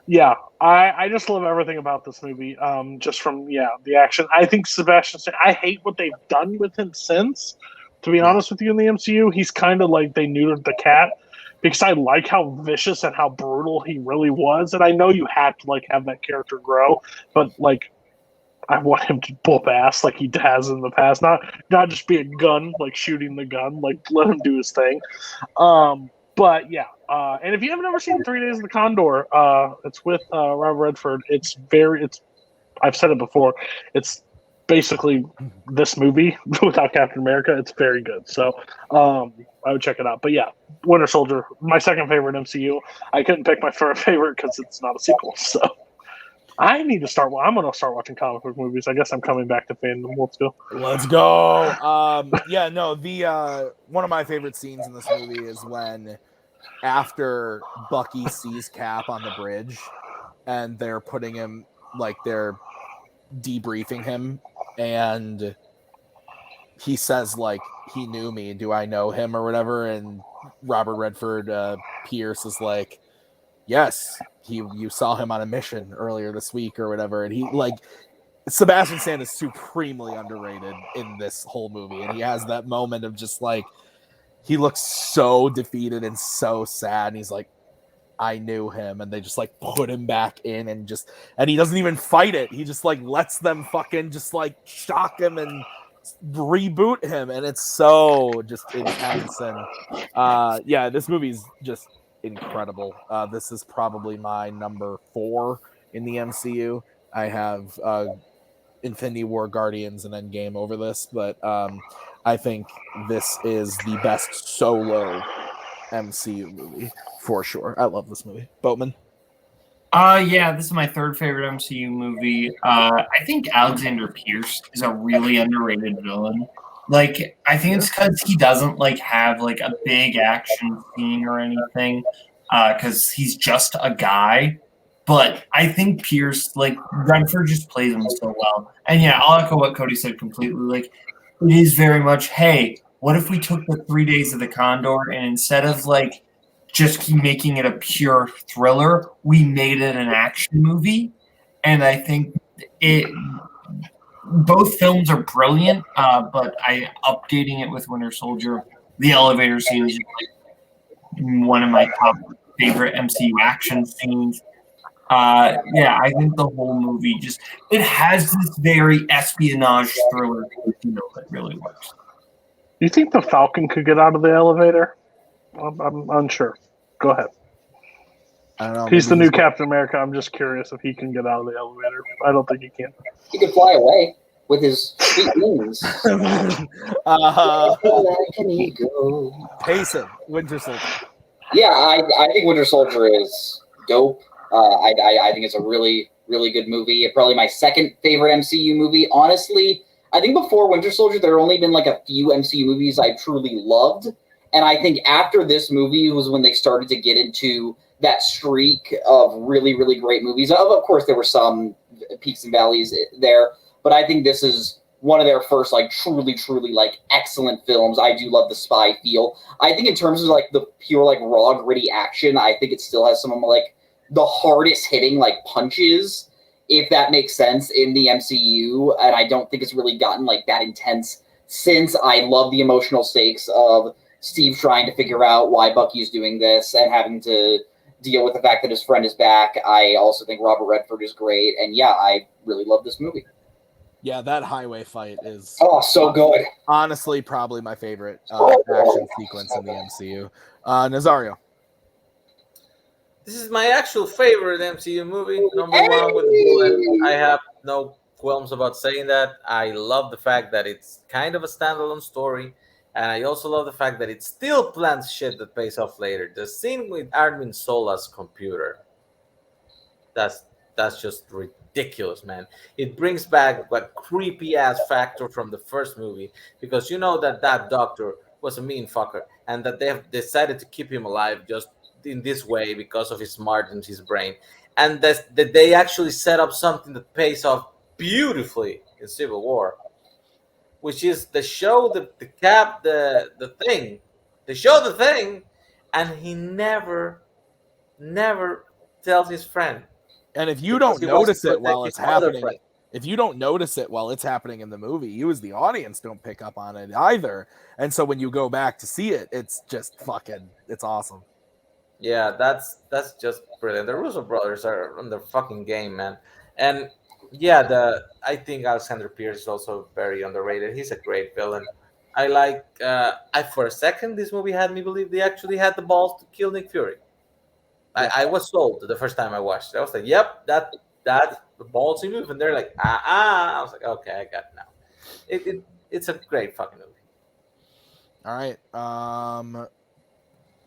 Speaker 10: Yeah, I just love everything about this movie. Just from the action. I think Sebastian Stan, I hate what they've done with him since. To be honest with you, in the MCU, he's kind of like they neutered the cat because I like how vicious and how brutal he really was, and I know you have to like have that character grow, but like I want him to whoop ass like he has in the past, not just be a gun like shooting the gun, like let him do his thing. But yeah, and if you haven't ever seen 3 Days of the Condor, it's with Robert Redford. I've said it before. It's basically this movie without Captain America. It's very good. So I would check it out. But yeah, Winter Soldier, my second favorite MCU. I couldn't pick my favorite because it's not a sequel. So I need to start. I'm going to start watching comic book movies. I guess I'm coming back to Fandom.
Speaker 6: Let's go. The one of my favorite scenes in this movie is when after Bucky sees Cap on the bridge and they're putting him, like they're debriefing him, and he says like, "He knew me. Do I know him?" or whatever. And Robert Redford Pierce is like, "Yes, you saw him on a mission earlier this week," or whatever. And he like Sebastian Stan is supremely underrated in this whole movie, and he has that moment of just like he looks so defeated and so sad, and he's like, "I knew him," and they just like put him back in and he doesn't even fight it. He just like lets them fucking just like shock him and reboot him, and it's so just intense. And this movie's just incredible. This is probably my number 4 in the MCU. I have Infinity War, Guardians, and Endgame over this, but I think this is the best solo MCU movie for sure. I love this movie. Boatman?
Speaker 7: This is my third favorite MCU movie. I think Alexander Pierce is a really underrated villain. Like, I think it's because he doesn't like have like a big action scene or anything, because he's just a guy. But I think Pierce, like Renford, just plays him so well. And yeah, I'll echo what Cody said completely. Like, it is very much, hey, what if we took the 3 Days of the Condor and instead of like just keep making it a pure thriller, we made it an action movie? And I think both films are brilliant, but updating it with Winter Soldier, the elevator scene is like one of my top favorite MCU action scenes. Yeah, I think the whole movie it has this very espionage thriller feel that really works.
Speaker 10: You think the Falcon could get out of the elevator? I'm unsure. Go ahead.
Speaker 6: I don't know.
Speaker 10: He's the new Captain America. I'm just curious if he can get out of the elevator. I don't think he can.
Speaker 8: He could fly away with his sweet wings.
Speaker 6: Payson, Winter Soldier.
Speaker 8: Yeah, I think Winter Soldier is dope. I think it's a really, really good movie. Probably my second favorite MCU movie. Honestly, I think before Winter Soldier, there have only been like a few MCU movies I truly loved. And I think after this movie was when they started to get into that streak of really, really great movies. Of course, there were some peaks and valleys there, but I think this is one of their first, like, truly, truly, like, excellent films. I do love the spy feel. I think in terms of, like, the pure, like, raw, gritty action, I think it still has some of, like, the hardest hitting, like, punches, if that makes sense, in the MCU, and I don't think it's really gotten, like, that intense since. I love the emotional stakes of Steve trying to figure out why Bucky is doing this and having to deal with the fact that his friend is back. I also think Robert Redford is great, and yeah, I really love this movie.
Speaker 6: Yeah, that highway fight is
Speaker 8: so good.
Speaker 6: Honestly, probably my favorite action sequence in the MCU. Nazario.
Speaker 9: This is my actual favorite MCU movie. Number one with the bullet. I have no qualms about saying that. I love the fact that it's kind of a standalone story. And I also love the fact that it still plans shit that pays off later. The scene with Armin Sola's computer. That's just ridiculous, man. It brings back that creepy ass factor from the first movie, because you know that doctor was a mean fucker and that they have decided to keep him alive just in this way because of his smart and his brain. And that they actually set up something that pays off beautifully in Civil War, which is the show the thing. They show the thing, and he never tells his friend.
Speaker 6: And if you don't notice it while it's happening, in the movie, you as the audience don't pick up on it either. And so when you go back to see it, it's just it's awesome.
Speaker 9: Yeah, that's just brilliant. The Russo brothers are on their fucking game, man. And yeah, I think Alexander Pierce is also very underrated. He's a great villain. I like. For a second, this movie had me believe they actually had the balls to kill Nick Fury. I was sold the first time I watched it. I was like, "Yep, that's the ballsy move," and they're like, I was like, "Okay, I got it now." It's a great fucking movie.
Speaker 6: All right,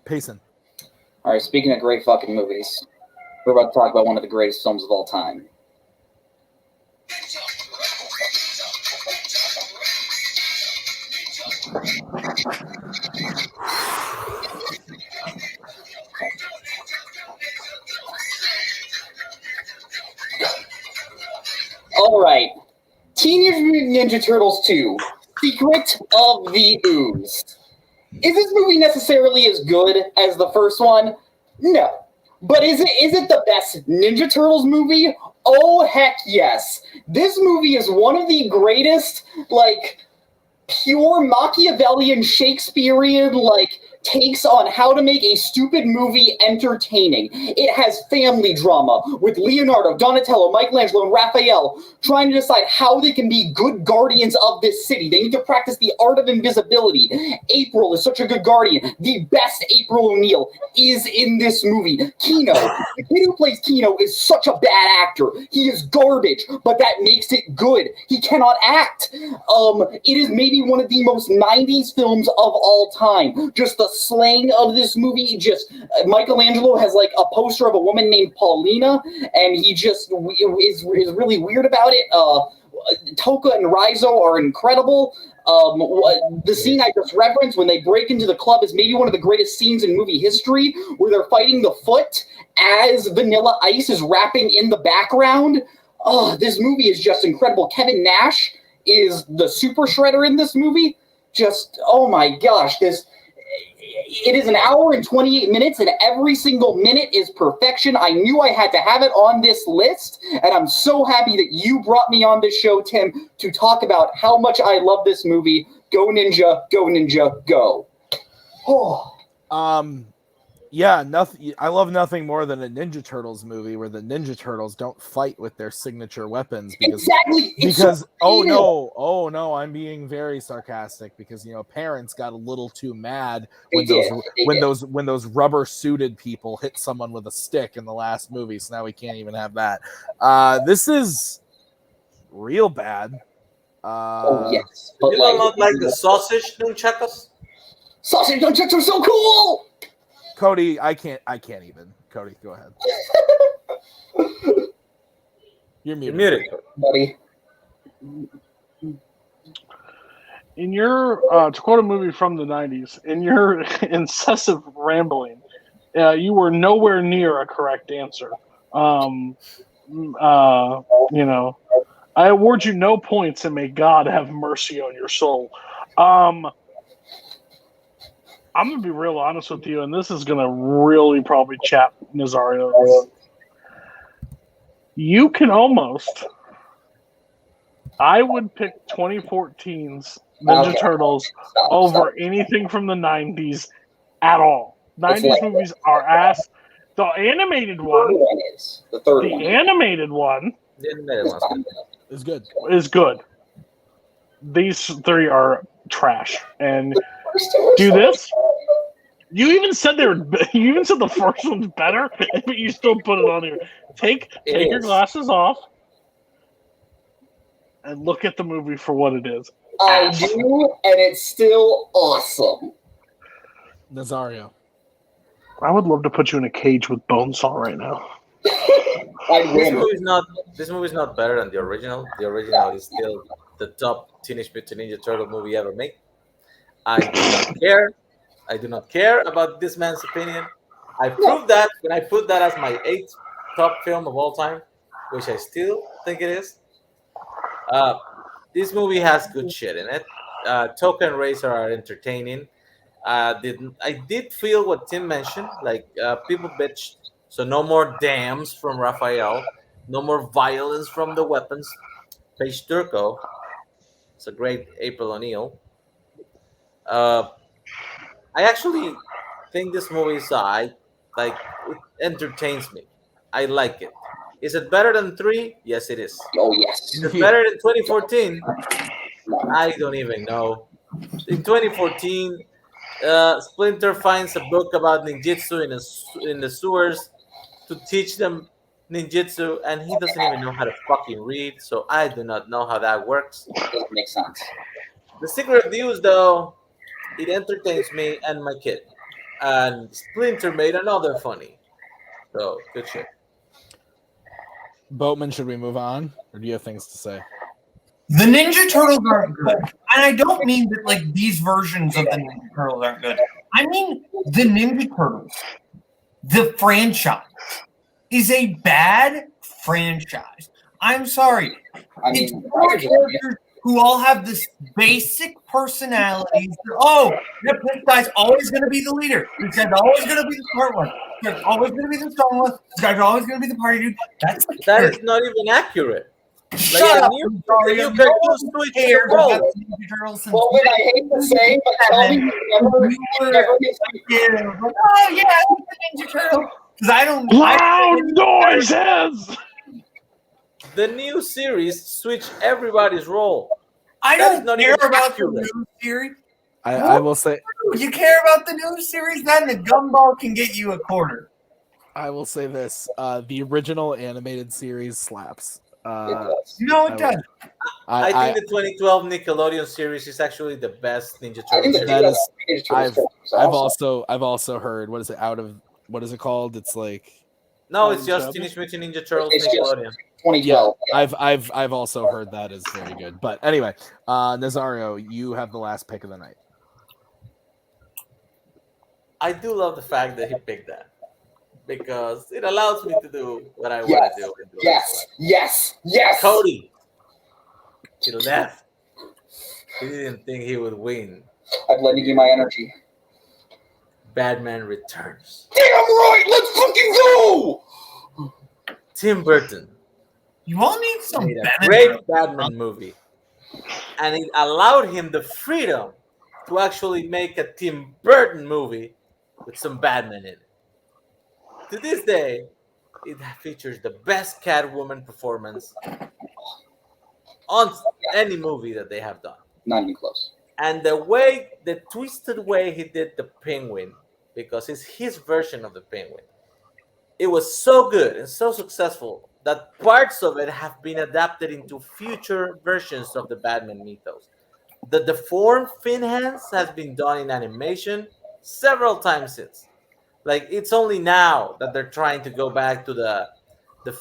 Speaker 6: Payson.
Speaker 8: All right, speaking of great fucking movies, we're about to talk about one of the greatest films of all time. All right, Teenage Mutant Ninja Turtles 2, Secret of the Ooze. Is this movie necessarily as good as the first one? No. But is it the best Ninja Turtles movie? Oh, heck yes. This movie is one of the greatest, like, pure Machiavellian Shakespearean, like, takes on how to make a stupid movie entertaining. It has family drama with Leonardo, Donatello, Michelangelo, and Raphael trying to decide how they can be good guardians of this city. They need to practice the art of invisibility. April is such a good guardian. The best April O'Neil is in this movie. Keno, the kid who plays Keno, is such a bad actor. He is garbage, but that makes it good. He cannot act. It is maybe one of the most 90s films of all time. Just the slang of this movie, Michelangelo has like a poster of a woman named Paulina, and he just is really weird about it. Toka and Rizzo are incredible. The scene I just referenced when they break into the club is maybe one of the greatest scenes in movie history, where they're fighting the Foot as Vanilla Ice is rapping in the background. Oh, this movie is just incredible. Kevin Nash is the Super Shredder in this movie. Just, oh my gosh, it is an hour and 28 minutes, and every single minute is perfection. I knew I had to have it on this list, and I'm so happy that you brought me on this show, Tim, to talk about how much I love this movie. Go Ninja, go Ninja, go. Oh.
Speaker 6: Yeah, nothing. I love nothing more than a Ninja Turtles movie where the Ninja Turtles don't fight with their signature weapons because oh no, I'm being very sarcastic because parents got a little too mad when those rubber suited people hit someone with a stick in the last movie. So now we can't even have that. This is real bad.
Speaker 8: Yes,
Speaker 9: but you don't like the sausage nunchakus?
Speaker 8: Sausage nunchucks are so cool.
Speaker 6: Cody, I can't even. Cody, go ahead. You're muted,
Speaker 8: buddy.
Speaker 10: In your, to quote a movie from the 90s, in your incessant rambling, you were nowhere near a correct answer. I award you no points and may God have mercy on your soul. I'm going to be real honest with you, and this is going to really probably chap Nazario. You can almost... I would pick 2014's Ninja Turtles over anything from the 90s at all. 90s movies are ass. The animated one... The animated one
Speaker 6: is good.
Speaker 10: Is good. These three are trash. And do this... You even said the first one's better, but you still put it on here. Take your glasses off and look at the movie for what it is.
Speaker 8: I do, and it's still awesome.
Speaker 6: Nazario.
Speaker 10: I would love to put you in a cage with Bonesaw right now.
Speaker 9: This movie's not better than the original. The original is still the top Teenage Mutant Ninja Turtle movie ever made. I do not care. I do not care about this man's opinion. I proved that when I put that as my 8th top film of all time, which I still think it is. This movie has good shit in it. Token Racer are entertaining. I did feel what Tim mentioned, like people bitched, so no more dams from Raphael, no more violence from the weapons. Paige Turco, it's a great April O'Neil. I actually think this movie is it entertains me. I like it. Is it better than 3? Yes, it is.
Speaker 8: Oh, yes.
Speaker 9: Is it better than 2014? I don't even know. In 2014, Splinter finds a book about ninjutsu in the sewers to teach them ninjutsu, and he doesn't even know how to fucking read, so I do not know how that works.
Speaker 8: Doesn't make sense.
Speaker 9: The Secret of Views, though, it entertains me and my kid. And Splinter made another funny. So, good shit.
Speaker 6: Boatman, should we move on? Or do you have things to say?
Speaker 7: The Ninja Turtles aren't good. And I don't mean that these versions of the Ninja Turtles aren't good. I mean the Ninja Turtles, the franchise, is a bad franchise. I'm sorry. It's four characters who all have this basic personalities. This guy's always going to be the leader. This guy's always going to be the smart one. This guy's always going to be the strong one. This guy's always going to be the party dude.
Speaker 9: That is not even accurate.
Speaker 7: Shut up.
Speaker 9: You can switch your role.
Speaker 8: Well, when I hate to say, but tell me
Speaker 7: oh, yeah, the Ninja Turtle. Because I don't...
Speaker 10: Loud noises!
Speaker 9: The new series switch everybody's role.
Speaker 7: I don't care about the new series.
Speaker 6: I will say...
Speaker 7: You care about the new series? Then the gumball can get you a quarter.
Speaker 6: I will say this. The original animated series slaps.
Speaker 7: No, it doesn't.
Speaker 9: I think the 2012 Nickelodeon series is actually the best Ninja Turtle series.
Speaker 6: I've also heard, what is it called? It's like...
Speaker 9: No, it's just Teenage Mutant Ninja Turtles Nickelodeon.
Speaker 8: 2012.
Speaker 6: Yeah, I've also heard that is very good. But anyway, Nazario, you have the last pick of the night.
Speaker 9: I do love the fact that he picked that because it allows me to do what I want to do.
Speaker 8: Yes.
Speaker 9: Cody, he left. He didn't think he would win.
Speaker 8: I'm lending you my energy.
Speaker 9: Batman Returns.
Speaker 8: Damn right, let's fucking go!
Speaker 9: Tim Burton
Speaker 7: You all need some
Speaker 9: made a
Speaker 7: Batman
Speaker 9: great
Speaker 7: movies.
Speaker 9: Batman movie, and it allowed him the freedom to actually make a Tim Burton movie with some Batman in it. To this day, it features the best Catwoman performance on any movie that they have done.
Speaker 8: Not even close.
Speaker 9: And the twisted way he did the Penguin, because it's his version of the Penguin, it was so good and so successful that parts of it have been adapted into future versions of the Batman mythos. The deformed fin hands has been done in animation several times since. Like, it's only now that they're trying to go back to the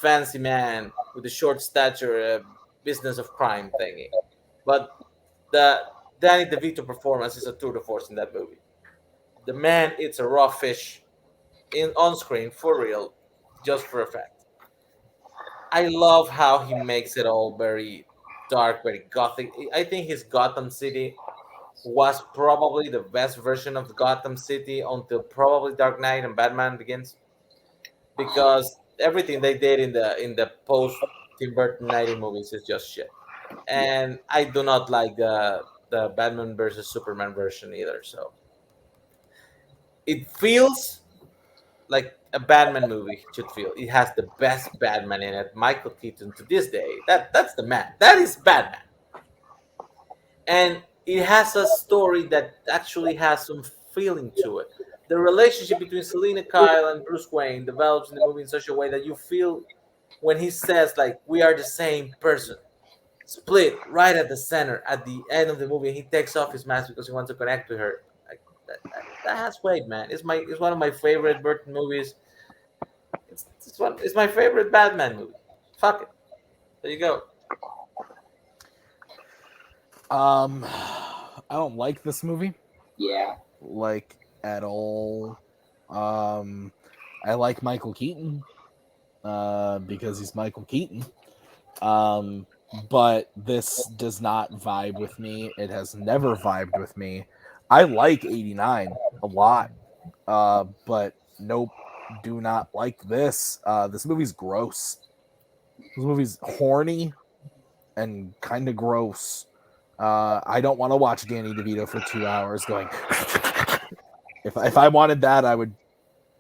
Speaker 9: fancy man with the short stature, business of crime thingy. But the Danny DeVito performance is a tour de force in that movie. The man eats a raw fish on screen for real, just for effect. I love how he makes it all very dark, very gothic. I think his Gotham City was probably the best version of Gotham City until probably Dark Knight and Batman Begins, because everything they did in the post Tim Burton 90 movies is just shit. And I do not like the Batman versus Superman version either. So it feels like a Batman movie should feel. It has the best Batman in it. Michael Keaton to this day. That's the man. That is Batman. And it has a story that actually has some feeling to it. The relationship between Selina Kyle and Bruce Wayne develops in the movie in such a way that you feel when he says, like, we are the same person. Split right at the center at the end of the movie. He takes off his mask because he wants to connect with her. Like, that has weight, man. It's one of my favorite Burton movies. It's my favorite Batman movie. Fuck it. There you go.
Speaker 6: I don't like this movie.
Speaker 8: Yeah.
Speaker 6: Like, at all. I like Michael Keaton because he's Michael Keaton. But this does not vibe with me. It has never vibed with me. I like 89 a lot. But nope, do not like this. This movie's gross. This movie's horny and kind of gross. I don't want to watch Danny DeVito for 2 hours going. If I wanted that, I would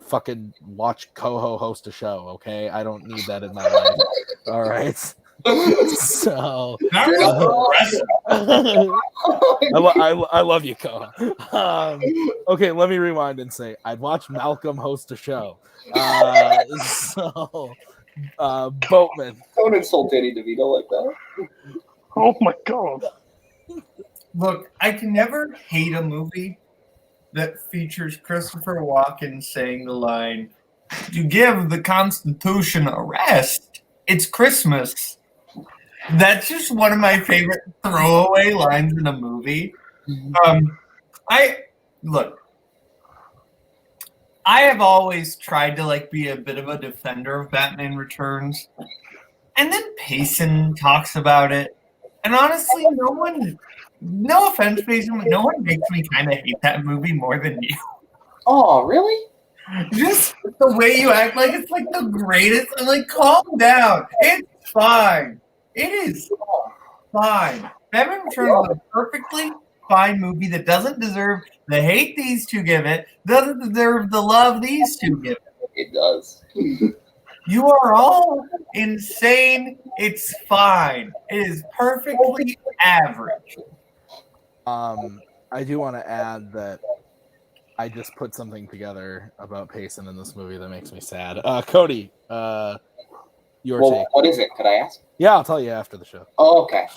Speaker 6: fucking watch Koho host a show. Okay, I don't need that in my life. All right. So I love you, Koho. Okay, let me rewind and say I'd watch Malcolm host a show. Boatman.
Speaker 8: Don't insult Danny DeVito like that.
Speaker 10: Oh my god.
Speaker 7: Look, I can never hate a movie that features Christopher Walken saying the line, "To give the Constitution a rest, it's Christmas." That's just one of my favorite throwaway lines in a movie. I have always tried to be a bit of a defender of Batman Returns, and then Payson talks about it, and honestly, no offense, Payson, but no one makes me kind of hate that movie more than you.
Speaker 8: Oh, really?
Speaker 7: Just the way you act like it's like the greatest. I'm like, calm down. It's fine. It is fine. Batman Returns is a perfectly fine movie that doesn't deserve the hate these two give it, doesn't deserve the love these two give it.
Speaker 8: It does.
Speaker 7: You are all insane. It's fine. It is perfectly average.
Speaker 6: I do want to add that I just put something together about Payson in this movie that makes me sad. Cody, your take.
Speaker 8: What is it? Could I ask?
Speaker 6: Yeah, I'll tell you after the show.
Speaker 8: Oh, okay.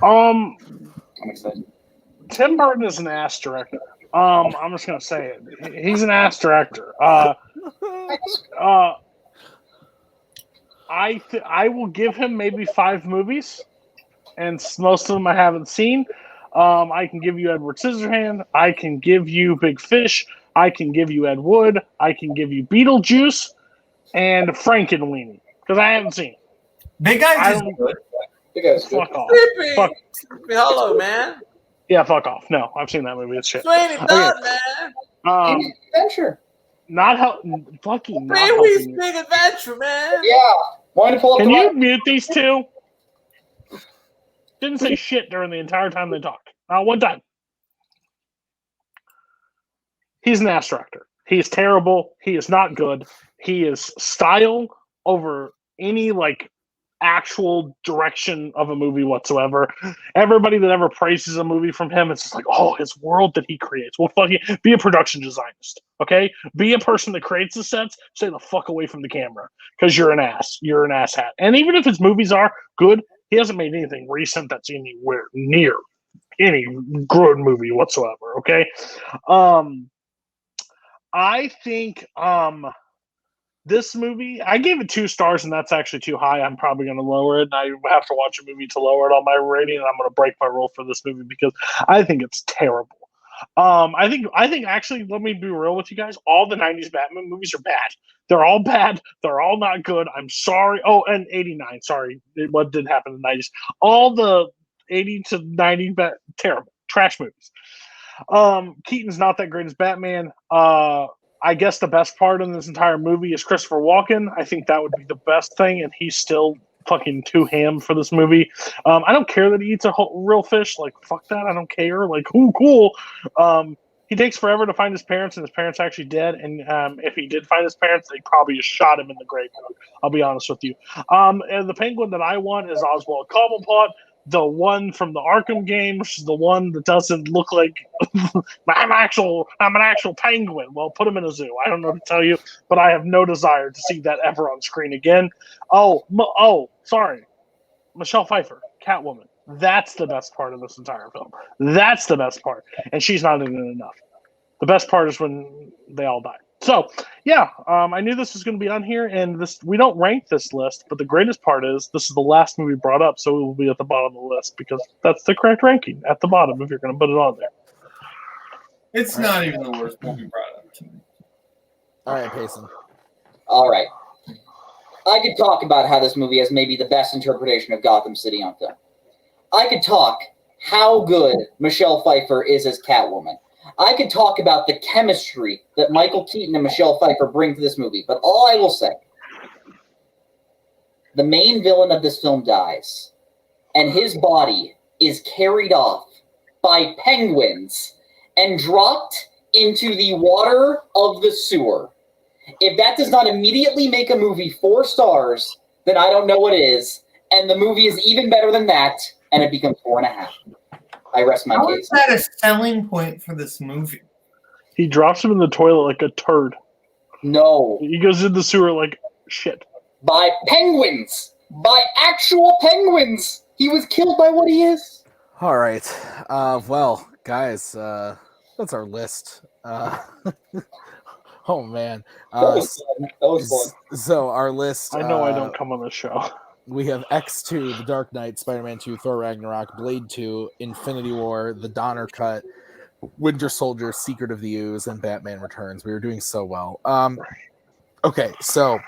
Speaker 10: I'm
Speaker 8: excited. Tim
Speaker 10: Tim Burton is an ass director. I'm just gonna say it. He's an ass director. I will give him maybe 5 movies, and most of them I haven't seen. I can give you Edward Scissorhand. I can give you Big Fish. I can give you Ed Wood. I can give you Beetlejuice and Frankenweenie because I haven't seen it.
Speaker 7: Big Eyes is good.
Speaker 8: Big Eyes is good.
Speaker 10: Fuck off.
Speaker 9: Sleepy Hollow, man.
Speaker 10: Yeah, fuck off. No, I've seen that movie. It's shit.
Speaker 9: Sweeney Todd, man.
Speaker 8: Adventure.
Speaker 10: Not help. Fucking not
Speaker 9: Pee-wee's
Speaker 10: helping you.
Speaker 9: Big Adventure, man.
Speaker 8: Yeah. Want to pull up
Speaker 10: Can
Speaker 8: the
Speaker 10: you mute these two? Didn't say shit during the entire time they talked. Not one time. He's an ass director. He is terrible. He is not good. He is style over any actual direction of a movie whatsoever. Everybody that ever praises a movie from him, it's just like, oh, his world that he creates. Well, fucking be a production designist, okay? Be a person that creates the sets. Stay the fuck away from the camera because you're an ass. You're an asshat. And even if his movies are good, he hasn't made anything recent that's anywhere near any good movie whatsoever. Okay, I think this movie, I gave it 2 stars, and that's actually too high. I'm probably going to lower it. And I have to watch a movie to lower it on my rating, and I'm going to break my rule for this movie because I think it's terrible. I think actually, let me be real with you guys. All the 90s Batman movies are bad. They're all bad. They're all not good. I'm sorry. Oh, and 89. Sorry. What did happen in the 90s? All the 80 to 90 terrible. Trash movies. Keaton's not that great as Batman. I guess the best part in this entire movie is Christopher Walken. I think that would be the best thing, and he's still fucking too ham for this movie. I don't care that he eats a real fish. Like, fuck that. I don't care. Like, cool. He takes forever to find his parents, and his parents are actually dead. And if he did find his parents, they probably just shot him in the graveyard. I'll be honest with you. And the Penguin that I want is Oswald Cobblepot, the one from the Arkham games, the one that doesn't look like I'm an actual penguin. Well, put him in a zoo. I don't know what to tell you, but I have no desire to see that ever on screen again. Sorry. Michelle Pfeiffer, Catwoman. That's the best part of this entire film. That's the best part. And she's not in it enough. The best part is when they all die. So, yeah, I knew this was going to be on here, and we don't rank this list, but the greatest part is this is the last movie brought up, so it will be at the bottom of the list because that's the correct ranking, at the bottom, if you're going to put it on there.
Speaker 7: It's not even the worst movie brought up to me.
Speaker 6: All right, Payson.
Speaker 8: All right. I could talk about how this movie has maybe the best interpretation of Gotham City on film. I could talk how good Michelle Pfeiffer is as Catwoman. I could talk about the chemistry that Michael Keaton and Michelle Pfeiffer bring to this movie, but all I will say, the main villain of this film dies, and his body is carried off by penguins and dropped into the water of the sewer. If that does not immediately make a movie 4 stars, then I don't know what is, and the movie is even better than that, and it becomes 4.5. I rest my
Speaker 7: How
Speaker 8: case.
Speaker 7: is that a selling point for this movie?
Speaker 10: He drops him in the toilet like a turd.
Speaker 8: No.
Speaker 10: He goes in the sewer like shit.
Speaker 8: By penguins! By actual penguins! He was killed by what he is.
Speaker 6: All right. Well, guys, that's our list. Oh, man.
Speaker 8: That was fun.
Speaker 6: So our list...
Speaker 10: I know I don't come on the show.
Speaker 6: We have X2, The Dark Knight, Spider-Man 2, Thor Ragnarok, Blade 2, Infinity War, The Donner Cut, Winter Soldier, Secret of the Ooze, and Batman Returns. We were doing so well. Okay, so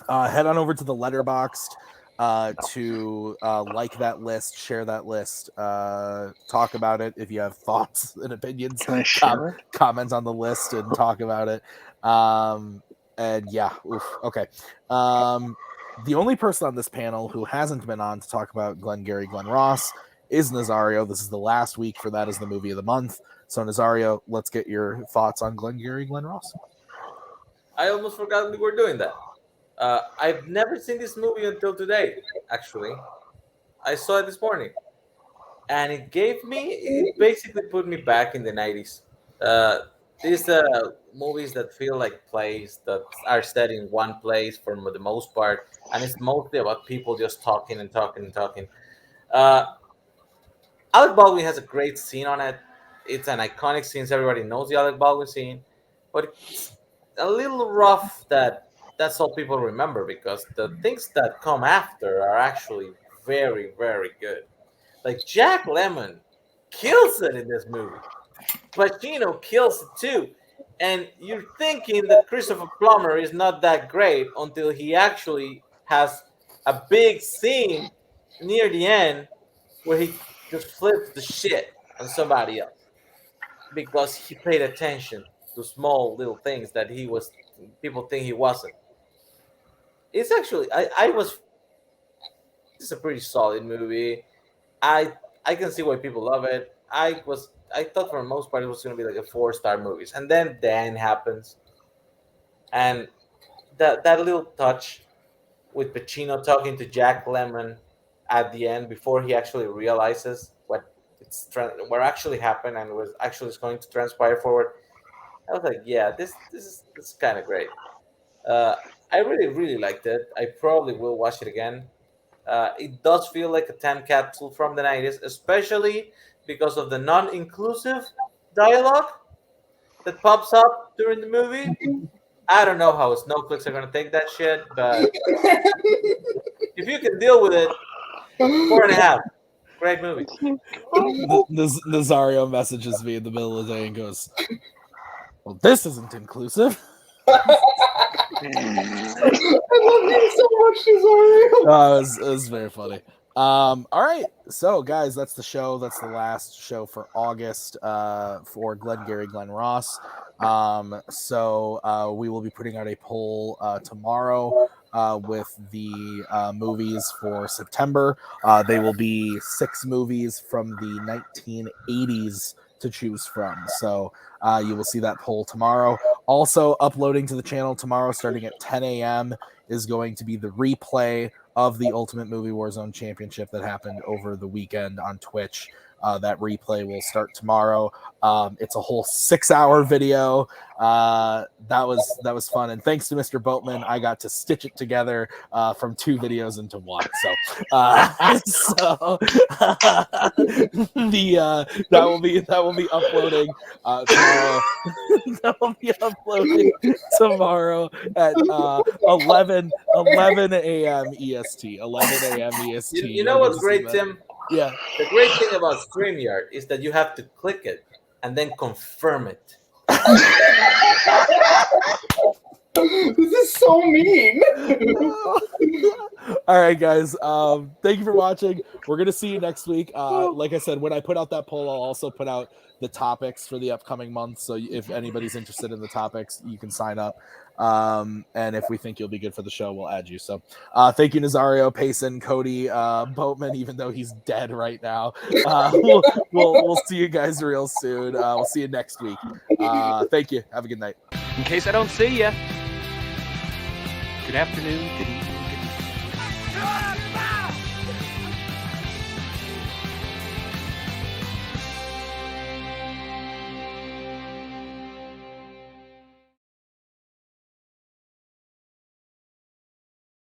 Speaker 6: head on over to the Letterboxd to like that list, share that list, talk about it if you have thoughts and opinions.
Speaker 10: Can I share it?
Speaker 6: Comments on the list and talk about it. And yeah, okay. The only person on this panel who hasn't been on to talk about Glengarry Glen Ross is Nazario. This is the last week for that as the movie of the month. So Nazario, let's get your thoughts on Glengarry Glen Ross.
Speaker 9: I almost forgot we were doing that. I've never seen this movie until today, actually. I saw it this morning. And it basically put me back in the 90s. These movies that feel like plays that are set in one place for the most part, and it's mostly about people just talking and talking and talking. Alec Baldwin has a great scene on it. It's an iconic scene. Everybody knows the Alec Baldwin scene, but it's a little rough that's all people remember because the things that come after are actually very, very good. Like Jack Lemmon kills it in this movie. Pacino kills it too. And you're thinking that Christopher Plummer is not that great until he actually has a big scene near the end where he just flips the shit on somebody else because he paid attention to small little things that he was. People think he wasn't. It's actually It's a pretty solid movie. I can see why people love it. I thought for the most part it was going to be like a 4-star movie, and then the end happens, and that little touch with Pacino talking to Jack Lemmon at the end before he actually realizes what actually happened and was actually going to transpire forward. I was like, yeah, this is kind of great. I really liked it. I probably will watch it again. It does feel like a time capsule from the 90s, especially because of the non-inclusive dialogue that pops up during the movie. I don't know how snowflakes are going to take that shit, but if you can deal with it, 4.5. Great movie.
Speaker 6: Nazario messages me in the middle of the day and goes, well, this isn't inclusive.
Speaker 8: I love you so much, Nazario.
Speaker 6: It was very funny. All right, so guys, that's the show. That's the last show for August for Glengarry Glen Ross. So we will be putting out a poll tomorrow with the movies for September. They will be 6 movies from the 1980s to choose from. So you will see that poll tomorrow. Also uploading to the channel tomorrow starting at 10 a.m. is going to be the replay of the Ultimate Movie Warzone Championship that happened over the weekend on Twitch. That replay will start tomorrow. It's a whole 6-hour video. That was fun, and thanks to Mr. Boatman, I got to stitch it together from 2 videos into one. So that will be uploading tomorrow. That will be uploading tomorrow at 11 a.m. EST. 11 a.m. EST.
Speaker 9: You know what's great, Tim?
Speaker 6: Yeah.
Speaker 9: The great thing about StreamYard is that you have to click it and then confirm it.
Speaker 8: This is so mean.
Speaker 6: All right, guys. Thank you for watching. We're gonna see you next week. Like I said, when I put out that poll, I'll also put out the topics for the upcoming month. So if anybody's interested in the topics, you can sign up. And if we think you'll be good for the show, we'll add you. So thank you, Nazario, Payson, Cody, Boatman, even though he's dead right now. We'll see you guys real soon. We'll see you next week. Thank you. Have a good night.
Speaker 2: In case I don't see ya. Good afternoon, good evening, good night.